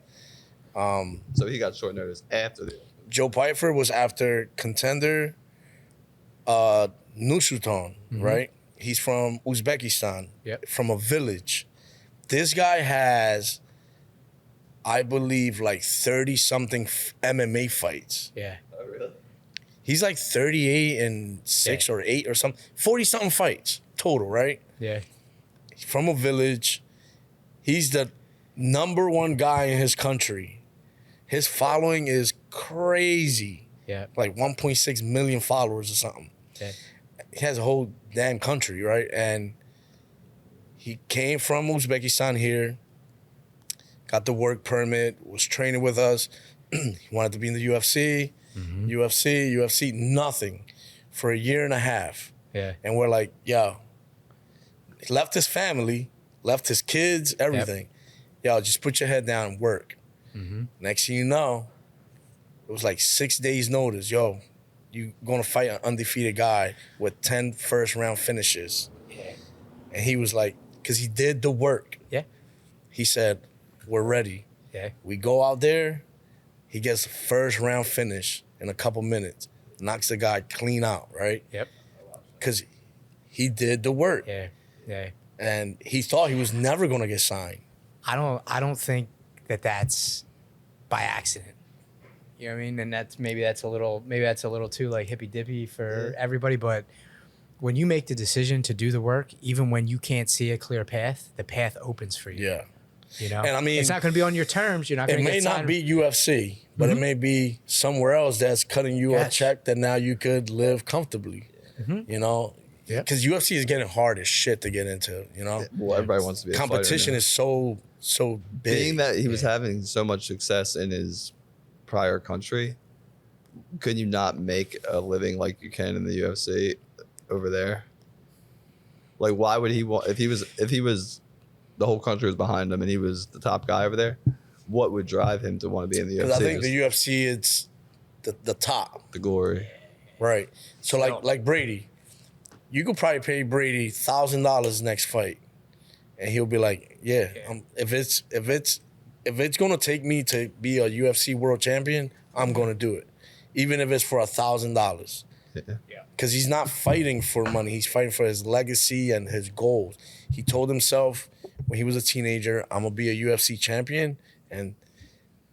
So he got short notice after the. Joe Pyfer was after Contender Nushutan, right? He's from Uzbekistan, from a village. This guy has, I believe, like 30-something MMA fights. Yeah. Oh, really? He's like 38-6 or 8 or something. 40-something fights total, right? Yeah. From a village. He's the #1 guy in his country. His following is crazy. Yeah. Like 1.6 million followers or something. Yeah. He has a whole damn country, right? And he came from Uzbekistan here, got the work permit, was training with us. He wanted to be in the UFC, UFC, nothing for a year and a half. Yeah. And we're like, yo, he left his family, left his kids, everything. Yo, just put your head down and work. Next thing you know, it was like 6 days notice. Yo, you gonna fight an undefeated guy with 10 first-round finishes. Yeah. And he was like, because he did the work. Yeah. He said, we're ready. Yeah. We go out there, He gets first round finish in a couple minutes, knocks the guy clean out, right? Yep. Because he did the work. Yeah. Yeah. And he thought he was never going to get signed. I don't think that's by accident. You know what I mean? And maybe that's a little too like hippy dippy for everybody. But when you make the decision to do the work, even when you can't see a clear path, the path opens for you. Yeah. You know, And I mean, it's not going to be on your terms. You're not going It to may get not signed. be UFC, but it may be somewhere else that's cutting you a Yes. check that now you could live comfortably. You know? Yep. Because UFC is getting hard as shit to get into, you know? Well, everybody wants to be a fighter Competition now. is so big. Being that he was having so much success in his prior country, could you not make a living like you can in the UFC over there? Like, why would he want if he was the whole country was behind him and he was the top guy over there? What would drive him to want to be in the UFC? Because I think Just the UFC, it's the top. the glory. Right. So like Brady, you could probably pay Brady $1,000 next fight, and he'll be like, "Yeah, if it's gonna take me to be a UFC world champion, I'm gonna do it, even if it's for $1,000." Yeah. Because he's not fighting for money; he's fighting for his legacy and his goals. He told himself when he was a teenager, "I'm gonna be a UFC champion," and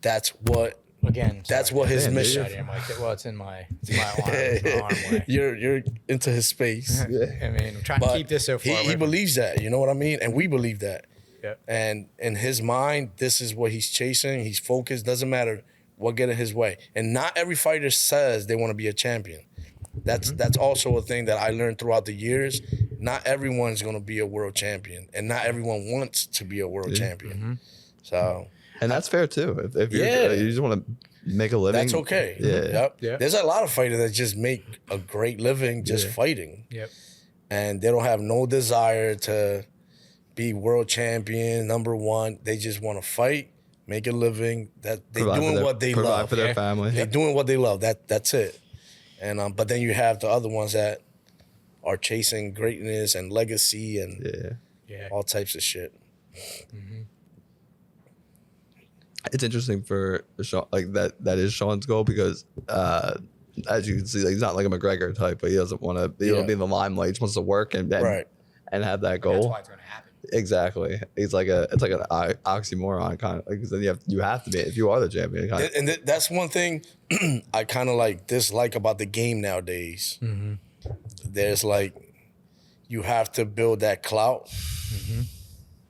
that's what. Again, That's what his mission. Well, it's in my arm way. You're into his space. I mean, I'm trying to keep this so far away He from- believes that, you know what I mean? And we believe that. Yep. And in his mind, this is what he's chasing. He's focused. Doesn't matter what get in his way. And not every fighter says they want to be a champion. That's also a thing that I learned throughout the years. Not everyone's going to be a world champion, and not everyone wants to be a world champion. So And that's fair too. If you're, Yeah. you just want to make a living, that's okay. Yeah. Yep. Yeah. There's a lot of fighters that just make a great living just fighting. Yep. And they don't have no desire to be world champion, #1. They just want to fight, make a living. That they Provide for doing their- what they provide love. for their family. They doing what they love. That's it. And but then you have the other ones that are chasing greatness and legacy and Yeah. Yeah. all types of shit. It's interesting for Sean, like that is Sean's goal because as you can see, like, he's not like a McGregor type, but he doesn't want to be in the limelight. He just wants to work and Right. and have that That's goal. why it's going to happen. Exactly. It's like an oxymoron kind of, because then you have to be if you are the champion. Kind of. And that's one thing I kind of like dislike about the game nowadays. There's like, you have to build that clout,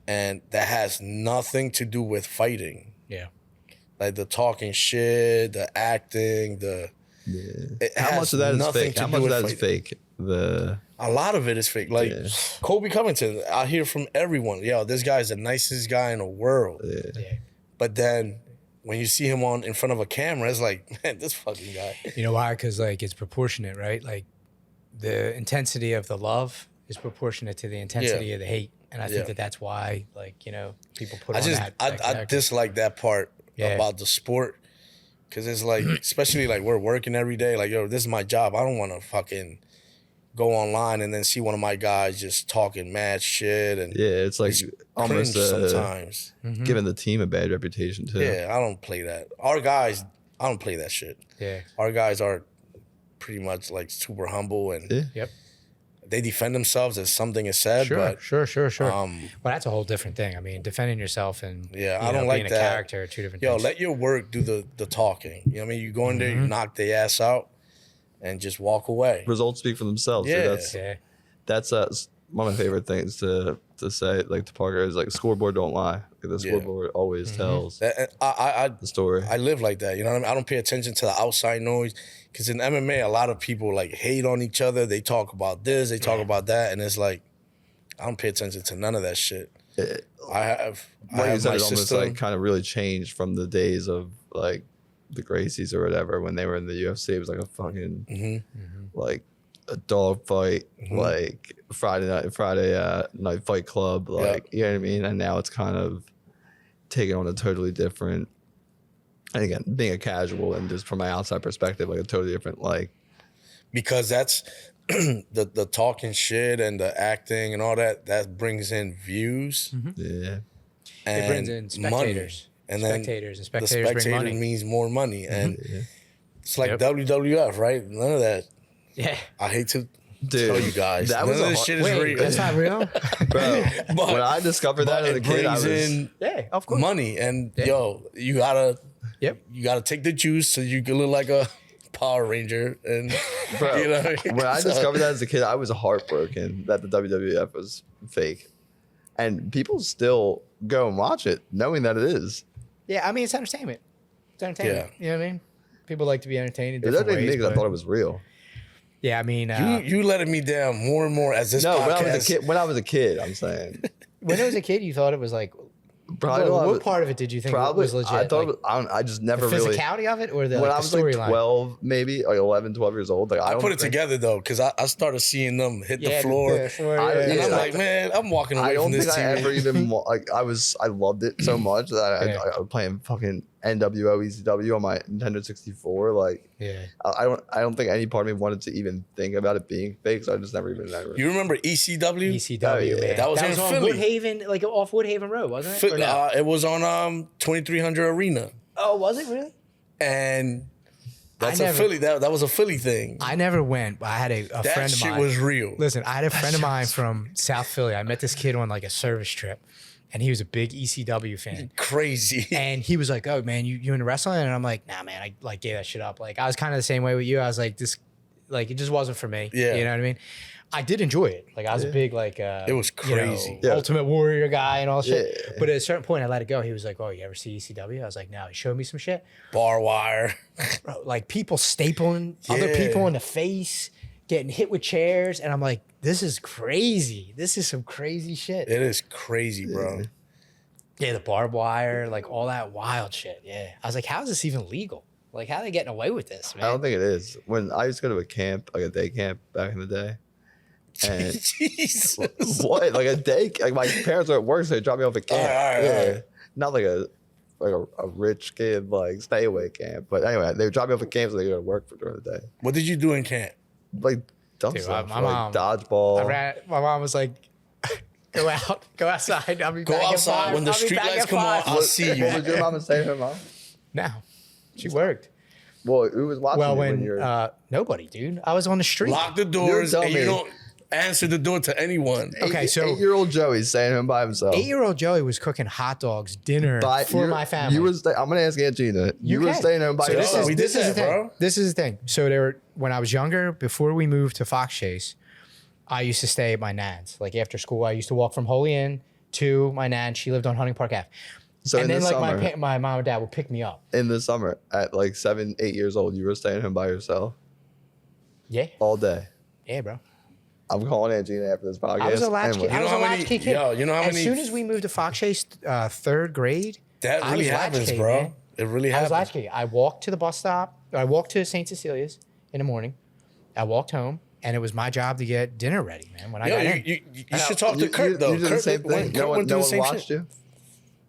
and that has nothing to do with fighting. Yeah. Like the talking shit, the acting, How much of that is nothing fake? to How do much of with that is fighting. fake? A lot of it is fake. Like Kobe Covington, I hear from everyone, yo, this guy's the nicest guy in the world. Yeah. But then when you see him in front of a camera, it's like, man, this fucking guy. You know why? Because like it's proportionate, right? Like the intensity of the love is proportionate to the intensity of the hate, and I think that's why, like, you know, people put on that. I character. dislike that part about the sport, because it's like, especially like we're working every day. Like, yo, this is my job. I don't want to fucking go online and then see one of my guys just talking mad shit and Yeah, it's like almost cringe sometimes. giving the team a bad reputation too. Yeah, I don't play that. Our guys, I don't play that shit. Yeah. Our guys are pretty much like super humble and Yeah. Yep. they defend themselves as something is said. Sure. But Sure. Well, that's a whole different thing. I mean, defending yourself and Yeah, you I don't know, like being that. a character are two different yo, things. let your work do the talking. You know what I mean? You go in there, you knock their ass out, and just walk away. Results speak for themselves. dude. Yeah. That's one of my favorite things to say, like to Parker, is like scoreboard don't lie. Like, the scoreboard always tells I the story. I live like that. You know what I mean? I don't pay attention to the outside noise, because in MMA, a lot of people like hate on each other. They talk about this, they talk about that, and it's like, I don't pay attention to none of that shit. I have What you said my is almost system. like kind of really changed from the days of like the Gracies or whatever when they were in the UFC. It was like a fucking like a dog fight, like Friday night fight club, like you know what I mean. And now it's kind of taken on a totally different. And again, being a casual and just from my outside perspective, like a totally different like. Because that's the talking shit and the acting and all that brings in views Yeah. and it brings in spectators. and then Spectators, and the spectators bring spectator money. means more money, and it's like Yep. WWF, right? None of that. Yeah. I hate to Dude, tell you guys, that none was of a this hard- shit is Wait, real. that's not real? Bro, But- when I discovered that but as a it kid, I brings was in Yeah, of course. money, and yo, you gotta take the juice so you can look like a Power Ranger, and Bro, you know. when I So- discovered that as a kid, I was heartbroken that the WWF was fake, and people still go and watch it knowing that it is. Yeah, I mean, it's entertainment. It's entertainment. Yeah. You know what I mean? People like to be entertained in It different doesn't ways. make I but- thought it was real. Yeah, I mean, you letting me down more and more as this No, podcast. when I was a kid, I'm saying. when I was a kid, you thought it was like, Probably what part of it did you think probably was legit? I thought Like, I just the never really. physicality of it or the, When like, I the was like storyline? 12, maybe like 11, 12 years old, like I I don't put it think- together though, because I started seeing them hit the Yeah, floor, the floor, I- yeah. and yeah, I'm I- like, man, I'm walking away I don't from this think I TV. ever even I loved it so much that Yeah. I was playing fucking NWO ECW on my Nintendo 64. Like Yeah. I don't think any part of me wanted to even think about it being fake. So I just never even. You remember ECW? ECW, Oh, yeah. man. That was in on Philly. Woodhaven, like off Woodhaven Road, wasn't it? Fi- Or no? it was on 2300 Arena, Oh, was it really? and that's I a never- Philly. That was a Philly thing. I never went, but I had a That friend of shit mine. was real. Listen, I had a friend of mine from South Philly. I met this kid on like a service trip, and he was a big ECW fan. Crazy. And he was like, "Oh man, you into wrestling?" And I'm like, "Nah, man, I like gave that shit up." Like I was kind of the same way with you. I was like, "This, like, it just wasn't for me." Yeah. You know what I mean? I did enjoy it. Like I was a big like It was you know, crazy. Yeah. Ultimate Warrior guy and all shit. Yeah. But at a certain point, I let it go. He was like, "Oh, you ever see ECW?" I was like, "No." He showed me some shit, Bar wire. bro. Like people stapling other Yeah. people in the face, getting hit with chairs, and I'm like, "This is crazy. This is some crazy shit." It is crazy, bro. Yeah, the barbed wire, like all that wild shit. Yeah. I was like, how is this even legal? Like, how are they getting away with this, man? I don't think it is. When I used to go to a camp, like a day camp back in the day. And Jesus. what? Like a day? Like my parents were at work, so they dropped me off at camp. All right. Yeah. Not like a rich kid like stay away camp. But anyway, they would drop me off at camp so they go to work for during the day. What did you do in camp? Like dumb Dude, stuff, my like mom- dodgeball. My mom was like, go outside. I'll be Go back at outside 5. when the I'll be street back lights at come on. 5. I'll see you. What would your mama say to her mom? No, she worked. Well, who was watching Well, you when when you're nobody, dude. I was on the street. Lock the doors, You're and you dummy. don't answer the door to anyone. Okay, so 8-year-old Joey's staying home by himself. 8-year-old Joey was cooking hot dogs, dinner for my family. You was. I'm gonna ask Aunt Gina. You were can. staying home by So yourself. we this did is the that, thing. bro. This is the thing. So there were, when I was younger, before we moved to Fox Chase, I used to stay at my nan's. Like after school, I used to walk from Holy Inn to my nan. She lived on Hunting Park Ave. So And in then the like summer, my mom and dad would pick me up. in the summer, at like 7, 8 years old, you were staying home by yourself Yeah. all day. Yeah, bro. I'm calling Aunt Gina after this podcast. I was a latchkey. Anyway. I was know a how many- latchkey kid. yo, you know how as many- soon as we moved to Fox Chase, third grade, That I really was happens, latchkey, bro. man. It really I was happens. latchkey. I walked to the bus stop. I walked to St. Cecilia's in the morning. I walked home, and it was my job to get dinner ready, man. When I Yo, got in. you should talk to Kurt, though. You did the Kurt same went- thing. Kurt No one, went through no the one same watched shit. you.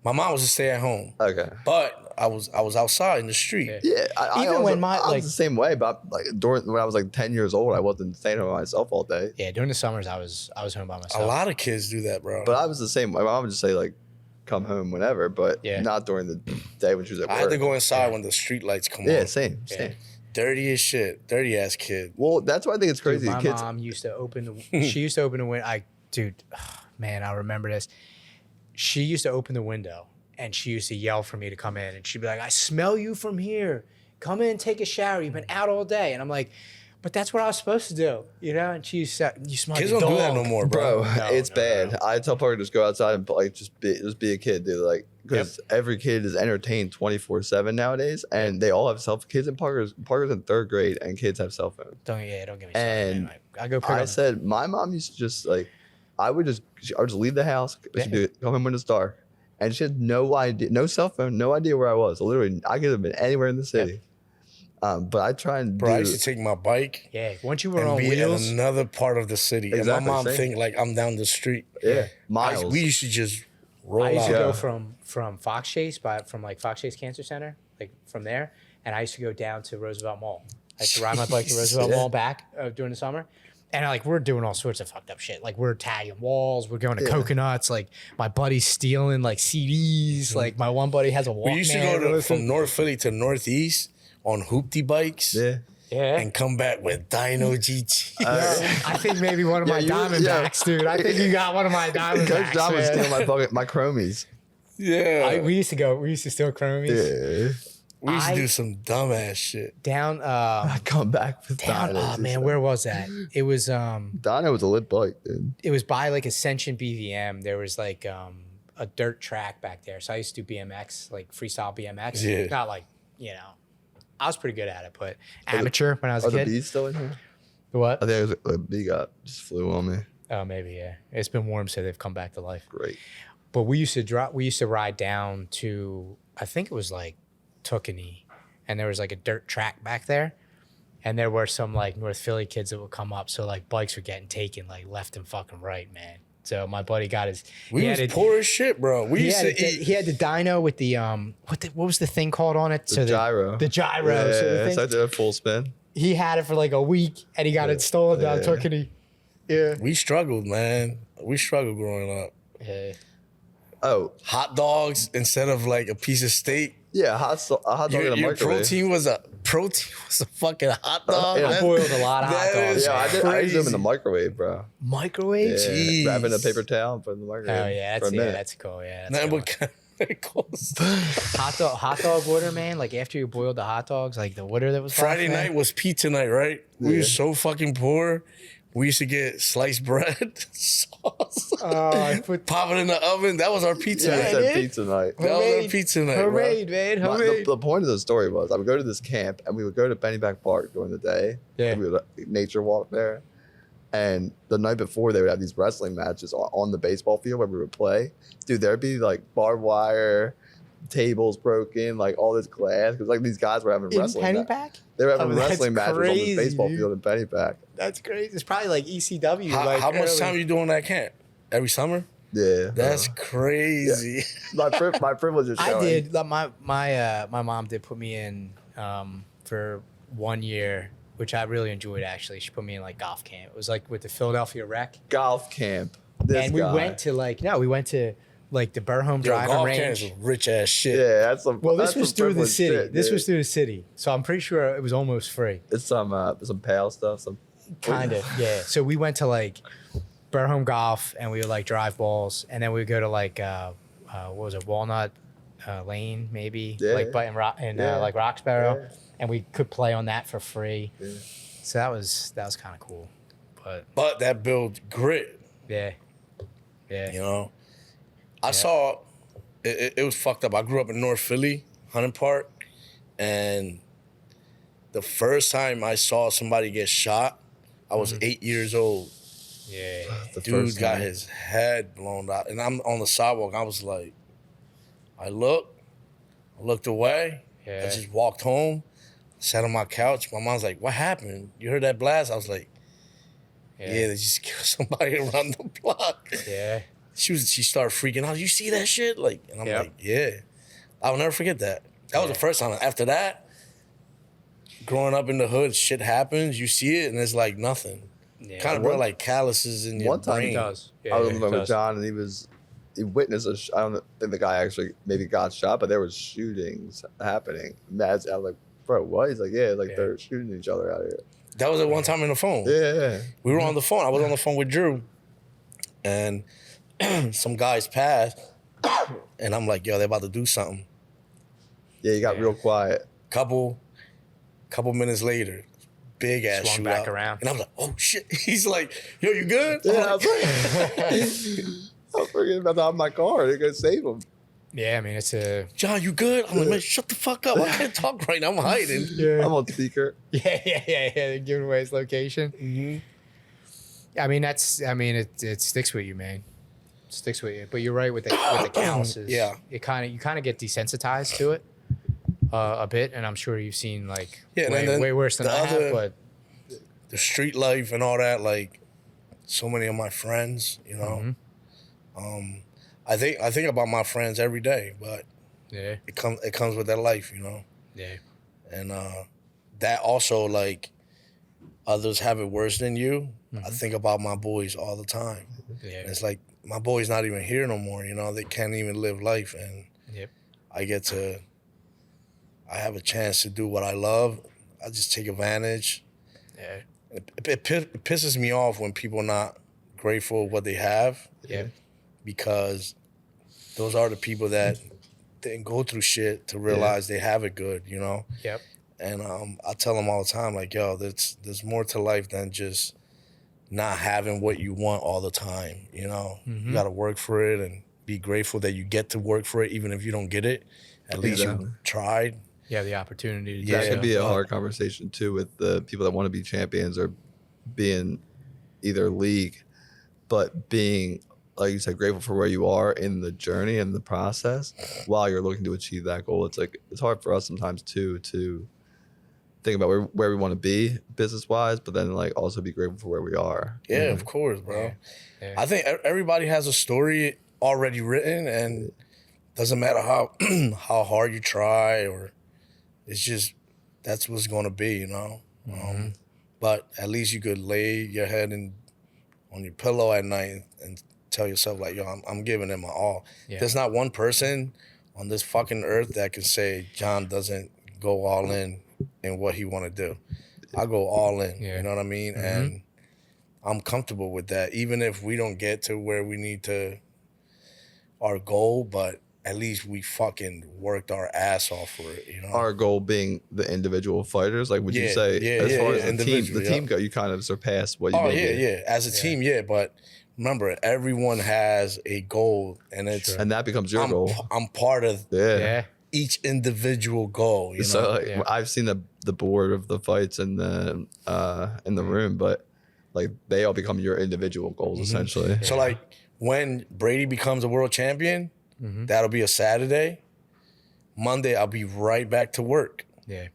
My mom was to stay at home, Okay. but I was outside in the street. Yeah, I Even also, when my, I was like- the same way, but like when I was like 10 years old, I wasn't staying home by myself all day. Yeah, during the summers, I was home by myself. A lot of kids do that, bro. But I was the same. My mom would just say like, "Come home whenever," but Yeah. not during the day when she was at work. I had to go inside when the street lights come Yeah, on. same, same. Dirty as shit. Dirty ass kid. Well, that's why I think it's Dude, crazy. my Kids, mom used to open the. She used to open the window. Man, I remember this. She used to open the window and she used to yell for me to come in, and she'd be like, "I smell you from here. Come in, take a shower. You've been out all day." And I'm like, "But that's what I was supposed to do, you know?" And she used to, "You smell Kids like don't a do that dog." no more, bro. bro, No, it's no, bad. no. I tell Parker just go outside and like just be a kid, dude. Like because every kid is entertained 24/7 nowadays, and they all have kids in Parker's in 3rd grade, and kids have cell phones. Don't give me. And something, man. I go pick I up. said my mom used to just like I would just leave the house, she'd be, come in when it's dark, and she had no idea, no cell phone, no idea where I was. Literally, I could have been anywhere in the city. But I try and Bro, I do. used to take my bike Yeah, once you were and on be wheels. in another part of the city. Exactly, and my mom same. think like I'm down the street. Yeah, miles. We used to just roll I used to out. go from Fox Chase, from like Fox Chase Cancer Center, like from there, and I used to go down to Roosevelt Mall. I used to ride my bike to Roosevelt Yeah. Mall back during the summer, And like we're doing all sorts of fucked up shit. Like we're tagging walls, we're going to coconuts. Like my buddy's stealing like CDs. Like my one buddy has a Walkman. We used to go from North Philly to Northeast on hoopty bikes. Yeah. and come back with Dino GT. I think maybe one of my Diamondbacks, dude. I think you got one of my Diamondbacks. Coach John was stealing my chromies. Yeah. We used to steal chromies. Yeah. We used to do some dumbass shit. Down, I come back with down. Dino. Oh man, where was that? It was Dino was a lit bike, dude. It was by like Ascension BVM. There was like a dirt track back there. So I used to do BMX, like freestyle BMX. Yeah. Not like, I was pretty good at it, but amateur when I was a Are the kid. bees still in here? What? I think it was a bee just flew on me. Oh, maybe, yeah. It's been warm, so they've come back to life. Great. But we used to ride down to, I think it was like Tookanee, and there was like a dirt track back there. And there were some like North Philly kids that would come up. So like bikes were getting taken like left and fucking right, man. So my buddy got his. We was poor as shit, bro. We used to eat. He had the dyno with the what was the thing called on it? The gyro. The gyro. Yeah, so the so I did a full spin. he had it for like a week, and he got it stolen down Tookanee. Yeah. We struggled, man. We struggled growing up. Yeah. Oh, Hot dogs instead of like a piece of steak. yeah, a hot dog in a Your microwave. protein was a fucking hot dog. Yeah. I man. boiled a lot of hot That dogs. is Yeah, I used to do them in crazy. the microwave, bro. Microwave? Yeah, Jeez. wrap it in a paper towel and put it in the microwave. Oh yeah, for a minute. that's cool. Yeah, that's Nothing cool. but chemicals. hot dog water, man. Like after you boiled the hot dogs, like the water that was Friday left, man. night was pizza night, right? We were so fucking poor. We used to get sliced bread, sauce, I put pop it in the oven. That was our pizza Yeah, night. I said pizza night. That was our pizza night, bro. Homemade, man. My- Homemade. the point of the story was I would go to this camp and we would go to Pennyback Park during the day. Yeah. And we would nature walk there. And the night before they would have these wrestling matches on the baseball field where we would play. Dude, there'd be like barbed wire, tables broken, like all this glass. Because like these guys were having In wrestling. Pennyback? They were having Oh, that's wrestling matches on crazy, the baseball dude. field in Pennyback. That's crazy. It's probably like ECW. How much early. time you doing that camp? Every summer? Yeah. That's crazy. my privilege is showing. I did. Like, my mom did put me in for 1 year, which I really enjoyed. Actually, she put me in like golf camp. It was like with the Philadelphia Rec, Golf camp. and we went to like the Burholm Yo, driving golf range. camps is rich ass shit. Yeah, that's some. Well, this that's was some through the privileged city. shit, This dude. was through the city, so I'm pretty sure it was almost free. It's some pale stuff. Some Kind of, yeah. So we went to like Burholm Golf, and we would like drive balls, and then we would go to like what was it, Walnut Lane, maybe, Yeah. like but in Yeah. like Roxborough, Yeah. and we could play on that for free. Yeah. So that was kind of cool, But that builds grit, yeah. you know? I saw, it was fucked up. I grew up in North Philly, Hunting Park, and the first time I saw somebody get shot, I was 8 years old. Yeah. the Dude first got time. his head blown out. And I'm on the sidewalk. I was like, I looked away. Yeah. I just walked home, sat on my couch. My mom's like, what happened? You heard that blast? I was like, yeah, they just killed somebody around the block. Yeah. She started freaking out. You see that shit? Like, and I'm Yep. like, yeah. I'll never forget that. That was the first time. After that, growing up in the hood, shit happens. You see it, and it's like nothing. Yeah. Kind of bring like calluses in your One time brain. It does. Yeah, I yeah, remember it does. John, and he witnessed I don't think the guy actually maybe got shot, but there was shootings happening. And I was like, bro, what? He's like, yeah, like they're shooting each other out here. That was at one time in the phone. Yeah. We were on the phone. I was on the phone with Drew, and some guys passed, and I'm like, yo, they're about to do something. Yeah, he got real quiet. Couple minutes later, big ass Swung shootout. back around. And I'm like, oh shit. He's like, yo, you good? Yeah, I'm I like, was I was forgetting about to hop in my car. They're gonna save him. Yeah, I mean it's a John, you good? I'm like, man, shut the fuck up. I can't talk right now. I'm hiding. I'm on speaker. yeah. They're giving away his location. Mm-hmm. I mean it sticks with you, man. It sticks with you. But you're right with the calluses. Yeah. you kind of get desensitized to it a bit, and I'm sure you've seen like Yeah, and then way worse than the I have. other- But The street life and all that, like so many of my friends, you know. I think about my friends every day, but yeah, it comes with that life, you know. yeah, And that also like others have it worse than you, I think about my boys all the time. Yeah. And it's like, my boys not even here no more, you know? They can't even live life. And Yep. I have a chance to do what I love. I just take advantage. Yeah. It pisses me off when people are not grateful of what they have. Yeah. Because those are the people that didn't go through shit to realize they have it good, you know? Yep. And I tell them all the time, like, yo, there's more to life than just not having what you want all the time, you know? You got to work for it and be grateful that you get to work for it, even if you don't get it. At least you tried. Yeah, the opportunity to do Yeah. That so. could be a hard conversation too with the people that want to be champions or being either league, but being, like you said, grateful for where you are in the journey and the process while you're looking to achieve that goal. It's like, it's hard for us sometimes too to think about where we want to be business wise, but then like also be grateful for where we are. Yeah, of course, bro. Yeah. Yeah. I think everybody has a story already written, and doesn't matter how how hard you try, or it's just that's what's going to be, you know. But at least you could lay your head on your pillow at night and tell yourself like, yo, I'm giving it my all. Yeah. There's not one person on this fucking earth that can say John doesn't go all in what he want to do. I go all in, Yeah. you know what I mean? And I'm comfortable with that, even if we don't get to where we need to, our goal, but at least we fucking worked our ass off for it, you know? Our goal being the individual fighters. Like, would you Yeah, say as far as the individual, team go, you kind of surpassed what you Oh, maybe. yeah. As a team, yeah. But remember, everyone has a goal, and it's And that becomes your goal. I'm part of Yeah. each individual goal, you know? So like, Yeah. I've seen the board of the fights in the room, but like they all become your individual goals essentially. So like when Brady becomes a world champion, that'll be a Saturday. Monday, I'll be right back to work. Yeah.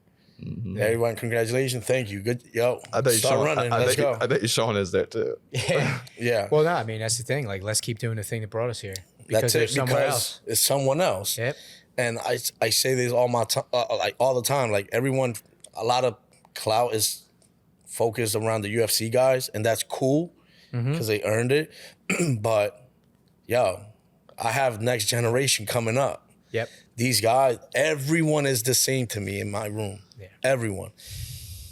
Everyone, congratulations, thank you. Good, yo. I bet you start Sean, running. I Let's bet go. I bet you Sean is there too. Yeah. Yeah, Well, no, I mean, that's the thing. Like, let's keep doing the thing that brought us here. Because that's it. there's someone Because else. it's someone else. Yep. And I say this all my time, like all the time. Like everyone, a lot of clout is focused around the UFC guys, and that's cool because they earned it. But yo, I have next generation coming up. Yep. These guys, everyone is the same to me in my room. Yeah. Everyone.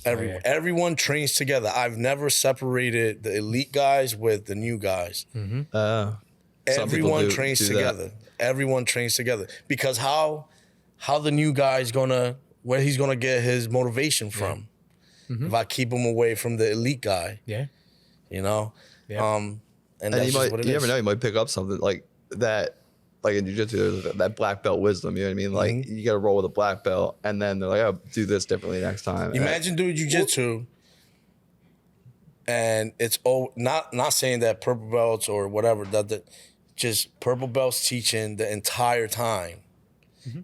yeah. Everyone trains together. I've never separated the elite guys with the new guys. Some people Everyone do trains that. together. Everyone trains together. Because how the new guy's where he's gonna get his motivation from? If I keep him away from the elite guy, Yeah. you know? Yeah. And And that's you just might, what it you is. never know, you might pick up something like that. Like in jiu-jitsu, there's that black belt wisdom, you know what I mean? Like you got to roll with a black belt, and then they're like, "Oh, do this differently next time." Imagine doing jujitsu, and it's not saying that purple belts or whatever that just purple belts teaching the entire time,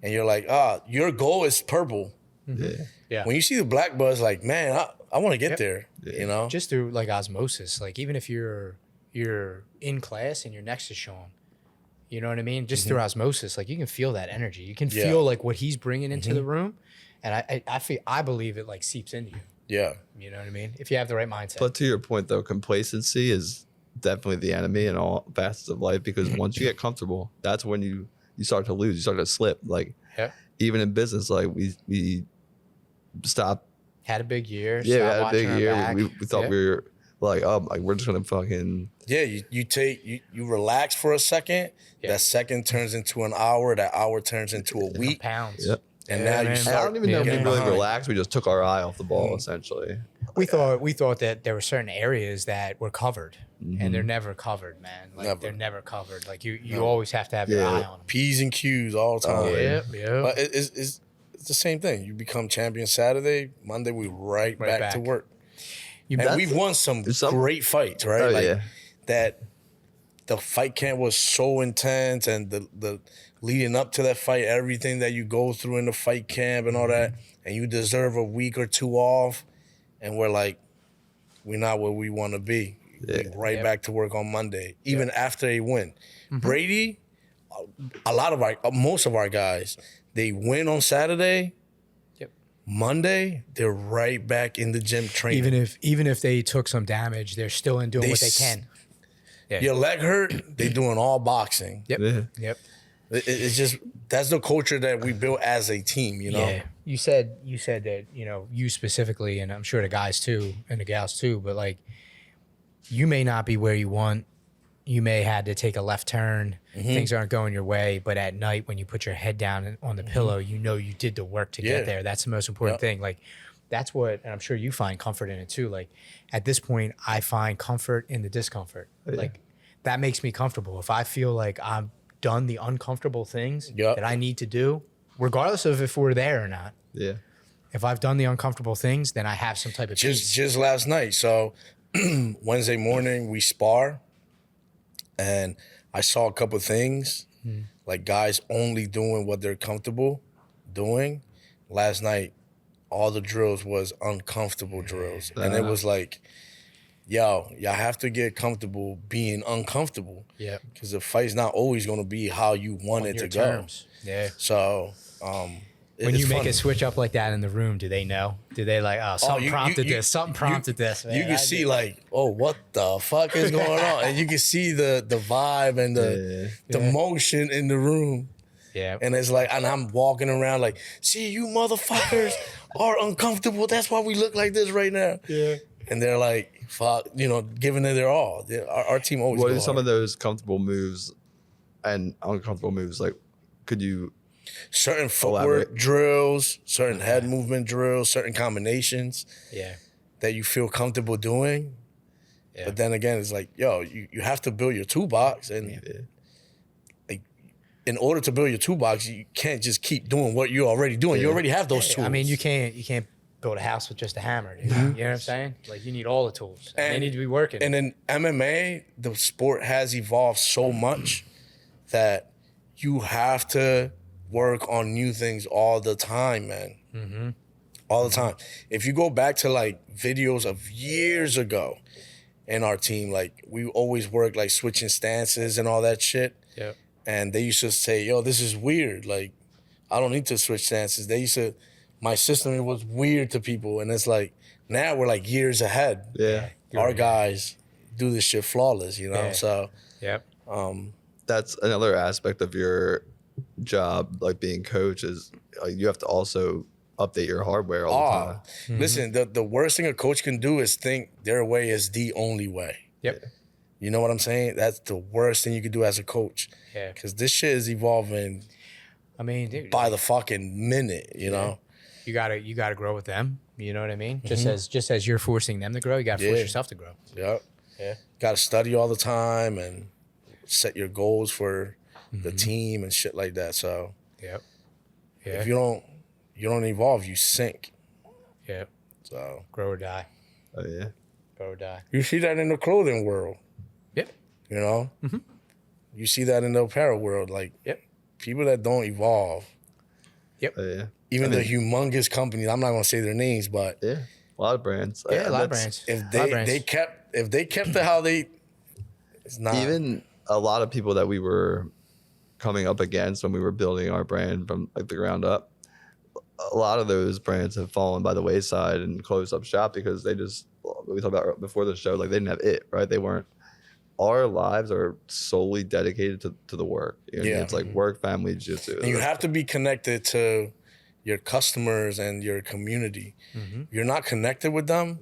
and you're like, your goal is purple. Yeah. When you see the black belts, like, man, I want to get there. You know, Just through like osmosis. Like, even if you're in class and you're next to Sean, you know what I mean? Just through osmosis, like you can feel that energy. You can feel like what he's bringing into the room, and I believe it like seeps into you. yeah. You know what I mean? If you have the right mindset. But to your point, though, complacency is definitely the enemy in all facets of life, because once you get comfortable, that's when you start to lose. You start to slip. Like Yeah. even in business, like we stopped. Had a big year. Yeah, we stopped had a watching big our year. back. We thought Yeah. we were like, oh, like we're just gonna fucking. Yeah, you relax for a second. Yeah. That second turns into an hour. That hour turns into a week, Pounds. Yep. and Yeah, now man. you And I start. don't even know if we getting really behind. relaxed. We just took our eye off the ball, essentially. We thought that there were certain areas that were covered, and they're never covered, man. Like Never. they're never covered. Like you always have to have your Yeah. eye on them. P's and Q's all the time. Yeah. But it's the same thing. You become champion Saturday, Monday we right back to back. work. You And bet. we've won some some- great fights, right? Oh, like yeah. that the fight camp was so intense, and the leading up to that fight, everything that you go through in the fight camp and all that, and you deserve a week or two off, and we're like, we're not where we want to be. Yeah. Right back to work on Monday, even after a win. Brady, most of our guys, they win on Saturday. Yep. Monday, they're right back in the gym training. Even if they took some damage, they're still in doing what they can. Yeah. Your leg hurt, they doing all boxing. Yep. Yeah. Yep. It's just, that's the culture that we built as a team, you know? Yeah. You said that, you specifically, and I'm sure the guys too, and the gals too, but like, you may not be where you want. You may had to take a left turn. Things aren't going your way, but at night when you put your head down on the pillow, you did the work to get there. That's the most important thing. Like, that's what, and I'm sure you find comfort in it too. Like, at this point, I find comfort in the discomfort. Like, that makes me comfortable. If I feel like I've done the uncomfortable things that I need to do, regardless of if we're there or not. Yeah. If I've done the uncomfortable things, then I have some type of peace. Just last night. So Wednesday morning we spar, and I saw a couple things, like guys only doing what they're comfortable doing. Last night, all the drills was uncomfortable drills, and it was like, yo, y'all have to get comfortable being uncomfortable. Yeah. Because the fight's not always going to be how you want it to go. Yeah. So, when you make funny. a switch up like that in the room, do they know? Do they like, something prompted this? Something prompted this. Man. You can see like, oh, what the fuck is going on? And you can see the vibe and the motion in the room. Yeah. And it's like, and I'm walking around like, see, you motherfuckers are uncomfortable. That's why we look like this right now. Yeah. And they're like, fuck, giving it their all. Our team always. What are some of those comfortable moves and uncomfortable moves? Like, could you certain footwork elaborate? Drills, certain head movement drills, certain combinations that you feel comfortable doing. Yeah. But then again, it's like, yo, you have to build your toolbox, and like, in order to build your toolbox, you can't just keep doing what you're already doing. You already have those tools. I mean, you can't build a house with just a hammer. Dude. You know what I'm saying? Like, you need all the tools. And they need to be working. And in MMA, the sport has evolved so much that you have to work on new things all the time, man. All the time. If you go back to like videos of years ago in our team, like we always worked like switching stances and all that shit. Yeah. And they used to say, yo, this is weird. Like, I don't need to switch stances. They used to, my system was weird to people. And it's like, now we're like years ahead. Yeah. Our guys do this shit flawless, So, that's another aspect of your job, like being coach, is you have to also update your hardware all the time. Listen, the worst thing a coach can do is think their way is the only way. Yep. You know what I'm saying? That's the worst thing you could do as a coach. Yeah. Because this shit is evolving. I mean, dude, by the fucking minute, you know? You gotta grow with them. You know what I mean? Just as you're forcing them to grow, you gotta force yourself to grow. Yep. Yeah. Gotta study all the time and set your goals for the team and shit like that. So if you don't evolve, you sink. Yeah. So grow or die. Oh yeah. Grow or die. You see that in the clothing world. Yep. You know? You see that in the apparel world. Like, people that don't evolve. Yep. Oh yeah. Even the humongous companies, I'm not gonna say their names, but a lot of brands. Yeah, a lot of brands. If they kept it how they, it's not. Even a lot of people that we were coming up against when we were building our brand from like the ground up, a lot of those brands have fallen by the wayside and closed up shop because they just, we talked about before the show, like they didn't have it, right? They weren't. Our lives are solely dedicated to the work. You know what I mean? It's like work, family, jiu-jitsu. And you have to be connected to your customers and your community. You're not connected with them,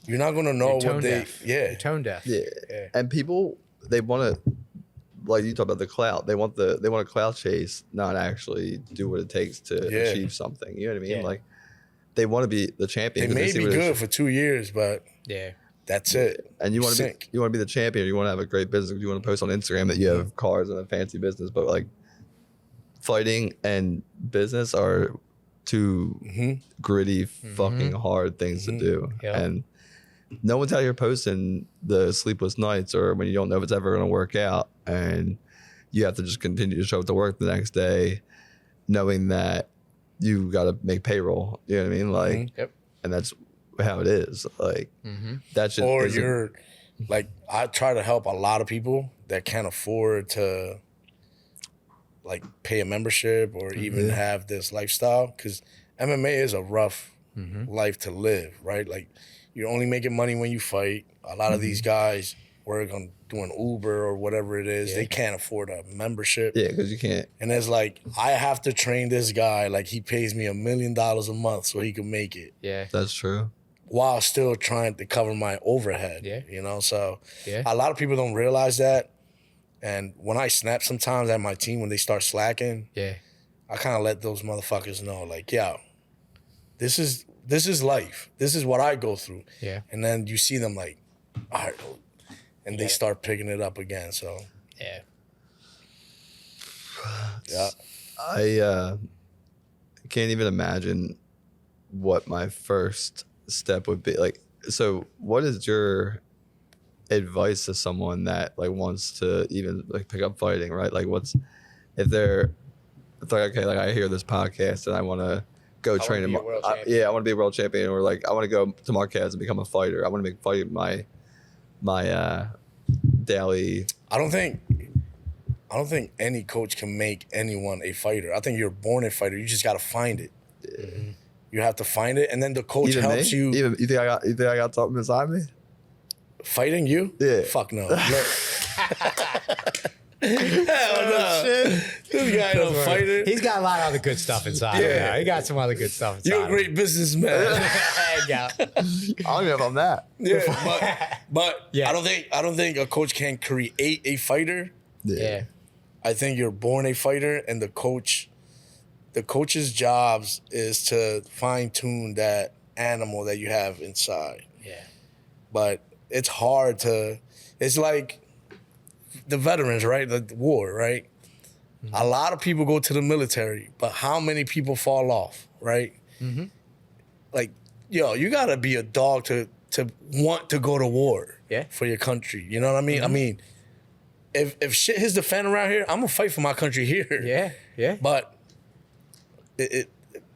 you're not gonna know what they. You're tone deaf. Yeah. And people, they want to, like you talk about the clout. They want a clout chase, not actually do what it takes to achieve something. You know what I mean? Yeah. Like they want to be the champion. They may be good for 2 years, but that's it. And you want to be the champion. You want to have a great business. You want to post on Instagram that you have cars and a fancy business. But like fighting and business are two gritty, fucking hard things to do. And no one's out here posting the sleepless nights or when you don't know if it's ever going to work out, and you have to just continue to show up to work the next day knowing that you got to make payroll. You know what I mean? Like, and that's how it is. Like, that's just. Or you're like, I try to help a lot of people that can't afford to like pay a membership or even have this lifestyle, because MMA is a rough life to live, right? Like, you're only making money when you fight. A lot of these guys work on doing Uber or whatever it is. They can't afford a membership. Yeah, because you can't. And it's like, I have to train this guy like he pays me $1 million a month so he can make it. Yeah. That's true. While still trying to cover my overhead. Yeah. You know, so Yeah. a lot of people don't realize that. And when I snap sometimes at my team, when they start slacking, Yeah. I kind of let those motherfuckers know, like, yo, this is life. This is what I go through. Yeah. And then you see them like, all right, and they start picking it up again. So Yeah. yeah, I can't even imagine what my first step would be. Like, so what is your advice to someone that like wants to even like pick up fighting, right? Like, what's if they're like, okay, like I hear this podcast and I want to go train be a world champion. yeah, I want to be a world champion, or like I want to go to Marquez and become a fighter. I want to make fighting my daily. I don't think any coach can make anyone a fighter. I think you're born a fighter. You just got to find it. You have to find it, and then the coach Even helps me? you. Even you think I got something inside me? Fighting you? Yeah. Fuck no. Look. Hell no. This guy no fighter. He's got a lot of other good stuff inside. Yeah. Yeah. He got some other good stuff inside. You're a great businessman. Yeah. I don't know if I'm that. Yeah, but Yeah. I don't think a coach can create a fighter. Yeah. I think you're born a fighter, and the coach's jobs is to fine tune that animal that you have inside. Yeah. But it's hard to. It's like the veterans, right? The war, right? A lot of people go to the military, but how many people fall off, right? Like, yo, you gotta be a dog to want to go to war for your country. You know what I mean? I mean, if shit hits the fan around here, I'm gonna fight for my country here. Yeah. Yeah. But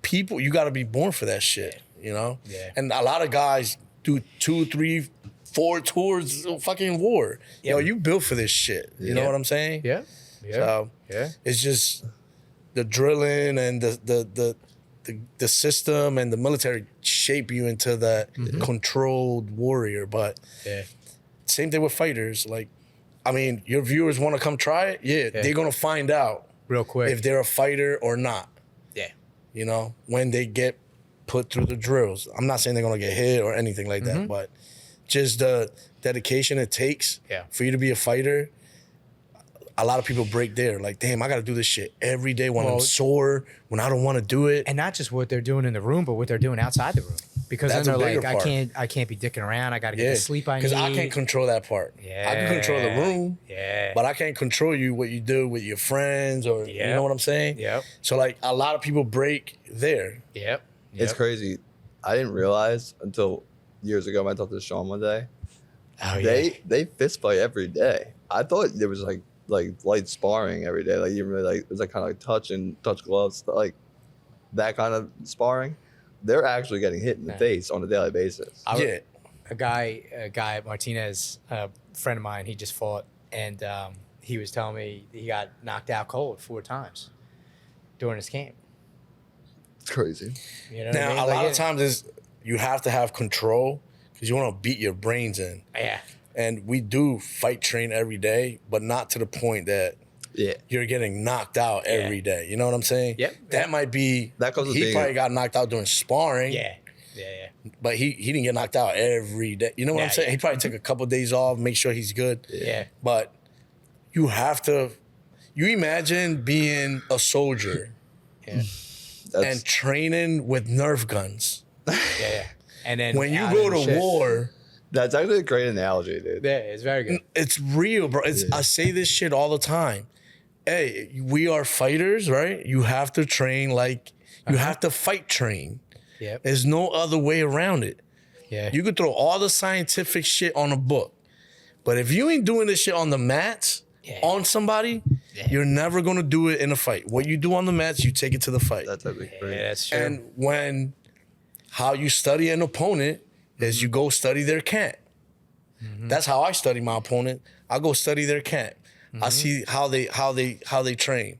people, you gotta be born for that shit, you know? Yeah. And a lot of guys do 2, 3, 4 tours of fucking war. Yo, you built for this shit. You know what I'm saying? Yeah. Yeah. So Yeah. it's just the drilling and the system and the military shape you into that controlled warrior. But Yeah. same thing with fighters. Like, I mean, your viewers want to come try it. Yeah, they're gonna find out Real quick. if they're a fighter or not. Yeah. You know, when they get put through the drills. I'm not saying they're gonna get hit or anything like that, but just the dedication it takes for you to be a fighter. A lot of people break there. Like, damn, I got to do this shit every day when I'm sore, when I don't want to do it. And not just what they're doing in the room, but what they're doing outside the room. Because That's then a they're bigger like, part. I can't be dicking around. I got to get the sleep I need. Because I can't control that part. Yeah. I can control the room. Yeah. But I can't control what you do with your friends or, you know what I'm saying? Yep. So, like, a lot of people break there. Yep. It's crazy. I didn't realize until years ago when I talked to Sean one day. Oh, yeah. They fist fight every day. I thought there was like light sparring every day. Like, you really like, it was like kind of like touch gloves, like that kind of sparring. They're actually getting hit in the face on a daily basis. A guy Martinez, a friend of mine, he just fought, and he was telling me he got knocked out cold 4 times during his camp. It's crazy. You know Now, what I mean? a lot of times you have to have control because you want to beat your brains in. Yeah. And we do fight train every day, but not to the point that you're getting knocked out every day. You know what I'm saying? Yep. That might be. That comes with he being probably got knocked out doing sparring. Yeah. But he didn't get knocked out every day. You know what I'm saying? He probably took a couple days off, make sure he's good. Yeah. But you have to. You imagine being a soldier and training with Nerf guns. Yeah. And then When you out go of the to shit. war. That's actually a great analogy, dude. Yeah, it's very good. It's real, bro. I say this shit all the time. Hey, we are fighters, right? You have to train like you have to fight train. Yep. There's no other way around it. Yeah. You could throw all the scientific shit on a book, but if you ain't doing this shit on the mats on somebody, you're never gonna do it in a fight. What you do on the mats, you take it to the fight. That's actually great. Yeah, that's true. And how you study an opponent is you go study their camp. That's how I study my opponent. I go study their camp. I see how they train.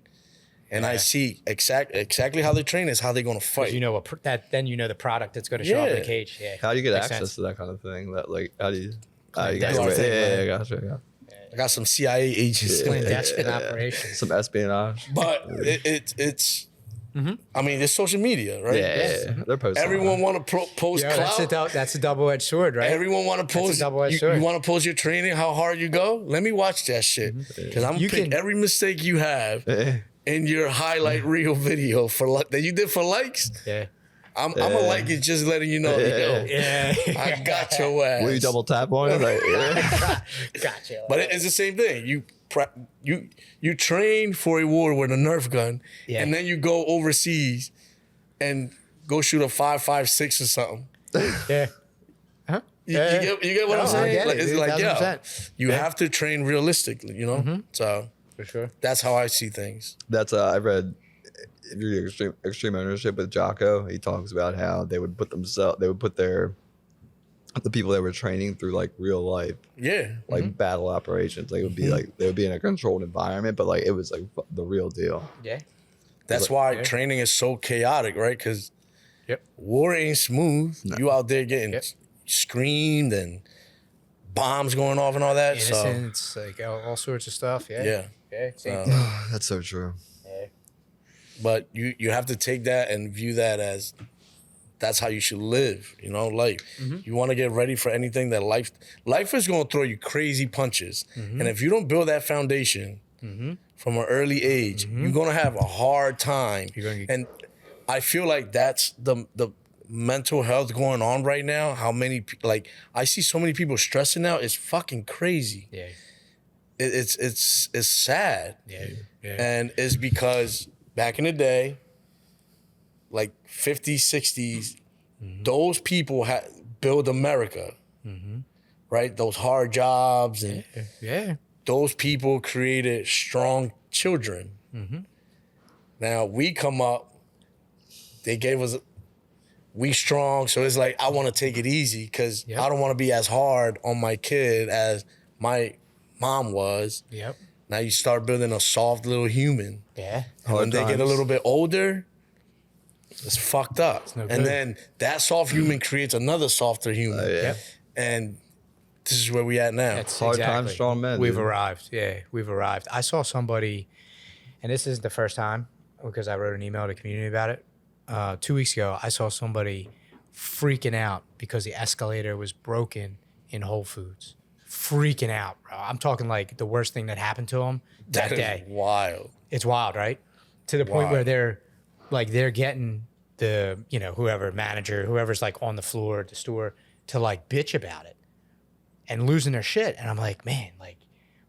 and I see exactly how they train is how they're gonna fight. You know then you know the product that's going to show up in the cage. Yeah. How do you get Makes access sense. to that kind of thing? That like, how do you? You That's guys, the thing, man. gotcha. Yeah. I got some CIA agents, Clandestine operations. Some espionage. but it's. I mean, it's social media, right? Yeah. They're posting. Everyone want to post Yeah, clout. that's a double-edged sword, right? Everyone want to post. double-edged You, sword. want to post your training, how hard you go. Let me watch that shit because I'm gonna You pick can- every mistake you have in your highlight reel video that you did for likes. Yeah. I'm gonna like it, just letting you know. Yo, Yeah. I got your ass. Will you double tap on it? Like, Gotcha. But it's the same thing. You train for a war with a Nerf gun, Yeah. and then you go overseas and go shoot a 5.56 or something. Yeah. Huh? You get what I'm No, I saying? get it, It's dude, like, yo, 1000%. you have to train realistically, you know? So For sure. that's how I see things. that's I read. If you read extreme ownership with Jocko, he talks about how they would put the people that were training through like real life, Yeah. like battle operations. Like it would be like they would be in a controlled environment, but like it was like the real deal. Yeah. That's why training is so chaotic, right? Because Yep. war ain't smooth. You out there getting screamed and bombs going off and all that. Innocence, like all sorts of stuff. Yeah. Yeah. Yeah. Same thing. That's so true. But you have to take that and view that as that's how you should live, you know, life. You want to get ready for anything that life is going to throw you crazy punches. And if you don't build that foundation from an early age, you're going to have a hard time. And I feel like that's the mental health going on right now. How many, like, I see so many people stressing out. It's fucking crazy. Yeah. It's sad. Yeah. Yeah. And it's because back in the day, like 50s, 60s, those people had built America, right? Those hard jobs and Yeah. those people created strong children. Now we come up, they gave us, we strong. So it's like, I want to take it easy because I don't want to be as hard on my kid as my mom was. Yep. Now you start building a soft little human. Yeah. And when they get a little bit older, it's fucked up. no And good. then that soft human creates another softer human. Yeah. And this is where we at now. That's Hard exactly. times, strong men, We've dude. arrived. Yeah, we've arrived. I saw somebody, and this isn't the first time because I wrote an email to the community about it. 2 weeks ago, I saw somebody freaking out because the escalator was broken in Whole Foods. Freaking out, bro. I'm talking like the worst thing that happened to them that That is day. wild. It's wild, right? To the point where they're getting the, whoever manager, whoever's like on the floor at the store to like bitch about it and losing their shit. And I'm like, man, like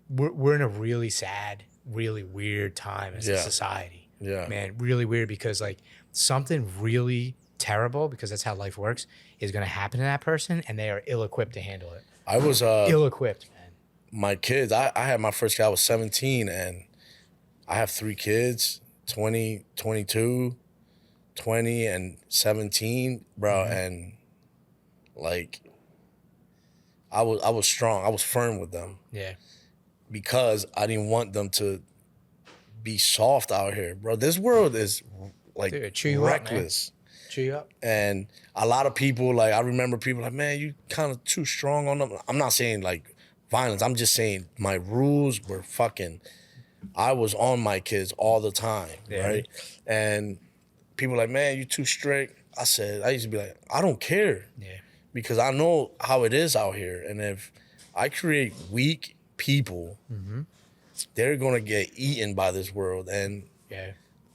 we're in a really sad, really weird time as a society. Yeah. Man, really weird because like something really terrible, because that's how life works, is going to happen to that person and they are ill-equipped to handle it. I was Ill-equipped, man. my kids, I had my first kid, I was 17, and I have 3 kids, 20, 22, 20, and 17, bro. And like, I was strong. I was firm with them Yeah. because I didn't want them to be soft out here, bro. This world is like Dude, chew you up, man. reckless. Chew you up. And a lot of people, like, I remember people like, man, you kind of too strong on them. I'm not saying like violence. I'm just saying my rules were fucking, I was on my kids all the time, right? And people like, man, you too strict. I used to be like, I don't care. Yeah. Because I know how it is out here. And if I create weak people, they're going to get eaten by this world. And Yeah.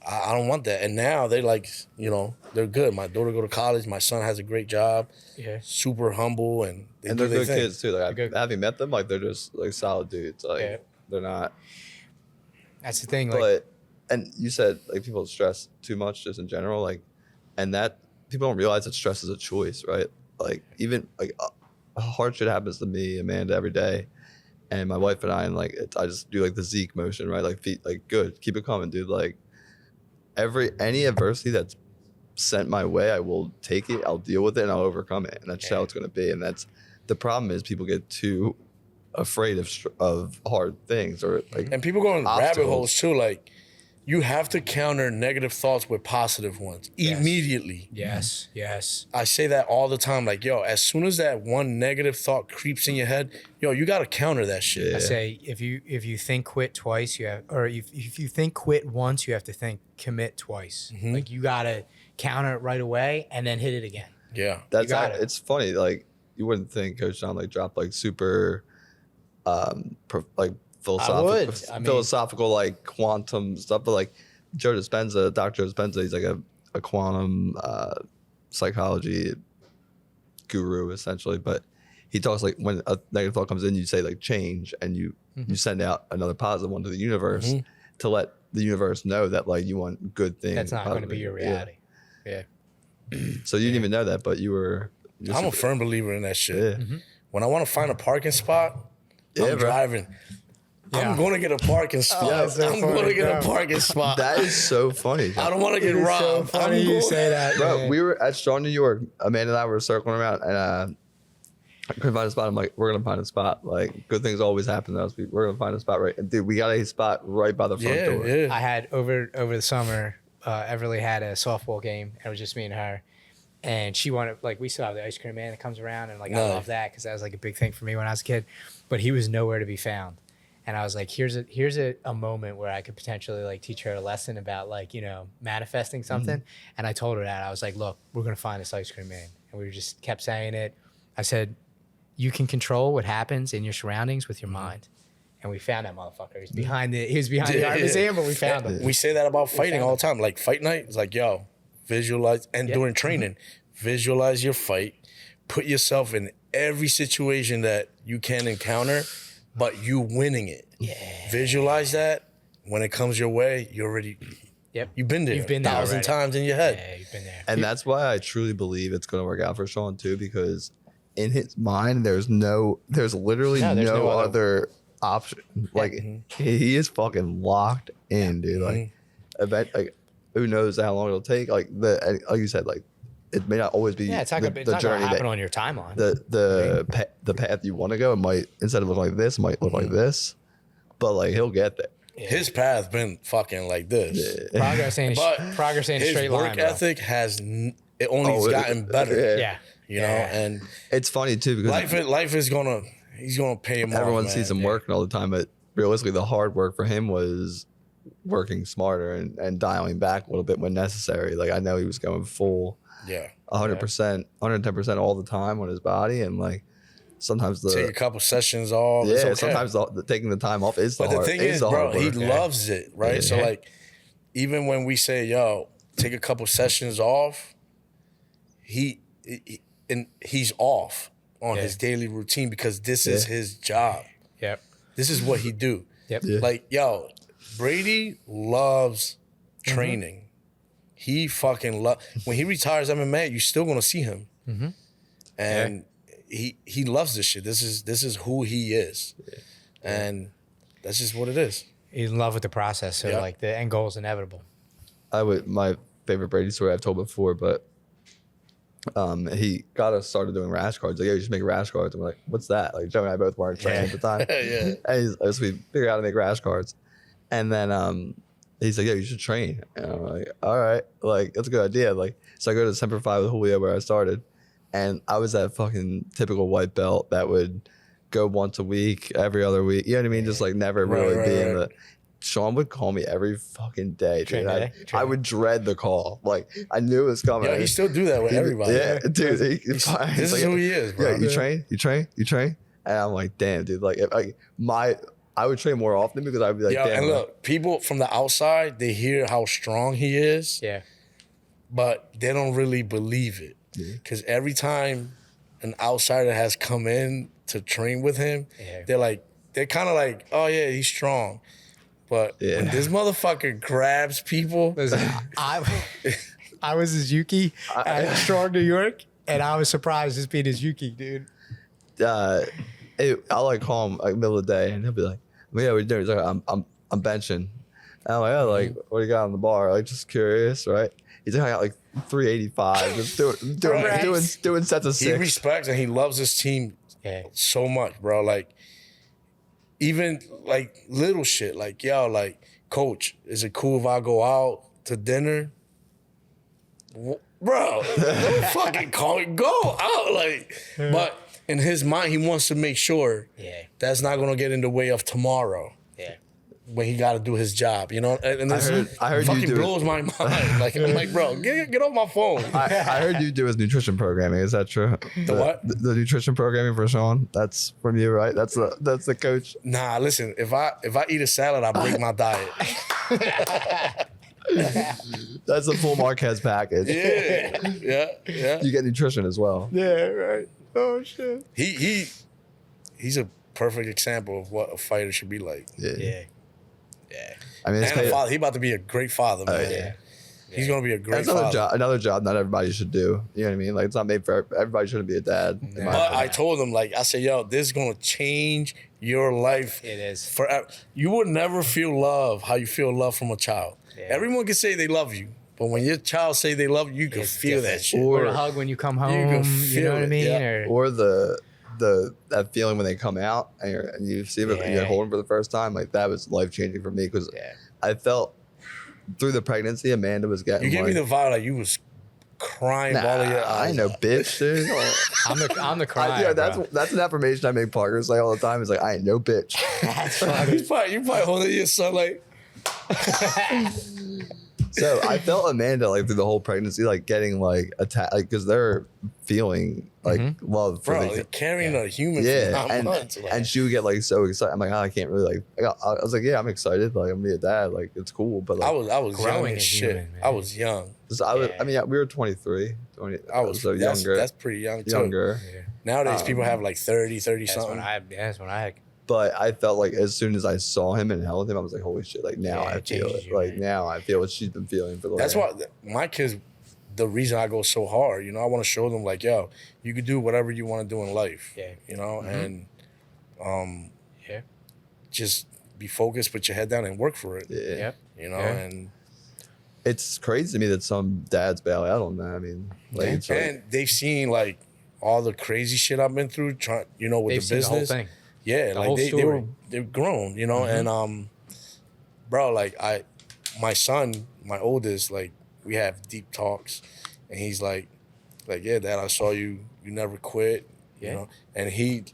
I don't want that. And now they like, they're good. My daughter go to college. My son has a great job. Yeah. Super humble, and And do they're their good thing. kids too. Like having met them, like they're just like solid dudes. Like they're not. That's the thing. Like, But and you said like people stress too much just in general, like, and that people don't realize that stress is a choice, right? Like even like hard shit happens to me, Amanda, every day, and my wife and I, and like I just do like the Zeke motion, right? Like feet, like good, keep it coming, dude. Like any adversity that's sent my way, I will take it, I'll deal with it, and I'll overcome it, and that's how it's gonna be. And that's the problem is people get too afraid of hard things or like And people go in rabbit obstacles. holes too. Like, you have to counter negative thoughts with positive ones immediately. Yes, yes. I say that all the time. Like, yo, as soon as that one negative thought creeps in your head, yo, you got to counter that shit. I say if you think quit twice, you have, or if you think quit once, you have to think commit twice. Like you got to counter it right away and then hit it again. Yeah. That's got it. it's funny. Like you wouldn't think Coach John like dropped like super, like philosophical like quantum stuff, but like Dr. Joe Dispenza, he's like a quantum psychology guru essentially, but he talks like when a negative thought comes in, you say like change, and you send out another positive one to the universe to let the universe know that like you want good things. That's not going to be your reality. Yeah. So you didn't even know that, but you were. I'm a firm believer in that shit. When I want to find a parking spot, I'm driving. I'm going to get a parking spot. I'm going to get a parking spot. That is so funny. I don't want to get robbed. So funny you say that, Bro, man. we were at Strong, New York. Amanda and I were circling around, and I couldn't find a spot. I'm like, we're gonna find a spot. Like, good things always happen to us. We're gonna find a spot, right? And dude, we got a spot right by the front door. Yeah. I had over the summer, Everly had a softball game, and it was just me and her. And she wanted, like, we still have the ice cream man that comes around, and like I love that because that was like a big thing for me when I was a kid. But he was nowhere to be found. And I was like, here's a moment where I could potentially like teach her a lesson about like, you know, manifesting something. And I told her that. I was like, look, we're gonna find this ice cream man. And we just kept saying it. I said, you can control what happens in your surroundings with your mind. And we found that motherfucker. He was behind the art museum, but we found him. We say that about fighting all the time. Like fight night, it's like, yo, visualize, and during training, visualize your fight. Put yourself in every situation that you can encounter, but you winning it. Yeah. Visualize that. When it comes your way, you already, you've been there. You've been there 1,000 times in your head. Yeah, you've been there. And that's why I truly believe it's going to work out for Sean too, because in his mind, there's literally no other option. Like he is fucking locked in, dude. Like, I bet, like, who knows how long it'll take? Like you said, like it may not always be. Yeah, it's not gonna happen on your timeline. The path you want to go, it might, instead of looking like this, might look like this, but like he'll get there. His path been fucking like this. Progress ain't a straight line. His work ethic has gotten better. You know, and it's funny too because life is gonna, he's gonna pay him. Everyone off, sees him working all the time, but realistically, the hard work for him was working smarter and dialing back a little bit when necessary. Like I know he was going full. 100%, 110% all the time on his body, and like sometimes take a couple sessions off. Yeah, okay. sometimes taking the time off is the hard. But the thing is, bro, he loves it, right? Yeah. So like, even when we say, "Yo, take a couple sessions off," he's off on his daily routine because this is his job. Yep. This is what he do. Yep. Yeah. Like, yo, Brady loves training. He fucking when he retires MMA, you're still gonna see him, and he loves this shit. This is who he is, and that's just what it is. He's in love with the process, so like the end goal is inevitable. My favorite Brady story I've told before, but he got us started doing rash cards. Like, yeah, you should make rash cards. And we're like, what's that? Like, Joe and I both weren't trained at the time. And so we figured out how to make rash cards, and then he's like, yeah, you should train. And I'm like, all right, like, that's a good idea. Like, so I go to Semper Fi with Julio where I started. And I was that fucking typical white belt that would go once a week, every other week. You know what I mean? Just like never really being the. Sean would call me every fucking day, dude. I would dread the call. Like, I knew it was coming. Yeah, he still do that with everybody. Yeah, dude. This is who he is, bro. Yeah, you train. And I'm like, damn, dude. Like, I would train more often because I'd be like, damn. And look, people from the outside, they hear how strong he is. Yeah. But they don't really believe it. Because every time an outsider has come in to train with him, they're kind of like, oh yeah, he's strong. But when this motherfucker grabs people. Listen, I was his Yuki at Strong New York, and I was surprised just being his Yuki, dude. I'll like call him like middle of the day, and he'll be like, well, yeah, what are you doing? He's like, I'm benching. And I'm like, oh, like, what do you got on the bar? Like, just curious, right? He's like, I got like 385, just doing sets of 6. He respects and he loves his team so much, bro. Like, even like little shit, like, yo, like, Coach, is it cool if I go out to dinner? Bro, don't fucking call me. Go out. Like, but in his mind, he wants to make sure that's not going to get in the way of tomorrow. Yeah. When he got to do his job, you know? And this I heard you fucking do blows my mind. Like, I'm like, bro, get off my phone. I heard you do his nutrition programming. Is that true? The what? The nutrition programming for Sean. That's from you, right? That's the coach. Nah, listen, if I eat a salad, I break my diet. That's a full Marquez package. Yeah. You get nutrition as well. Yeah, right. Oh shit. He's a perfect example of what a fighter should be like. Yeah. I mean, it's And a father. He about to be a great father, man. Yeah. He's gonna be a great that's father. another job not everybody should do. You know what I mean? Like, it's not made for everybody. Shouldn't be a dad. in my But opinion. I told him, like, I said, yo, this is gonna change your life. It is. Forever. You would never feel love how you feel love from a child. Yeah. Everyone can say they love you, but when your child say they love you, you can It's feel different. that shit. Or a hug when you come home. can You, feel know what I it, mean? yeah. Or or that feeling when they come out and you see them and you Yeah. hold them for the first time, like that was life changing for me because Yeah. I felt through the pregnancy Amanda was getting. You gave me like, the vibe like you was crying all of your I eyes. ain't no bitch, dude. I'm the crier. That's an affirmation I make Parker say all the time. It's like I ain't no bitch. You probably holding your son like, So I felt Amanda like through the whole pregnancy, like getting like attacked, like because they're feeling like love for bro, the they're carrying a human for yeah, 9 and months. Like, and she would get like so excited. I'm like, I can't really like. I was like, yeah, I'm excited. Like I'm gonna be a dad. Like it's cool, but like I was young Growing as as shit. human, man. I was young. I mean, yeah, we were 23. 20, I was so that's, younger. That's pretty young too. younger. Nowadays, people have like 30 That's something. that's when I But I felt like as soon as I saw him and held him, I was like, holy shit! Like now Yeah, I it feel changes it. you, Like man. now I feel what she's been feeling for the That's last. why my kids, the reason I go so hard, you know, I want to show them like, yo, you can do whatever you want to do in life. Yeah. You know, and Yeah. just be focused, put your head down, and work for it. Yeah. Yep. You know, Yeah. and It's crazy to me that some dads bail out on that. I mean, like, it's like, and they've seen like all the crazy shit I've been through, trying, you know, with They've the seen business. the whole thing. Yeah, The like whole they're story. grown, you know, and bro, like my son, my oldest, like we have deep talks, and he's like, yeah, Dad, I saw you never quit, you Yeah. know, and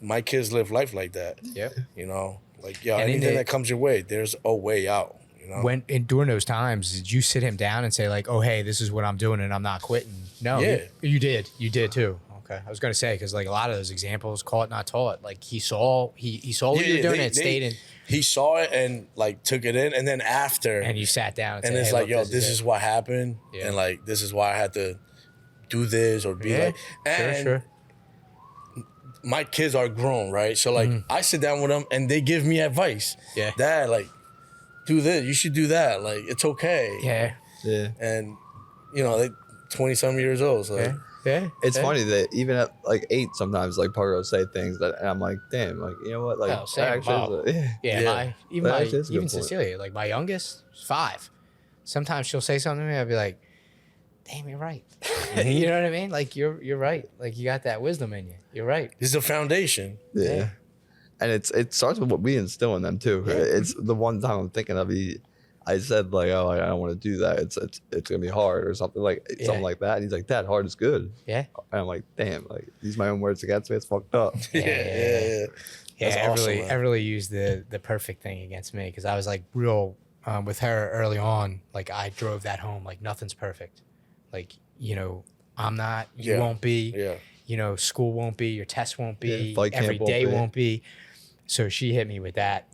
my kids live life like that, Yep. you know, like yo, And in anything the- that comes your way, there's a way out, you know. During those times, did you sit him down and say like, "Oh, hey, this is what I'm doing, and I'm not quitting"? No. Yeah. You did. You did too. Okay. I was gonna say because like a lot of those examples, caught not taught. Like he saw what you were doing and stayed in, He saw it and like took it in, and then after, and you sat down and, and said, it's hey, like, look, yo, this is what happened, Yeah. and like this is why I had to do this or be Yeah. like, and Sure. my kids are grown, right? So like I sit down with them and they give me advice. Yeah. Dad, like, do this, you should do that. Like, it's okay. Yeah. yeah. And you know, they 20-some years old. So Yeah. Yeah. It's yeah. funny that even at like 8, sometimes like Parker will say things that and I'm like, damn, like you know what, like Oh, same, that actually is Bob. a- Yeah, Yeah. That actually is a good even point. Cecilia, like my youngest, is 5. Sometimes she'll say something to me, I'll be like, "Damn, you're right." You know what I mean? Like you're right. Like you got that wisdom in you. You're right. it's the foundation. Yeah. And it starts with what we instill in them too. It's the one time I'm thinking of I said like, oh, I don't want to do that. It's gonna be hard or something like Yeah. something like that. And he's like, Dad, hard is good. Yeah. And I'm like, damn, like these my own words against me. It's fucked up. Yeah. That's Yeah, awesome, I man. really used the perfect thing against me because I was like real with her early on. Like I drove that home. Like nothing's perfect. Like you know, I'm not. You Yeah. won't be. Yeah. You know, school won't be. Your test won't be. Yeah, fight camp every won't day be. won't be. So she hit me with that,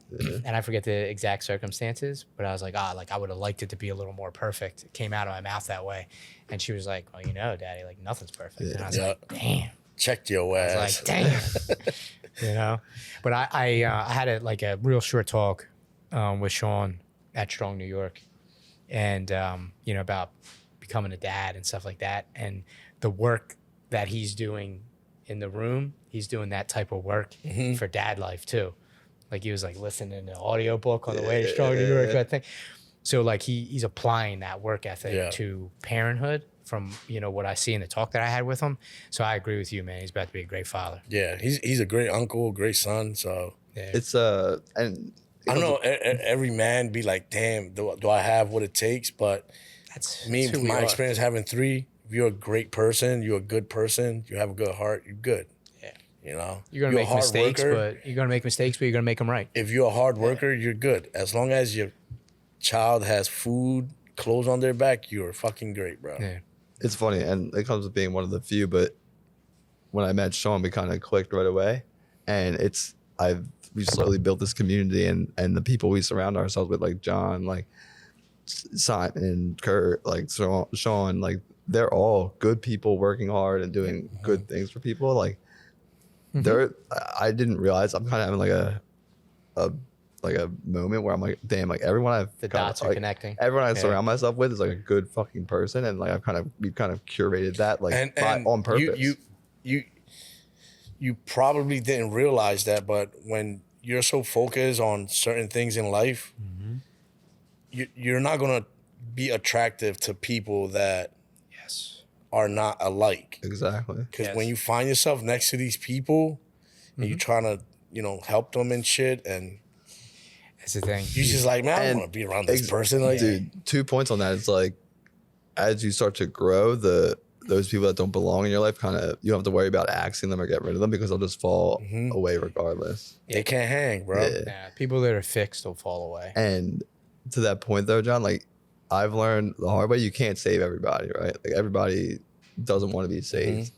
and I forget the exact circumstances, but I was like, like I would have liked it to be a little more perfect. It came out of my mouth that way, and she was like, "Well, you know, Daddy, like nothing's perfect." And I was Yeah. like, "Damn." Check your I ass. was like, damn, you know. But I had a real short talk with Sean at Strong New York, and you know about becoming a dad and stuff like that, and the work that he's doing in the room. He's doing that type of work for dad life too. Like he was like listening to an audiobook on the way to Strong New York, I think. So like he's applying that work ethic to parenthood from, you know, what I see in the talk that I had with him. So I agree with you, man. He's about to be a great father. Yeah, he's a great uncle, great son. So Yeah. It's and I know every man be like, damn, do I have what it takes? But That's me, who we my are. experience having 3, if you're a great person, you're a good person, you have a good heart, you're good. Yeah. You know? You're gonna a make hard mistakes, worker. but you're gonna make them right. If you're a hard worker, you're good. As long as your child has food, clothes on their back, you're fucking great, bro. Yeah. It's funny, and it comes with being one of the few. But when I met Sean, we kind of clicked right away, and we slowly built this community, and the people we surround ourselves with, like John, like Simon, Kurt, like Sean, like they're all good people working hard and doing good things for people. Like I didn't realize I'm kind of having like a moment where I'm like, damn, like everyone The dots are connecting. Everyone I Yeah. surround myself with is like a good fucking person, and like we've kind of curated that like on purpose. You probably didn't realize that, but when you're so focused on certain things in life, you're not gonna be attractive to people that are not alike. Exactly. Because when you find yourself next to these people and you're trying to, help them and shit, and That's the thing. you're just like, man, I don't And want to be around this person. Like, Dude, 2 points on that. It's like as you start to grow, those people that don't belong in your life, kind of you don't have to worry about axing them or get rid of them because they'll just fall away regardless. they can't hang, bro. Yeah. Yeah, people that are fixed will fall away. And to that point though, John, like I've learned the hard way, you can't save everybody, right? Like everybody doesn't want to be saved.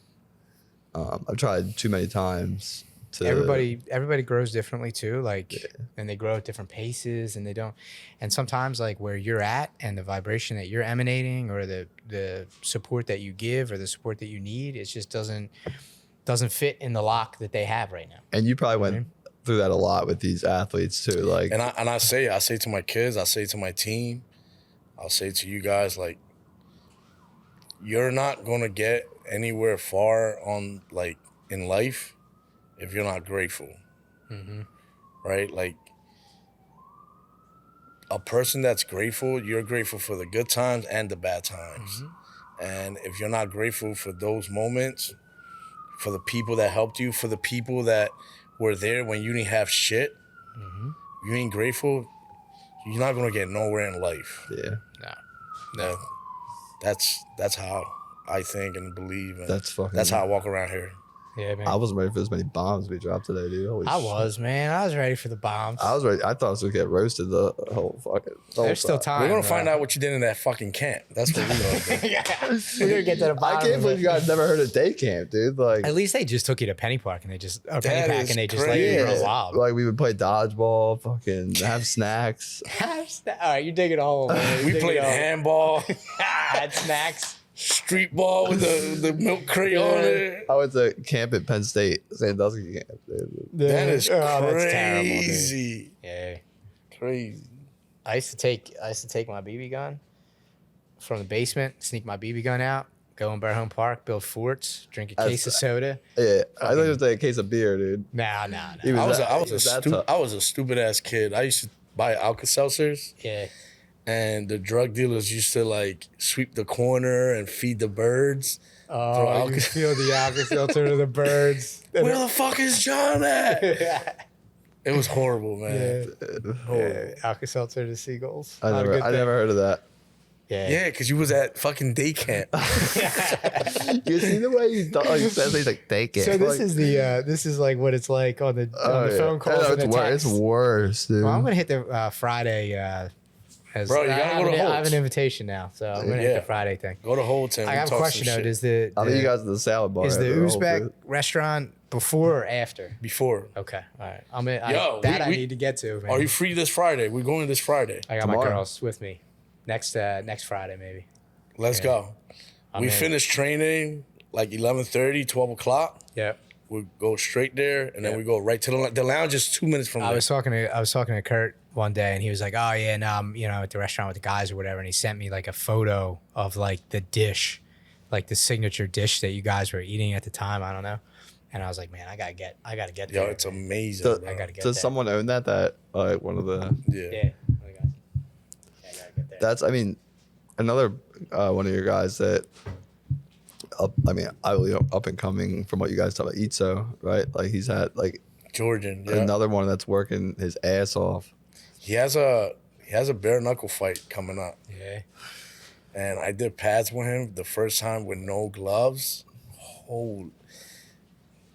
I've tried too many times to Everybody grows differently too, like and they grow at different paces, and they don't, and sometimes like where you're at and the vibration that you're emanating or the support that you give or the support that you need, it just doesn't fit in the lock that they have right now. And you probably went through that a lot with these athletes too. Like And I say to my kids, I say to my team, I'll say to you guys, like, you're not gonna get anywhere far on like in life if you're not grateful, right? Like a person that's grateful, you're grateful for the good times and the bad times. And if you're not grateful for those moments, for the people that helped you, for the people that were there when you didn't have shit, you ain't grateful, you're not gonna get nowhere in life. yeah, No. That's how I think and believe. And that's how I walk around here. Yeah, man. I wasn't ready for as many bombs we dropped today, dude. Holy I shit. was, man. I was ready for the bombs. I was ready. I thought I was gonna get roasted the whole fucking. There's still time. We're gonna bro. find out what you did in that fucking camp. That's what we're gonna do. Yeah, we're gonna get to the I bottom. can't of believe it. you guys never heard of day camp, dude. Like, At least they just took you to Penny Park and they just That Penny Pack is and they just let you crazy. grow wild. like we would play dodgeball, fucking have snacks. All right, you're digging a hole. Man. We played handball, Had snacks. street ball with the milk crate on it. I went to camp at Penn State, Sandusky camp, dude. That is that's terrible, dude. crazy. Yeah. Crazy. I used to take my BB gun from the basement, sneak my BB gun out, go in Burholm Park, build forts, drink a case of soda. Yeah, I thought it was like a case of beer, dude. Nah. He I was was a stupid ass kid. I used to buy Alka-Seltzers, Yeah. and the drug dealers used to like sweep the corner and feed the birds. Oh, you feel the Alka-Seltzer to the birds. Where the fuck is John at? It was horrible, man. Yeah. Alka-Seltzer to seagulls. I Not a good never thing. heard of that. Yeah, because you was at fucking day camp. You see the way he says he's like, take it. So this is like what it's like on the phone calls and the It's text. worse, dude. Well, I'm gonna hit the Friday. As Bro, you gotta go to I have Holt's. an invitation now, so I'm gonna hit Yeah. the Friday thing. Go to Holton. I have a question though. Is the, I think you guys at the salad bar. is the at Whole Uzbek Foods. restaurant before or after? before? Okay, all right. I we- need to get to. Man. Are you free this Friday? We're going this Friday. I got my Tomorrow? girls with me. Next Friday maybe. Let's go. I'm We in. finish training like 11:30, 12 o'clock. Yep. We go straight there, and then we go right to the lounge. Is 2 minutes from I there. was talking to Kurt one day, and he was like, "Oh yeah, and at the restaurant with the guys or whatever," and he sent me like a photo of like the dish, like the signature dish that you guys were eating at the time. I don't know, and I was like, "Man, I gotta get Yo, there." it's amazing. Does, bro. I gotta get does there. someone own that like one of the? Yeah. Yeah. I gotta get there. That's another one of your guys that. Up and coming from what you guys talk about, Itzo, right? Like he's had like Georgian. Yeah. another one that's working his ass off. He has a bare knuckle fight coming up. Yeah. And I did pads with him the first time with no gloves.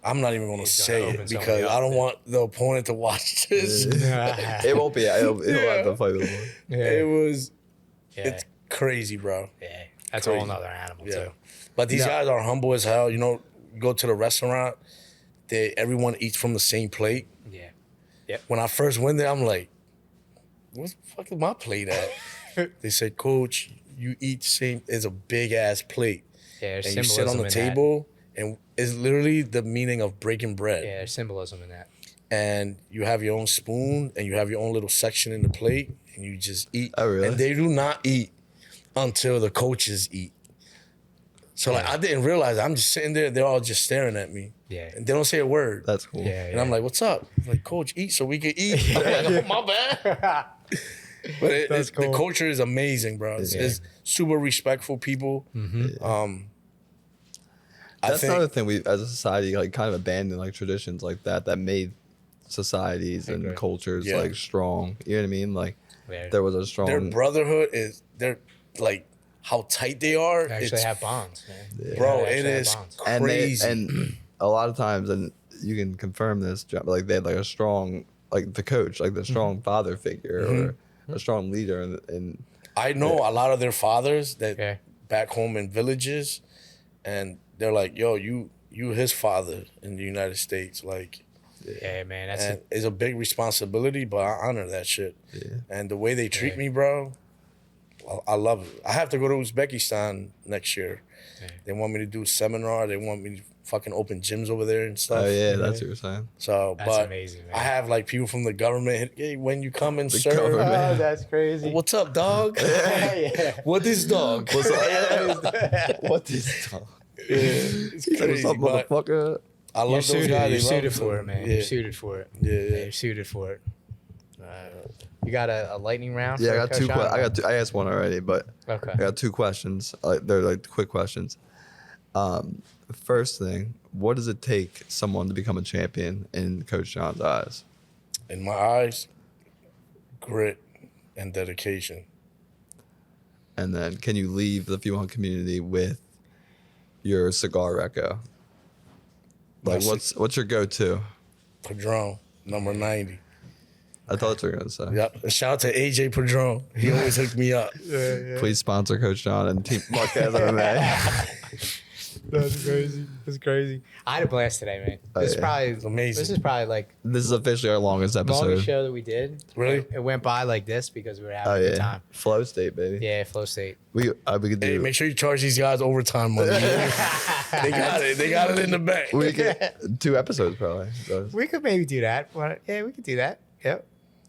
I'm not even going to He's say gonna it open somebody because up, I don't yeah. want the opponent to watch this. It won't be. He'll have to fight with him. Yeah. It's crazy, bro. Yeah. That's Crazy. a whole nother animal, Yeah. too. But these guys are humble as hell. You know, you go to the restaurant, everyone eats from the same plate. Yeah. When I first went there, I'm like, what the fuck is my plate at? They said, Coach, you eat the same. It's a big ass plate. Yeah, there's And you sit on symbolism the in that. table, and it's literally the meaning of breaking bread. Yeah, there's symbolism in that. And you have your own spoon, and you have your own little section in the plate, and you just eat. Oh, really? And they do not eat until the coaches eat. So like, I didn't realize I'm just sitting there. They're all just staring at me. Yeah. And they don't say a word. That's cool. Yeah. And I'm like, "What's up?" Like, "Coach, eat so we can eat." I'm like, "Oh, my bad. But That's cool. the culture is amazing, bro. It's super respectful people. That's another thing we, as a society, like kind of abandoned like traditions like that made societies and agree. cultures Yeah. like strong. You know what I mean? Like Yeah. there was a strong. their brotherhood is they're like how tight they are. They actually It's have bonds, man. bro, They it actually have is bonds. crazy. And a lot of times, and you can confirm this, but like they had like a strong, like the coach, like the strong father figure or a strong leader, and I know a lot of their fathers that Yeah. back home in villages, and they're like, "Yo, you his father in the United States." Like, Yeah, man. That's and it's a big responsibility, but I honor that shit. And the way they treat me, bro, I love it. I have to go to Uzbekistan next year. Yeah. They want me to do a seminar. They want me to fucking open gyms over there and stuff. oh yeah, that's what you're saying. So, That's but amazing, man. I have like people from the government. Hey, when you come and serve, government. Oh, that's crazy. what's up, dog? Yeah. What is dog? What's up? What is talk? It's What's crazy, up, but motherfucker? I love You're those suited, guys. you're They love suited them. for it, man. Yeah. You're suited for it. Yeah. You're suited for it. You got a lightning round? Yeah, for I got Coach two. John? I got. I asked one already, but Okay. I got two questions. They're like quick questions. First thing, what does it take someone to become a champion in Coach John's eyes? In my eyes, grit and dedication. And then, can you leave the Fuel Hunt community with your cigar reco? Like, My what's your go-to? Padron, number 90. I thought that's what you were gonna say. Yep. And shout out to AJ Padron. He always hooked me up. Please sponsor Coach John and Team Marquez MMA. That's crazy. That's crazy. I had a blast today, man. Oh, This is yeah. probably amazing. This is probably like This is officially our longest episode. longest show that we did. Really? It went by like this because we were having Oh a good yeah, time. flow state, baby. Yeah, Flow State. We could do. Hey, make sure you charge these guys overtime money. They got it. They got it in the bank. we could 2 episodes probably. So, We could maybe do that. Yeah, we could do that. Yep.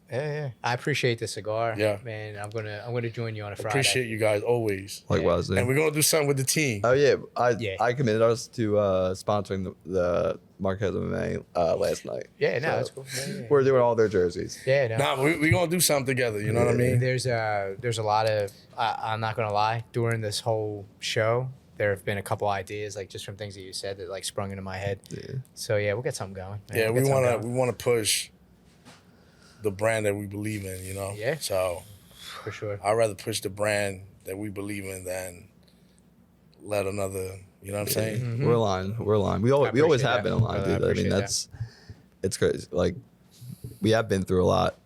Yeah. I appreciate the cigar. Yeah. Man, I'm gonna join you on a Friday. Appreciate you guys always. likewise, dude. And we're gonna do something with the team. Oh yeah, Yeah. I committed us to sponsoring the Marquez MMA last night. Yeah, no, So, that's cool. Yeah. We're doing all their jerseys. Yeah, no. Nah, we gonna do something together. You know what I mean? There's a lot of I'm not gonna lie, during this whole show there have been a couple ideas like just from things that you said that like sprung into my head. Yeah. So yeah, we'll get something going. man. Yeah, We'll we get something going, wanna push the brand that we believe in. You know. Yeah. So for sure. I'd rather push the brand that we believe in than let another. You know what I'm saying? We're aligned. We're aligned. We always appreciate have that. been aligned, I dude. I appreciate mean, that. it's crazy. Like we have been through a lot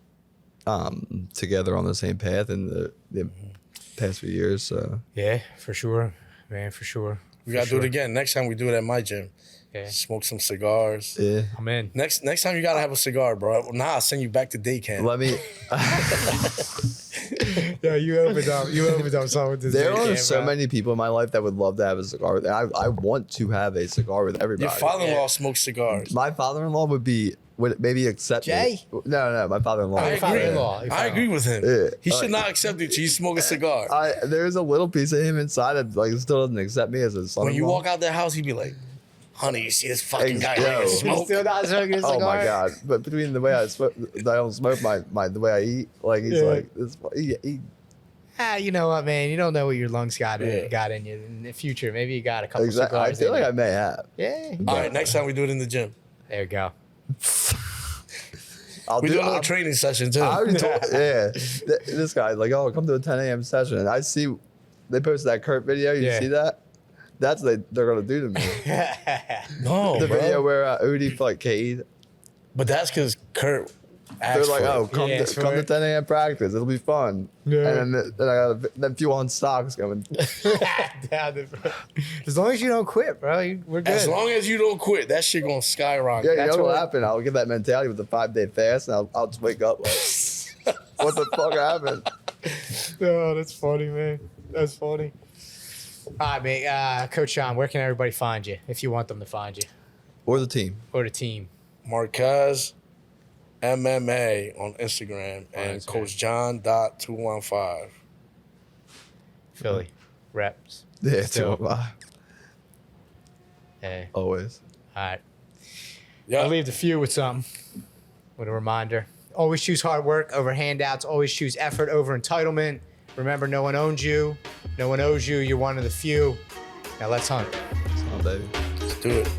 together on the same path in the past few years. So Yeah, for sure, man, for sure. We gotta do it again. Next time we do it at my gym. Yeah, Smoke some cigars. yeah. I'm in. Next time you gotta have a cigar, bro. Nah, I'll send you back to day camp. Let me. Yeah, you opened up something to There are so many people in my life that would love to have a cigar. I want to have a cigar with everybody. Your father-in-law smokes cigars. My father-in-law would maybe accept Jay? me. No, my father-in-law. I your agree. father-in-law, your I agree with him. Yeah. He should not accept it till you smoke a cigar. There's a little piece of him inside that like still doesn't accept me as a son. When you walk out that house, he'd be like, "Honey, you see this fucking guy Yo. here You smoke?" still not smoking a cigar? Oh my god! But between the way I smoke, I don't smoke my the way I eat. Like he's Yeah. like this. He You know what, man? You don't know what your lungs got Yeah. in you in the future. Maybe you got a couple exactly. I cigars. feel in like you. I may have. Yeah. All right, next time we do it in the gym. There you go. We do a little training session too. I already told, this guy's like, oh, come to a 10 a.m. session. And I see they posted that Kurt video. You see that? That's what they're gonna do to me. No, The bro. video where Udi fought Cade. But that's because Kurt They're asked like, for oh, it. come to 10 a.m. practice. It'll be fun. Yeah. And then I got them few on stocks coming. As long as you don't quit, bro, we're good. As long as you don't quit, that shit gonna skyrocket. Yeah, you That's know what- what happened? I'll get that mentality with the 5-day fast, and I'll just wake up like, what the fuck happened? Oh, that's funny, man. That's funny. All right, mate. Coach Sean, where can everybody find you if you want them to find you Or the team. or the team? Marquez MMA on Instagram and Instagram. Coach John.215. Philly reps. Yeah, Still. 205. Hey, Always. all right. Yeah. I'll leave the few with something. With a reminder. Always choose hard work over handouts. Always choose effort over entitlement. Remember, no one owns you. No one owes you. You're one of the few. Now let's hunt. Come on, baby. Let's do it.